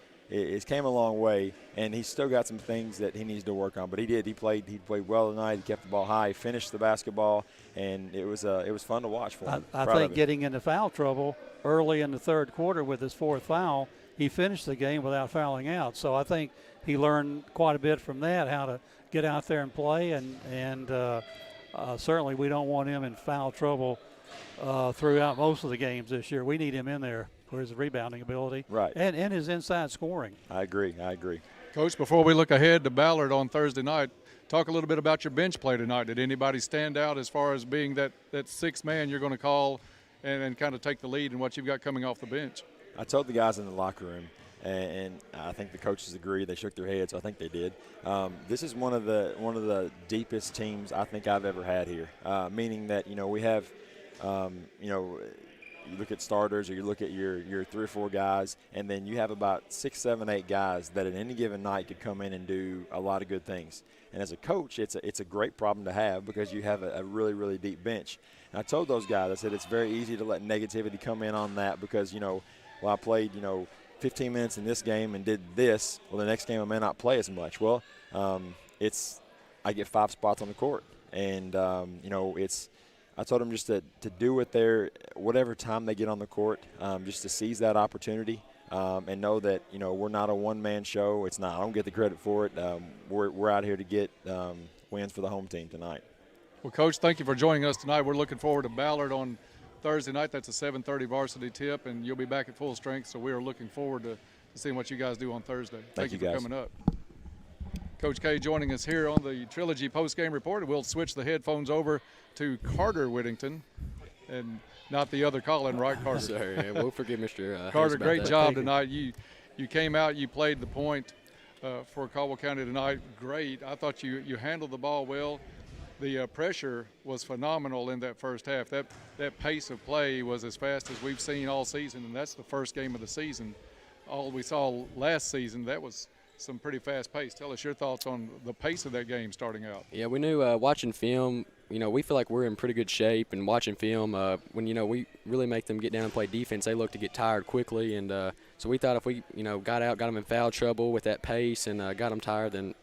came a long way, and he's still got some things that he needs to work on. But he did. He played well tonight. He kept the ball high. He finished the basketball, and it was fun to watch for him. I think getting into foul trouble early in the third quarter with his 4th foul, he finished the game without fouling out. So I think he learned quite a bit from that, how to get out there and play, and certainly we don't want him in foul trouble throughout most of the games this year. We need him in there for his rebounding ability, right, and his inside scoring. I agree. Coach, before we look ahead to Ballard on Thursday night, talk a little bit about your bench play tonight. Did anybody stand out as far as being that 6th man you're going to call and kind of take the lead in what you've got coming off the bench? I told the guys in the locker room, and I think the coaches agreed. They shook their heads, so I think they did. This is one of the deepest teams I think I've ever had here, meaning that, we have, you look at starters or you look at your 3 or 4 guys, and then you have about 6, 7, 8 guys that at any given night could come in and do a lot of good things. And as a coach, it's a great problem to have because you have a really, really deep bench. And I told those guys, I said it's very easy to let negativity come in on that because, I played, 15 minutes in this game and did this, well, the next game I may not play as much. Well, I get 5 spots on the court. And, I told them just to do it there, whatever time they get on the court, just to seize that opportunity and know that, we're not a one-man show. It's not. I don't get the credit for it. We're out here to get wins for the home team tonight. Well, Coach, thank you for joining us tonight. We're looking forward to Ballard on Thursday night. That's a 7:30 varsity tip, and you'll be back at full strength, so we are looking forward to seeing what you guys do on Thursday. Thank you for guys. coming up. Coach K joining us here on the Trilogy postgame report. We'll switch the headphones over to Carter Whittington and not the other Colin, right, Carter? Sorry, yeah, we'll forgive Mr. Carter, great job tonight. You came out, you played the point for Caldwell County tonight. Great. I thought you handled the ball well. The pressure was phenomenal in that first half. That pace of play was as fast as we've seen all season, and that's the first game of the season. All we saw last season, that was some pretty fast pace. Tell us your thoughts on the pace of that game starting out. Yeah, we knew watching film, we feel like we're in pretty good shape, and watching film, when, we really make them get down and play defense, they look to get tired quickly, and so we thought if we, got them in foul trouble with that pace and got them tired, then,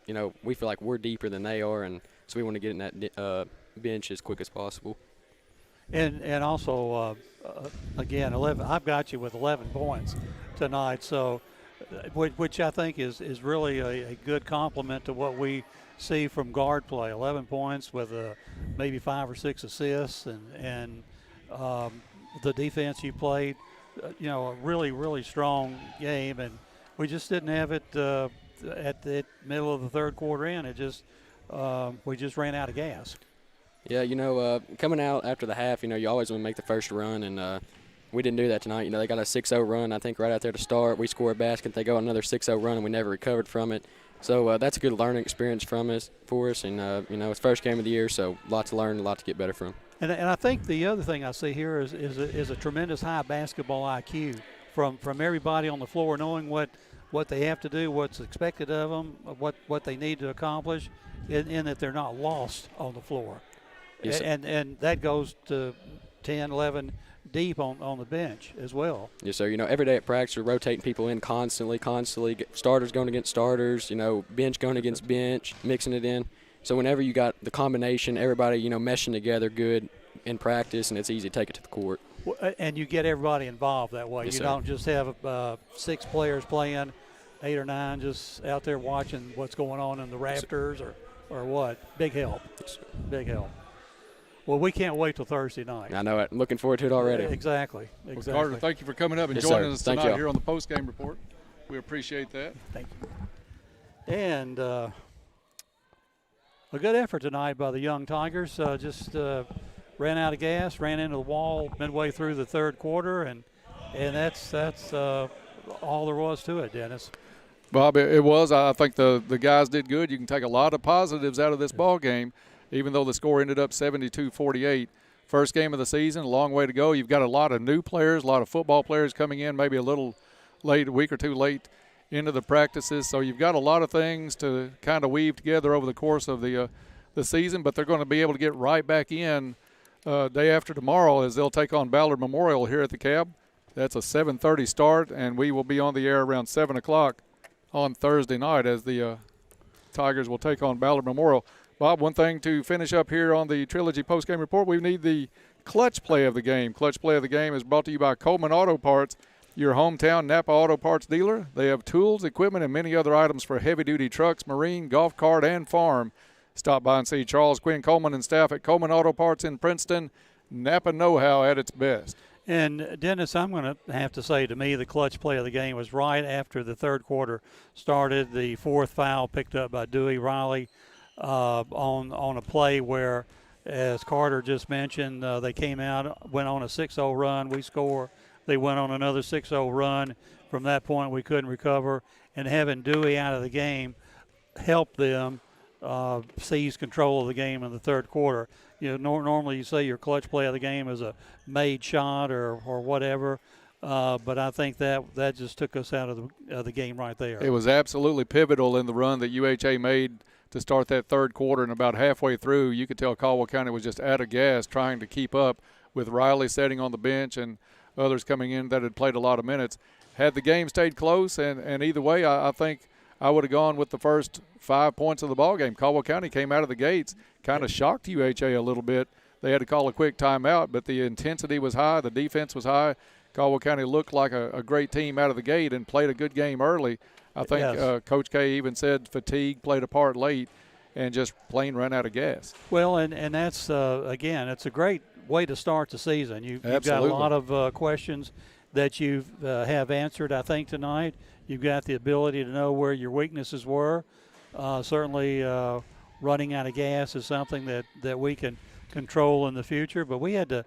we feel like we're deeper than they are, and so we want to get in that bench as quick as possible. And also, again, 11. I've got you with 11 points tonight, so which I think is really a good compliment to what we see from guard play. 11 points with maybe 5 or 6 assists, and the defense you played, a really, really strong game, and we just didn't have it at the middle of the third quarter in. It just we just ran out of gas. Yeah, coming out after the half, you always want to make the first run, and we didn't do that tonight. They got a 6-0 run, I think, right out there to start. We score a basket, they go another 6-0 run, and we never recovered from it. So that's a good learning experience for us, and, it's first game of the year, so a lot to learn, a lot to get better from. And I think the other thing I see here is a tremendous high basketball IQ from everybody on the floor, knowing what they have to do, what's expected of them, what they need to accomplish, in that they're not lost on the floor. Yes, and that goes to 10, 11 deep on the bench as well. Yes, sir. Every day at practice, we're rotating people in constantly, starters going against starters, bench going against bench, mixing it in. So whenever you got the combination, everybody, meshing together good in practice, and it's easy to take it to the court. And you get everybody involved that way. Yes, you sir. don't just have 6 players playing, 8 or 9 just out there watching what's going on in the rafters or what. Big help. Yes, sir. Big help. Well, we can't wait till Thursday night. I know it. I'm looking forward to it already. Exactly. Well, Carter, thank you for coming up and Yes, joining sir. us Thank tonight you. here on the post-game report. We appreciate that. Thank you. And a good effort tonight by the young Tigers. Just ran out of gas, ran into the wall midway through the third quarter, and that's all there was to it, Dennis. Bob, it was. I think the guys did good. You can take a lot of positives out of this ball game, even though the score ended up 72-48. First game of the season, a long way to go. You've got a lot of new players, a lot of football players coming in, maybe a little late, a week or two late into the practices. So you've got a lot of things to kind of weave together over the course of the season, but they're going to be able to get right back in day after tomorrow as they'll take on Ballard Memorial here at the Cab. That's a 7:30 start, and we will be on the air around 7 o'clock on Thursday night as the Tigers will take on Ballard Memorial. Bob, one thing to finish up here on the Trilogy postgame report, we need the clutch play of the game. Clutch play of the game is brought to you by Coleman Auto Parts, your hometown Napa Auto Parts dealer. They have tools, equipment, and many other items for heavy-duty trucks, marine, golf cart, and farm. Stop by and see Charles Quinn Coleman and staff at Coleman Auto Parts in Princeton. Napa know-how at its best. And, Dennis, I'm going to have to say, to me, the clutch play of the game was right after the third quarter started. The fourth foul picked up by Dewey Riley on a play where, as Carter just mentioned, they came out, went on a 6-0 run. We score. They went on another 6-0 run. From that point, we couldn't recover. And having Dewey out of the game helped them seize control of the game in the third quarter. You know, normally you say your clutch play of the game is a made shot or whatever, but I think that just took us out of the game right there. It was absolutely pivotal in the run that UHA made to start that third quarter, and about halfway through, you could tell Caldwell County was just out of gas trying to keep up with Riley sitting on the bench and others coming in that had played a lot of minutes. Had the game stayed close, and either way, I think I would have gone with the first 5 points of the ball game. Caldwell County came out of the gates, kind of shocked UHA a little bit. They had to call a quick timeout, but the intensity was high, the defense was high. Caldwell County looked like a great team out of the gate and played a good game early. I think Yes. Coach K even said fatigue played a part late and just plain ran out of gas. Well, and that's, again, it's a great way to start the season. You've got a Absolutely. lot of questions that you have answered, I think, tonight. You've got the ability to know where your weaknesses were. Certainly running out of gas is something that we can control in the future, but we had to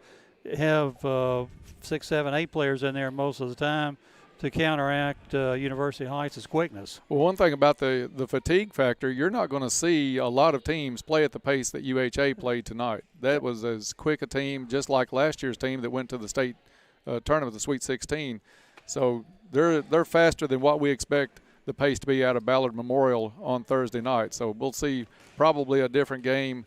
have 6, 7, 8 players in there most of the time to counteract University Heights' quickness. Well, one thing about the fatigue factor, you're not going to see a lot of teams play at the pace that UHA played tonight. That was as quick a team, just like last year's team that went to the state tournament, the Sweet 16. So they're faster than what we expect the pace to be out of Ballard Memorial on Thursday night. So we'll see probably a different game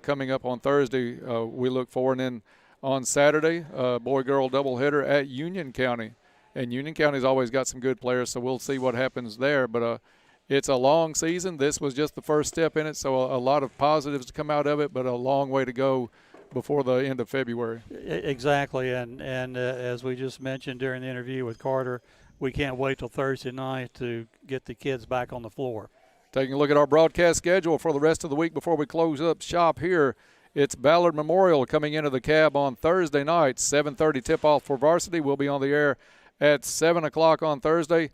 coming up on Thursday. We look for, and then on Saturday, boy-girl doubleheader at Union County. And Union County's always got some good players, so we'll see what happens there. But it's a long season. This was just the first step in it, so a lot of positives to come out of it, but a long way to go before the end of February. Exactly, and as we just mentioned during the interview with Carter, we can't wait till Thursday night to get the kids back on the floor. Taking a look at our broadcast schedule for the rest of the week before we close up shop here. It's Ballard Memorial coming into the Cab on Thursday night, 7:30 tip-off for varsity. We'll be on the air at 7 o'clock on Thursday.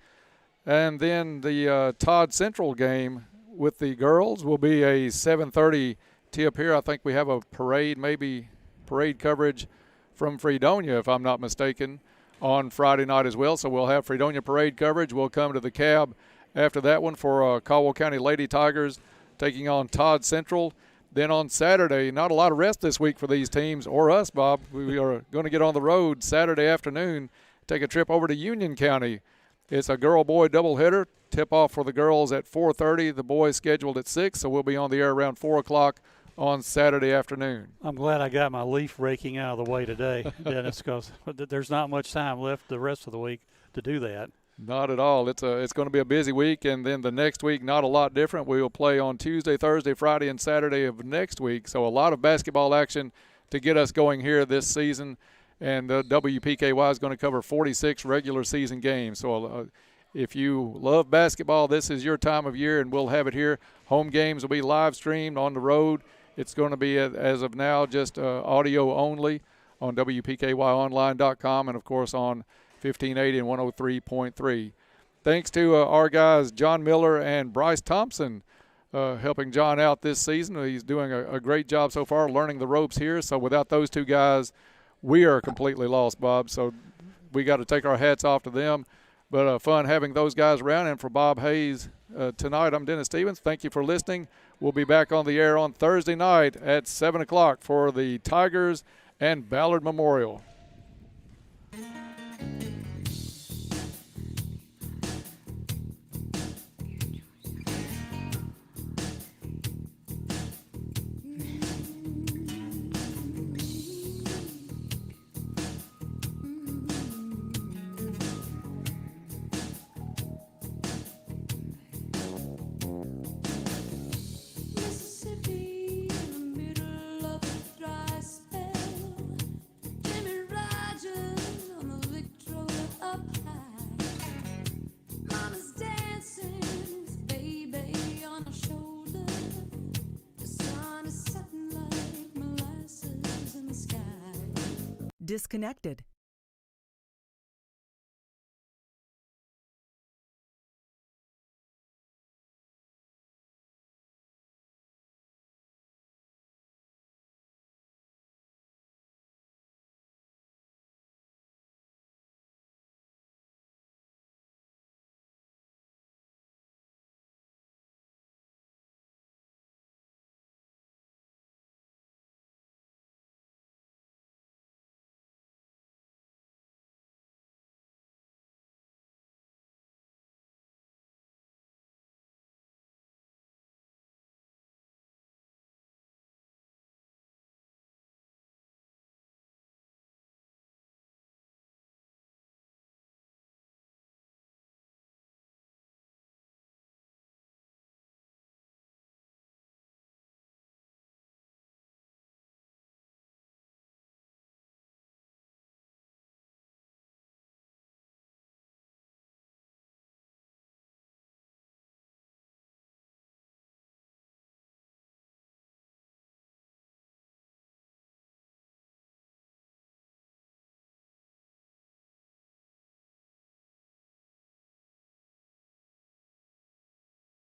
And then the Todd Central game with the girls will be a 7:30 tip here. I think we have a parade coverage from Fredonia, if I'm not mistaken, on Friday night as well. So we'll have Fredonia parade coverage. We'll come to the Cab after that one for Caldwell County Lady Tigers taking on Todd Central. Then on Saturday, not a lot of rest this week for these teams or us, Bob. We are going to get on the road Saturday afternoon, take a trip over to Union County. It's a girl-boy doubleheader. Tip-off for the girls at 4:30. The boys scheduled at 6, so we'll be on the air around 4 o'clock on Saturday afternoon. I'm glad I got my leaf raking out of the way today, Dennis, because there's not much time left the rest of the week to do that. Not at all. It's going to be a busy week, and then the next week, not a lot different. We will play on Tuesday, Thursday, Friday, and Saturday of next week. So a lot of basketball action to get us going here this season. And WPKY is going to cover 46 regular season games. So if you love basketball, this is your time of year, and we'll have it here. Home games will be live streamed on the road. It's going to be, as of now, just audio only on WPKYonline.com and, of course, on 1580 and 103.3. Thanks to our guys John Miller and Bryce Thompson helping John out this season. He's doing a great job so far, learning the ropes here. So without those two guys, we are completely lost, Bob. So we got to take our hats off to them. But fun having those guys around. And for Bob Hayes tonight, I'm Dennis Stevens. Thank you for listening. We'll be back on the air on Thursday night at 7 o'clock for the Tigers and Ballard Memorial. Disconnected.